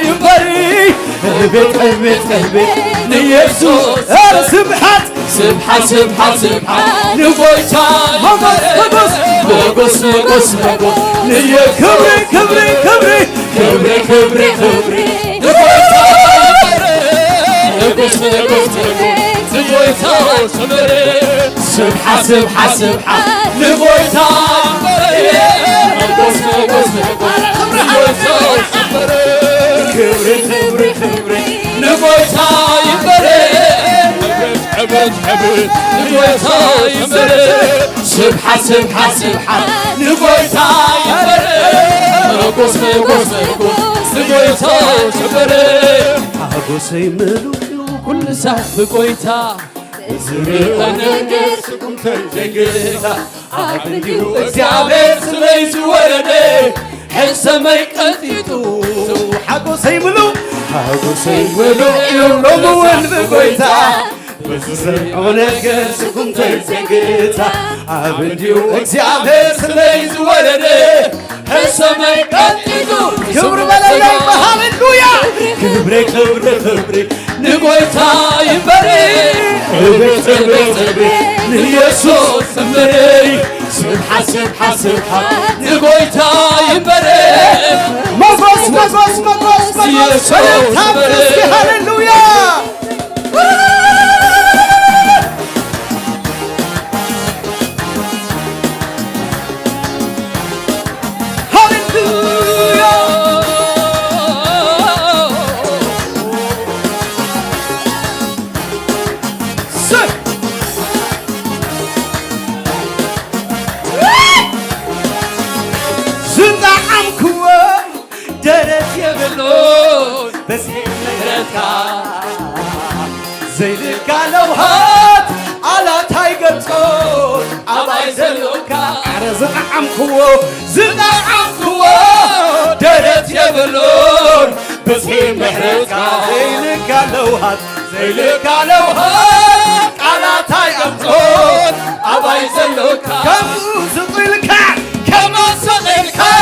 ይበሪ ቤት ንኢየሱስ አረ ስብሓት ንጎይታ ሞገስ ክብሪ ንጎይታ ንጎይታ ስብሓት ንጎይታ ክብሪ ንጎይታ ይበረ ንጎይታ ይበረ ስብሓት ንጎይታ ይበረ ንጎስ ንጎይታ ይበረ ሓጎሰይ ምሉእ ኩሉ ሰዓት ብጎይታ ዝርአ ነገር ስኩም ተንጀግታ አብንዲሁ እግዚአብሔር ስለይ ዝወረደ ሕሰመይ ቀጢጡ ሓጎሰይ ምሉእ حاجوسي ولو لمون بقويتا بزرعو نجر سكم تزقيتا عبديو اكزيابير سليز ولده السماء قطيدو كبر بلالي هاليلويا كبري كبري كبري نقويتا يبري كبري ليسوس سمري سبحة سبحة سبحة نقويتا يبري مغوص مغوص مغوص مغوص هاليلويا بس مهرتها زي القالوا هات على تايجر تون عباي زلوكا عرزق عمكو زنا عمكو درت يبلون بس مهرتها زي القالوا هات زي القالوا هات على تايجر تون عباي زلوكا كم زقلكا كما زقلكا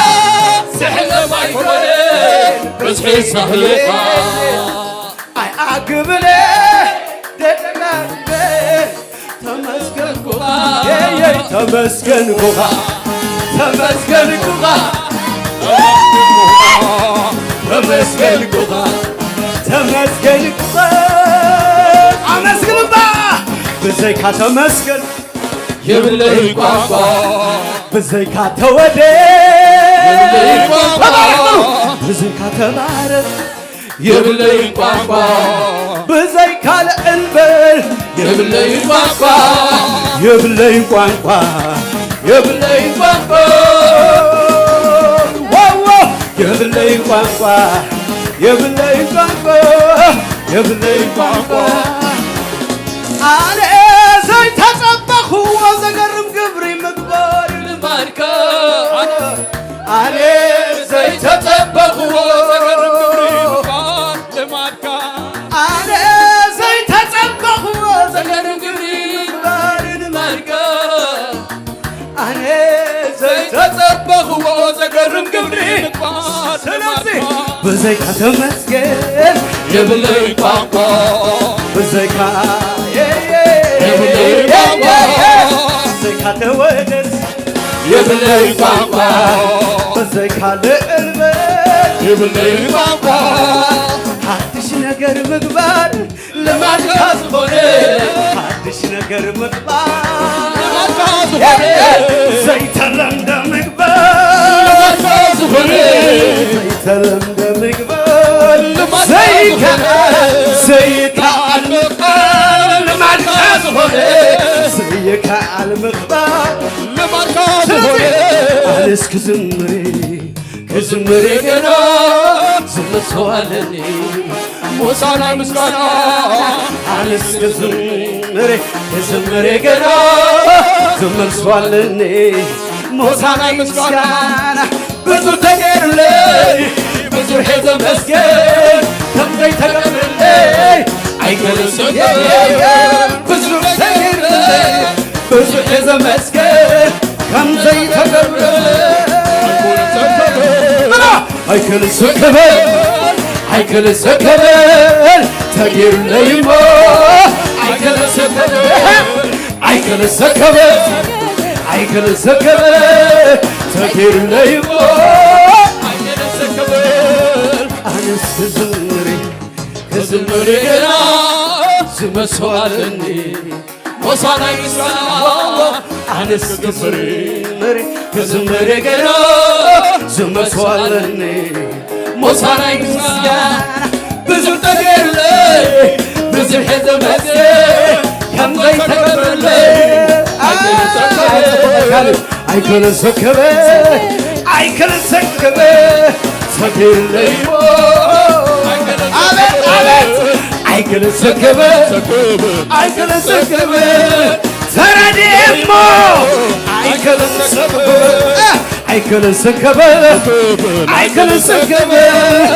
سحل ما يكون بس حسهلكا اي اقبله ددغاله تمسكن كوغا يي تمسكن كوغا تمسكن كوغا تمسكن كوغا تمسكن كوغا امسكن با بزيكا تمسكن يبلي قاقا بزيكا تودي يبلي قاقا بزيكا تبارك يبلي قاقا بزيكا الانبل يبلي قاقا يبلي قاقا يبلي قاقا واو يبلي قاقا يبلي قاقا يبلي قاقا على زي تصبخ وزقرم قبري مقبار الماركة على زي تصبخ وزقرم قبري مقبار الماركة على زي تصبخ وزقرم قبري مقبار الماركة على زي تصبخ وزقرم قبري مقبار الماركة بزيكا تمسكن يبلي قاقا بزيكا يبلي قاقا بزيكا تودس يبلي قاقا بزيكا لقلبك يبلي قاقا حدش نقر مقبار لما تكاظبوني حدش نقر مقبار لما تكاظبوني زي تلمد مقبار لما تكاظبوني زي تلمد مقبار زيك المقبار لما تكاظبوني زيك المقبار لما تكاظبوني أنس كزمري قنا زمت سوالني موسانا مسكانا أنس كزمري قنا زمت سوالني موسانا مسكانا بزر تغير لي بزر حزم مسكين تمضي تقبل لي عيقل السجن بزر تغير لي بزر حزم مسكين كم زي تقبل لي عيقل السكبل تغير لي ما عيقل السكبل تغير لي ما عيقل السكبل أنس كزمري قنا زمت سوالني موسانا مسكانا أنس كزمري قنا زمت سوالني موسانا مسكانا بزر تغير لي بزر حزم مسكين كم زي تقبل لي عيقل السكبل تغير لي عيقل السكبل تردي امو عيقل السكبل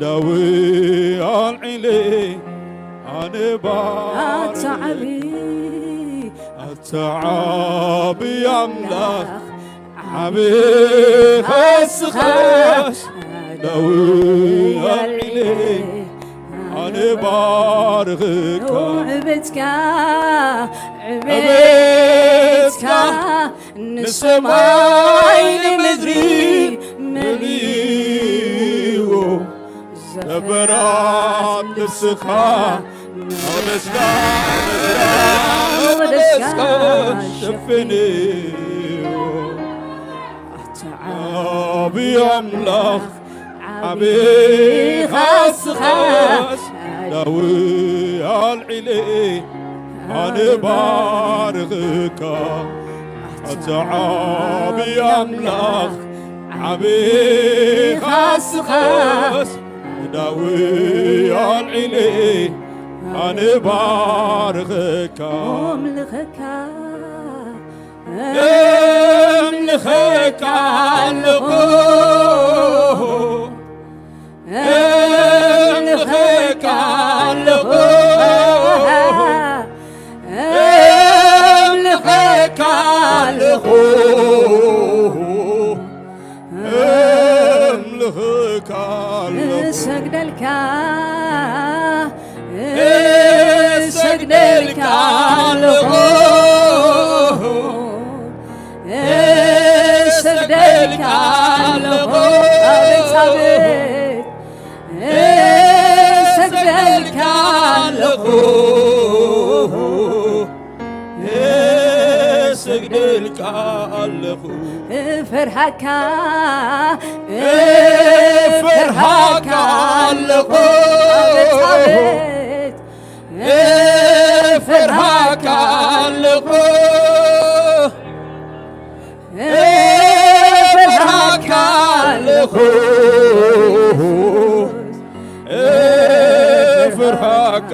داوي العلي أنا بارك التعابي أملاك عبي خسخش داوي العلي أنا بارك عبدك نسمعي مدري مليو زبرات نسخة ودسكا شفني عبي أملاخ عبي خسخس داوي العلي أنا بارغك عبي أملاخ عبي خسخس داوي العلي أنا بارغك أملخك أملخك اللغو أملخك اللغو أملخك اللغو أملخك اللغو سجد لك سجد لك اللغو سجد لك اللغو سجد لك اللغو سجد لك اللغو فرحك فرحك اللغو فرحك اللغو فرحك اللغو فرحك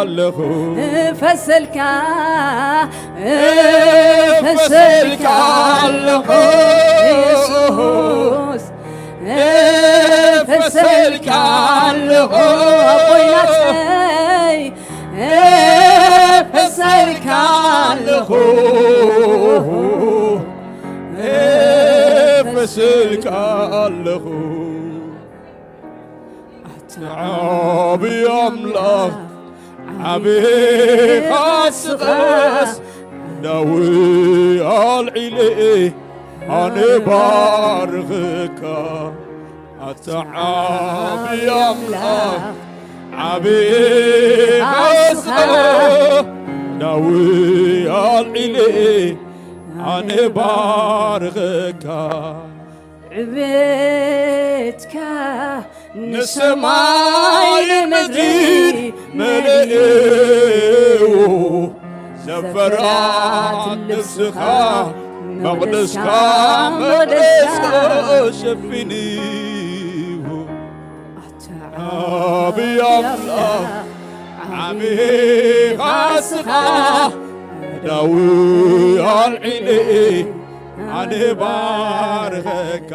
اللغو فسلك فسلك اللغو يسوس فسلك اللغو أبويناتي فسلك اللغو فسلك اللغو عبي أملاك عبي خسخس داوي العلي أنا بارغك عبي أملاك عبي خسخس داوي العلي أنا بارغك عبيتك نسمعي مدري ملئو زفرات نفسخا مقدسكا مقدسكا شفني عبي أملاك عبي خاسخا داوي العلي أنا بارغك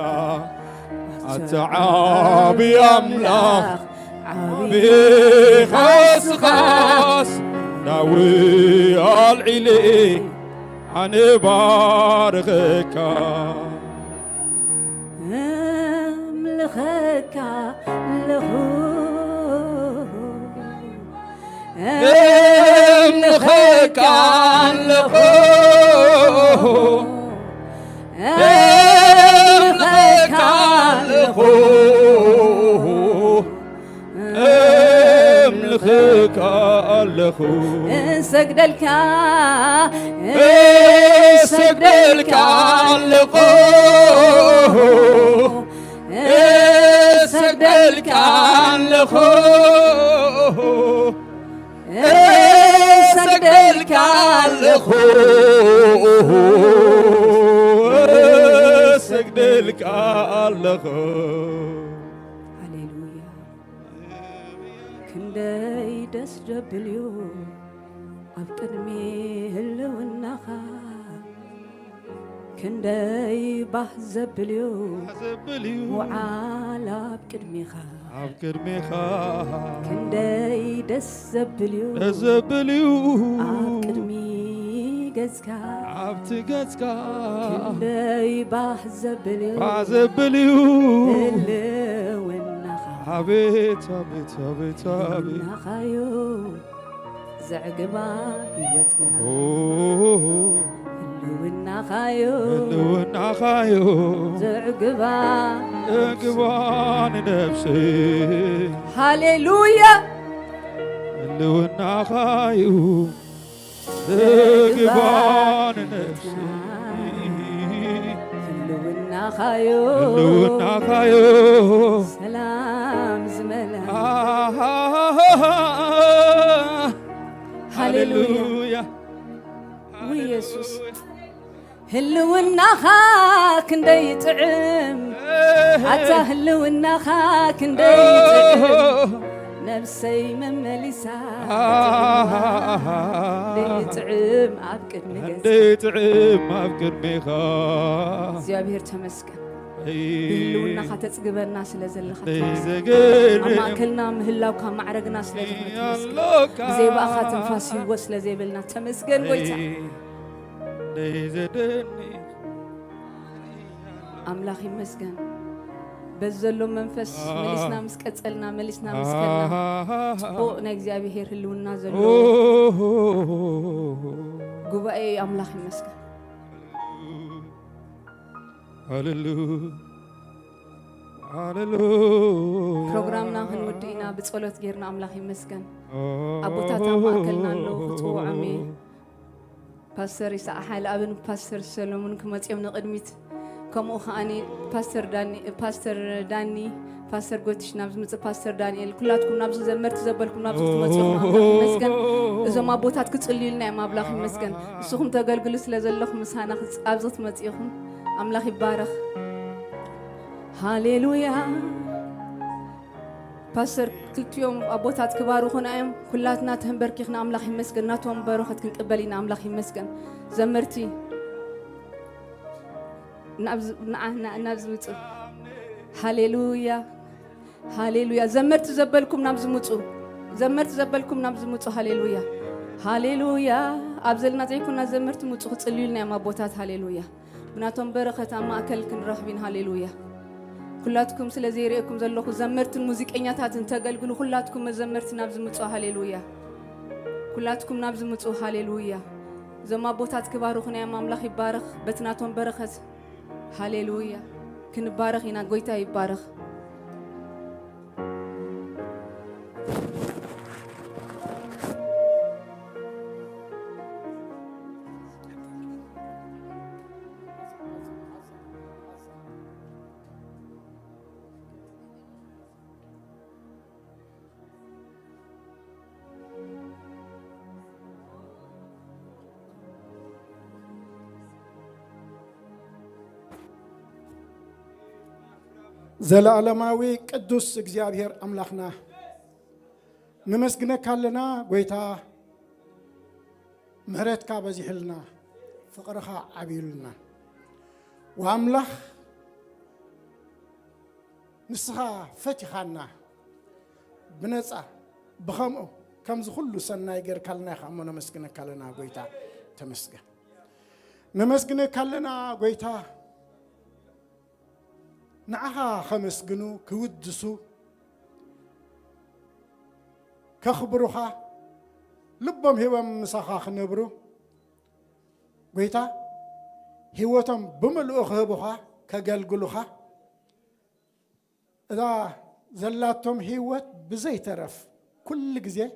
عبي أملاك عبي خسخس داوي العلي أنا بارغك أملخك لهو أملخك لهو أملخك لهو أملخك لهو سجد لك سجد لك لهو سجد لك لهو سجد لك لهو سجد لك لهو هللويا كندي دس جبليو أبقدمي هلوناخ كندي بحزبليو وعالى بقدميخ عبكر ميخا كندي دس زبليو زبليو عبكر مي جزكا عبت جزكا كندي باح زبليو زبليو اللي والنخا عبيت عبيت عبيت عبيت نخايو زعقبا هيوتنا والنخايو والنخايو زعقبا زعقبان نفسي هاليلويا والنخايو زعقبان نفسي والنخايو سلام زملا هاليلويا ويسوس هلوناخا كندي طعم حتى هلوناخا كندي طعم نفسي مملسا دي طعم عبكر ميخا دي طعم عبكر ميخا እግዚአብሔር ተመስገን ህልውናኻ ተጽግበና ስለ ዘለኻ ኣማእከልና ምህላውካ ማዕረግና ስለ ዝኾነ ተመስገን ብዘይባእኻ ትንፋስ ህይወት ስለ ዘይብልና ተመስገን ጎይታ ኣምላኽ ይመስገን በዘሎ መንፈስ መሊስና ምስ ቀጸልና መሊስና ምስ ከልና ጽቡቕ ናይ እግዚኣብሔር ህልውና ዘሎ ጉባኤ ኣምላኽ ይመስገን Hallelujah. Hallelujah. ፕሮግራምና ክንውድኢና ብጸሎት ጌርና ኣምላኽ ይመስገን ኣቦታት ኣማእከልና ኣለዉ ክጽውዖም ፓስተር ይስዓቅ ሓይለኣብን ፓስተር ሰሎሞን ክመጽኦም ንቕድሚት ከምኡ ኸኣኒ ፓስተር ዳኒ ፓስተር ጎትሽ ናብዚ ምጽእ ፓስተር ዳንኤል ኩላትኩም ናብዚ ዘመርቲ ዘበልኩም ናብዚ ክትመጽኦም ኣምላኽ ይመስገን እዞም ኣቦታት ክጽልዩልና እዮም ኣምላኽ ይመስገን ንስኹም ተገልግሉ ስለ ዘለኹም ምሳና ኣብዚ ክትመጽኢኹም أملاخ يبارك هاليلويا باستر كل يوم أبوتات كبار وخنايم كلاتنا تهمبركيخنا أملاخ يمسكن ناتهم باروخت كنقبلينا أملاخ يمسكن زمرتي نابز متو هاليلويا هاليلويا زمرت زبلكم نابز متو زمرت زبلكم نابز متو هاليلويا هاليلويا أبزلنا زيكونا زمرت متو تصليلنا يا أبوتات هاليلويا بناتهم بركة ما أكلكن رحبين هاليلويا كلاتكم سلازي رأيكم زلكم زمرت الموسيقى إنياتات انتقل قولوا كلاتكم زمرت نابز متو هاليلويا كلاتكم نابز متو هاليلويا زما بوتات كباروخنا يا مملخ يبارك بتناتهم بركة هاليلويا كن بارك هنا قويتا يبارك زلالماوي قدوس እግዚአብሔር አምላክና نمسكنك لنا ጎይታ ምህረትካ በዚህልና ፍቅርኻ ዓቢልና ወአምላኽ ንስኻ ፈቲኻና ብነጻ ብኸምኡ ከምዚ ሁሉ ሰናይ ገርካልና ኢኻ እሞ ነመስግነካ ለና ጎይታ ተመስገን ነመስግነካ ለና ጎይታ نعها خمس جنو كودسو كخبروها لبهم هو مسخا خنبرو قويتا هوتم بملؤ خبوها كجلجلوها إذا زلاتهم هوت بزي ترف كل جزء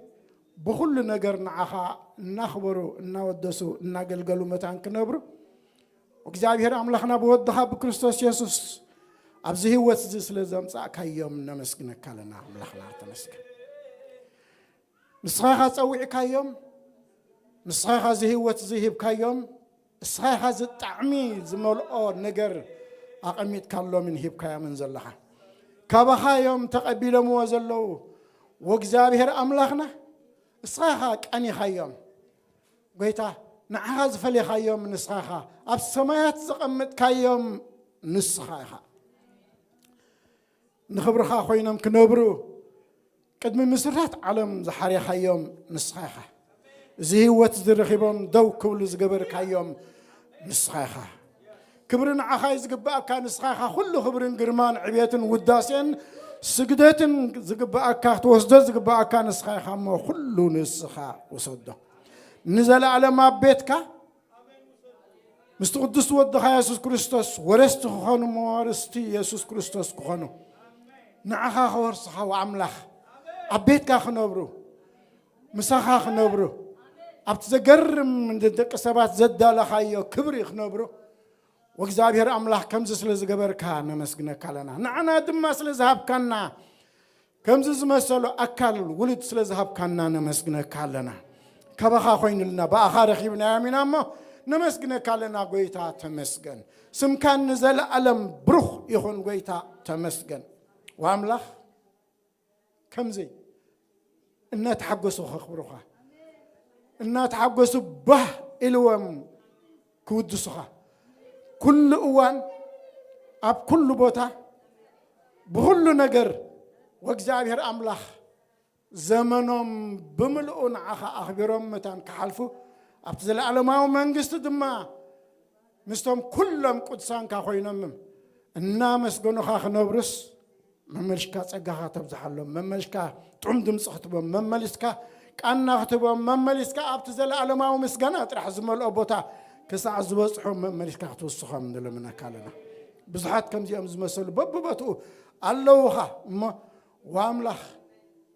بكل نجر نعها نخبرو نودسو نجلجلو متان كنبرو وكذا أملاخنا بودها بكريستوس يسوع أبزه هو تزيل زمزع كيوم نمسكنك لنا ملخنا تمسك نصحى تسوي كيوم نصحى زه هو تزيه بكيوم نصحى زت تعميد زمل نجر أقميت كلام من هيب كيوم من زلها كبها يوم تقبل موازلو وجزابه أملاخنا نصحى أني خيوم قيتا نعهز فلي خيوم نصحى أبسمات زقمت كيوم نصحى نخبرخا خوينم كنبرو قدم مسرات عالم زحريخا يوم نسخاخا زي هوت زرخيبهم دو كل زقبر كيوم نسخاخا كبرن عخايز قبا كان نسخاخا كل خبرن قرمان عبيتن وداسين سجدتن زقبا كان توسد زقبا كان نسخاخا ما كل نسخا وصده نزل على ما بيتك مستقدس ودخا يسوع كريستوس ورست خانو موارستي يسوع كريستوس خانو نعخا خورصها وعملخ عبيتك خنبرو مسخا خنبرو أبتزجرم من دق سبات زد على خيو كبر يخنبرو وإخزابير أملاح كم زسلز جبر كان مسكنا كلنا نعنا دم سلز هاب كنا كم زس مسلو أكل ولد سلز هاب كنا نمسكنا كلنا كبخا خوين لنا بآخر خيبنا من أما نمسكنا كلنا قويتا تمسكن سم كان نزل ألم بروح يخون قويتا تمسكن وأملاح كم زي إنها تحقسوا خبروها إنها تحقسوا به إلوام كودسها كل أوان أب كل بوتا بكل نجر وإخزابير أملاح زمنهم بملؤون عخا أخبرهم متان كحلفو أبتزل على ما ومنجست دما مستهم كلهم قدسان كخوينهم النام مسجون خاخ نبرس مملشكا تجاها تبزحلهم مملشكا تعمدم صحتهم مملشكا كأن أختبهم مملشكا أبتزل على ما ومسجنا ترح زمل أبوتا كساع زبصحهم مملشكا توسخهم من لمنا كلنا بزحات كم زي أمز مسؤول ببتو اللوها ما واملخ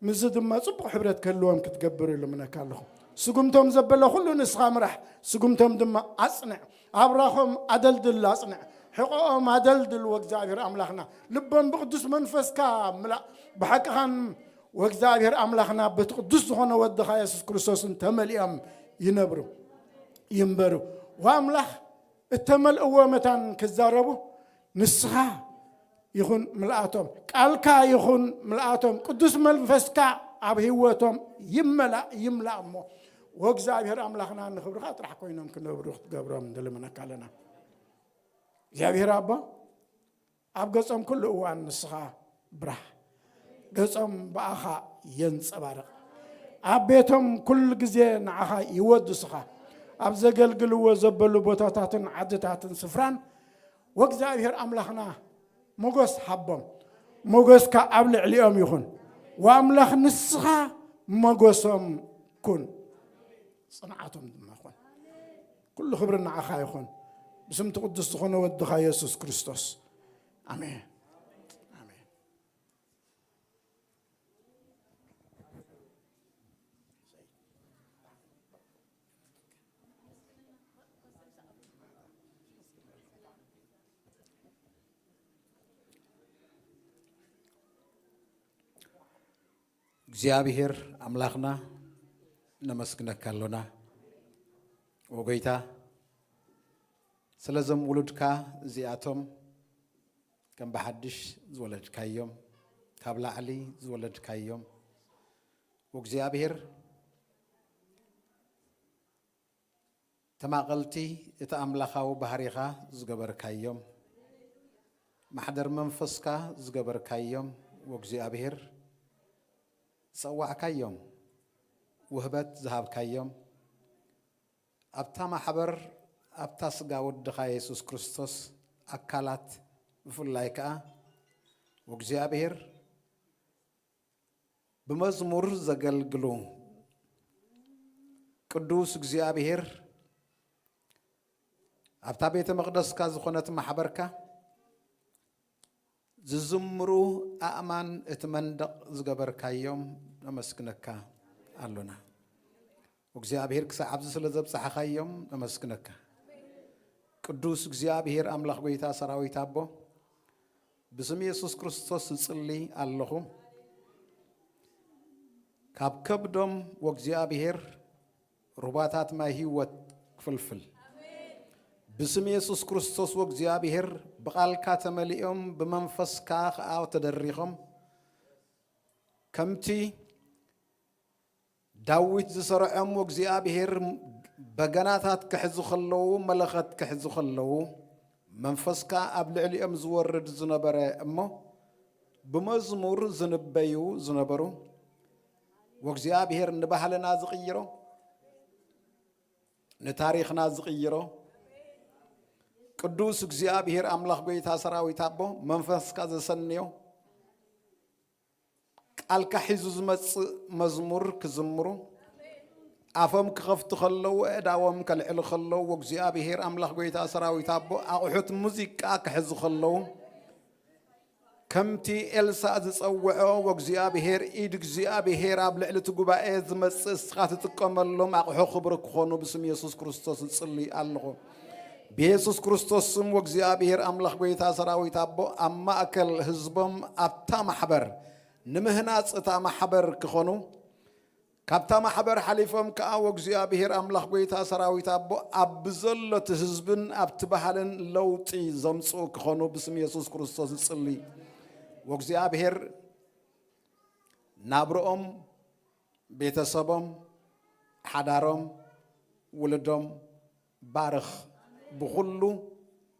مزد ما صبح حبرت كلهم كتجبر لمنا كلهم سقمتهم زبلا كله نسخة مرح سقمتهم دم أصنع أبراهم أدلدل أصنع حقهم أدلدل وإخزابير أملاخنا لبهم بقدس منفس كاملا بحقهم وإخزابير أملاخنا بتقدس هنا ودخا يسوع كريستوس تمل يوم ينبرو ينبرو وأملاخ التمل أوامتان كزاربو نسخة يخون ملأتهم قالكا يخون ملأتهم قدس منفسكا أبهوتهم يملا مو وإخزابير أملاخنا نخبر خاطر حكوينهم كنبرو تقبرهم دلمنا كلنا እግዚአብሔር አባ ኣብ ገጾም ኩሉ እዋን ንስኻ ብራህ ገጾም በኣኻ የንጸባርቕ ኣብ ቤቶም ኩሉ ግዜ ንዓኻ ይወድስኻ ኣብ ዘገልግልዎ ዘበሉ ቦታታትን ዓድታትን ስፍራን ወእግዚአብሔር ኣምላኽና ሞገስ ሃቦም ሞገስካ ኣብ ልዕሊኦም ይኹን ወኣምላኽ ንስኻ ሞገሶም ኩን ጽንዓቶም ድማ ይኹን ኩሉ ክብሪ ንዓኻ ይኹን بسم تقدس تخونه ودخا يسوع كريستوس آمين آمين እግዚአብሔር አምላክና ነመስግነካለና ወገይታ سلازم ولدكا زياتهم كم بحدش زولد كايوم كابلا علي زولد كايوم وكزيابير تماقلتي يتأملخاو بحريخا زقبر كايوم محضر منفسكا زقبر كايوم وكزيابير سواع كايوم وهبت ذهب كايوم أبتا محبر أبتاس قاود دخا يسوع كريستوس أكلات بفلايكا وجزابير بمزمور زغلغلو قدوس جزابير أبتا بيت مقدس كازخونة محبركا ززمرو أأمان اتمندق زغبركا يوم نمسكنكا ألونا وجزابير كسا عبد سلزب صحخا يوم نمسكنكا قدوس እግዚአብሔር አምላክ ጎይታ ሰራዊት አቦ በስም ኢየሱስ ክርስቶስ ጽልይ አለሁ ካብ ከብዶም ወእግዚአብሔር ሩባታት ማይ ህይወት ክፍልፍል በስም ኢየሱስ ክርስቶስ ወእግዚአብሔር በቃልካ ተመሊኦም በመንፈስካ ከአው ተደሪኹም ከምቲ ዳዊት ዝሰርዖም ወእግዚአብሔር بجناتات كحزو خلو ملخت كحزو خلو منفسكا قبل عليهم زورد زنبرة أمه بمزمور زنبيو زنبرو وእግዚአብሔር نبهلنا زقيرو نتاريخنا زقيرو ቅዱስ እግዚአብሔር አምላክ ጌታ ሰራዊት አቦ መንፈስ ካዘሰንዮ ቃልካ ሒዙ ዝመጽእ መዝሙር ክዝምሩ አፈም ክኸፍቱ ኸለው እዳዎም ከልዕሉ ኸለው ወእግዚአብሔር አምላክ ጌታ ሰራዊት አቦ አቁሑት ሙዚቃ ክሕዙ ኸለው ከምቲ ኤልሳ ዝጸውዖ ወእግዚአብሔር ኢድ እግዚአብሔር ኣብ ልዕሊ እቲ ጉባኤ ዝመጽእ እስኻ ትጥቀመሎም ኣቑሑ ክብሪ ክኾኑ ብስም ኢየሱስ ክርስቶስ ዝጽልይ ኣለኹ بيسوس كريستوس سم وእግዚአብሔር አምላክ ጌታ ሰራዊት አቦ አማእከል ህዝቦም አብታ ማሕበር ንምህናጽ እታ ማሕበር ክኾኑ ካብታ ማሕበር ሓሊፎም ከኣ ወእግዚአብሔር አምላክ ጌታ ሰራዊት አቦ ኣብ ዘሎት ህዝብን ኣብቲ ባህልን ለውጢ ዘምጽኡ ክኾኑ ብስም ኢየሱስ ክርስቶስ ዝጽልይ ወእግዚአብሔር ናብሮኦም ቤተሰቦም ሓዳሮም ውልዶም ባርኽ بخلو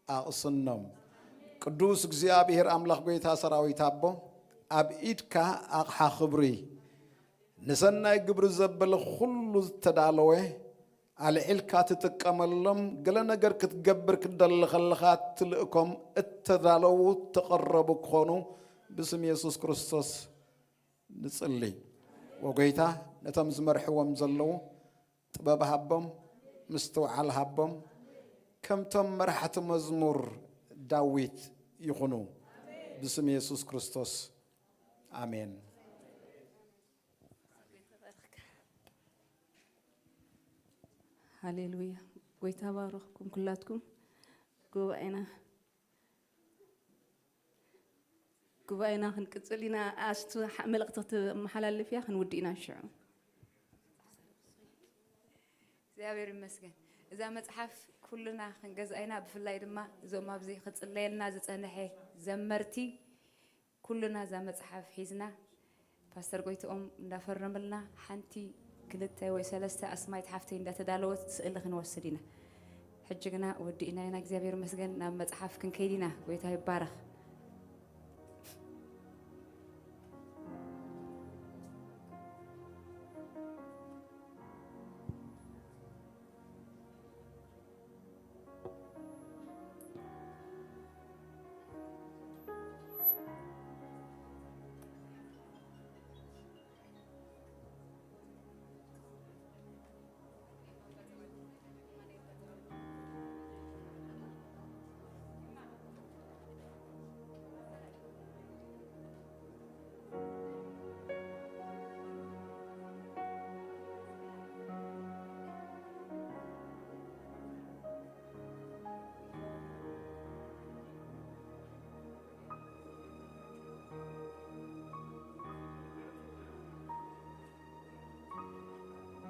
أقصنم قدوس እግዚአብሔር አምላክ ጌታ ሰራዊት አቦ ኣብ ኢድካ ኣቕሓ ክብሪ ንሰናይ ግብሪ ዘበለ ኩሉ ዝተዳለወ ኣልዒልካ ትጥቀመሎም ገለ ነገር ክትገብር ክደሊ ከለኻ ትልእኮም እተዳለዉ ተቐረቡ ክኾኑ ብስም ኢየሱስ ክርስቶስ ንጽልይ ወጌታ ነቶም ዝመርሕዎም ዘለዉ ጥበብ ሃቦም ምስትውዓል ሃቦም كمتم مرحة مزمور داويت يخونو باسم يسوع كريستوس آمين هاليلويا ويتبارككم كلاتكم قبائنا خنقصلينا أستو ملقطة محلال فيها خنودينا الشعب እግዚአብሔር ይመስገን እዛ መጽሐፍ ኩልና ክንገዛይና ብፍላይ ድማ ዞም ኣብዚ ክጽለየልና ዝጸንሐ ዘመርቲ ኩልና ዛ መጽሐፍ ሒዝና ፓስተር ጎይቶኦም እንዳፈረመልና ሓንቲ ክልተ ወይ ሰለስተ ኣስማይት ሓፍተይ እንዳተዳለወት ስእሊ ክንወስድ ኢና ሕጂ ግና ወዲእና ኢና እግዚአብሔር ይመስገን ናብ መጽሐፍ ክንከይድ ኢና ጎይታ ይባረኽ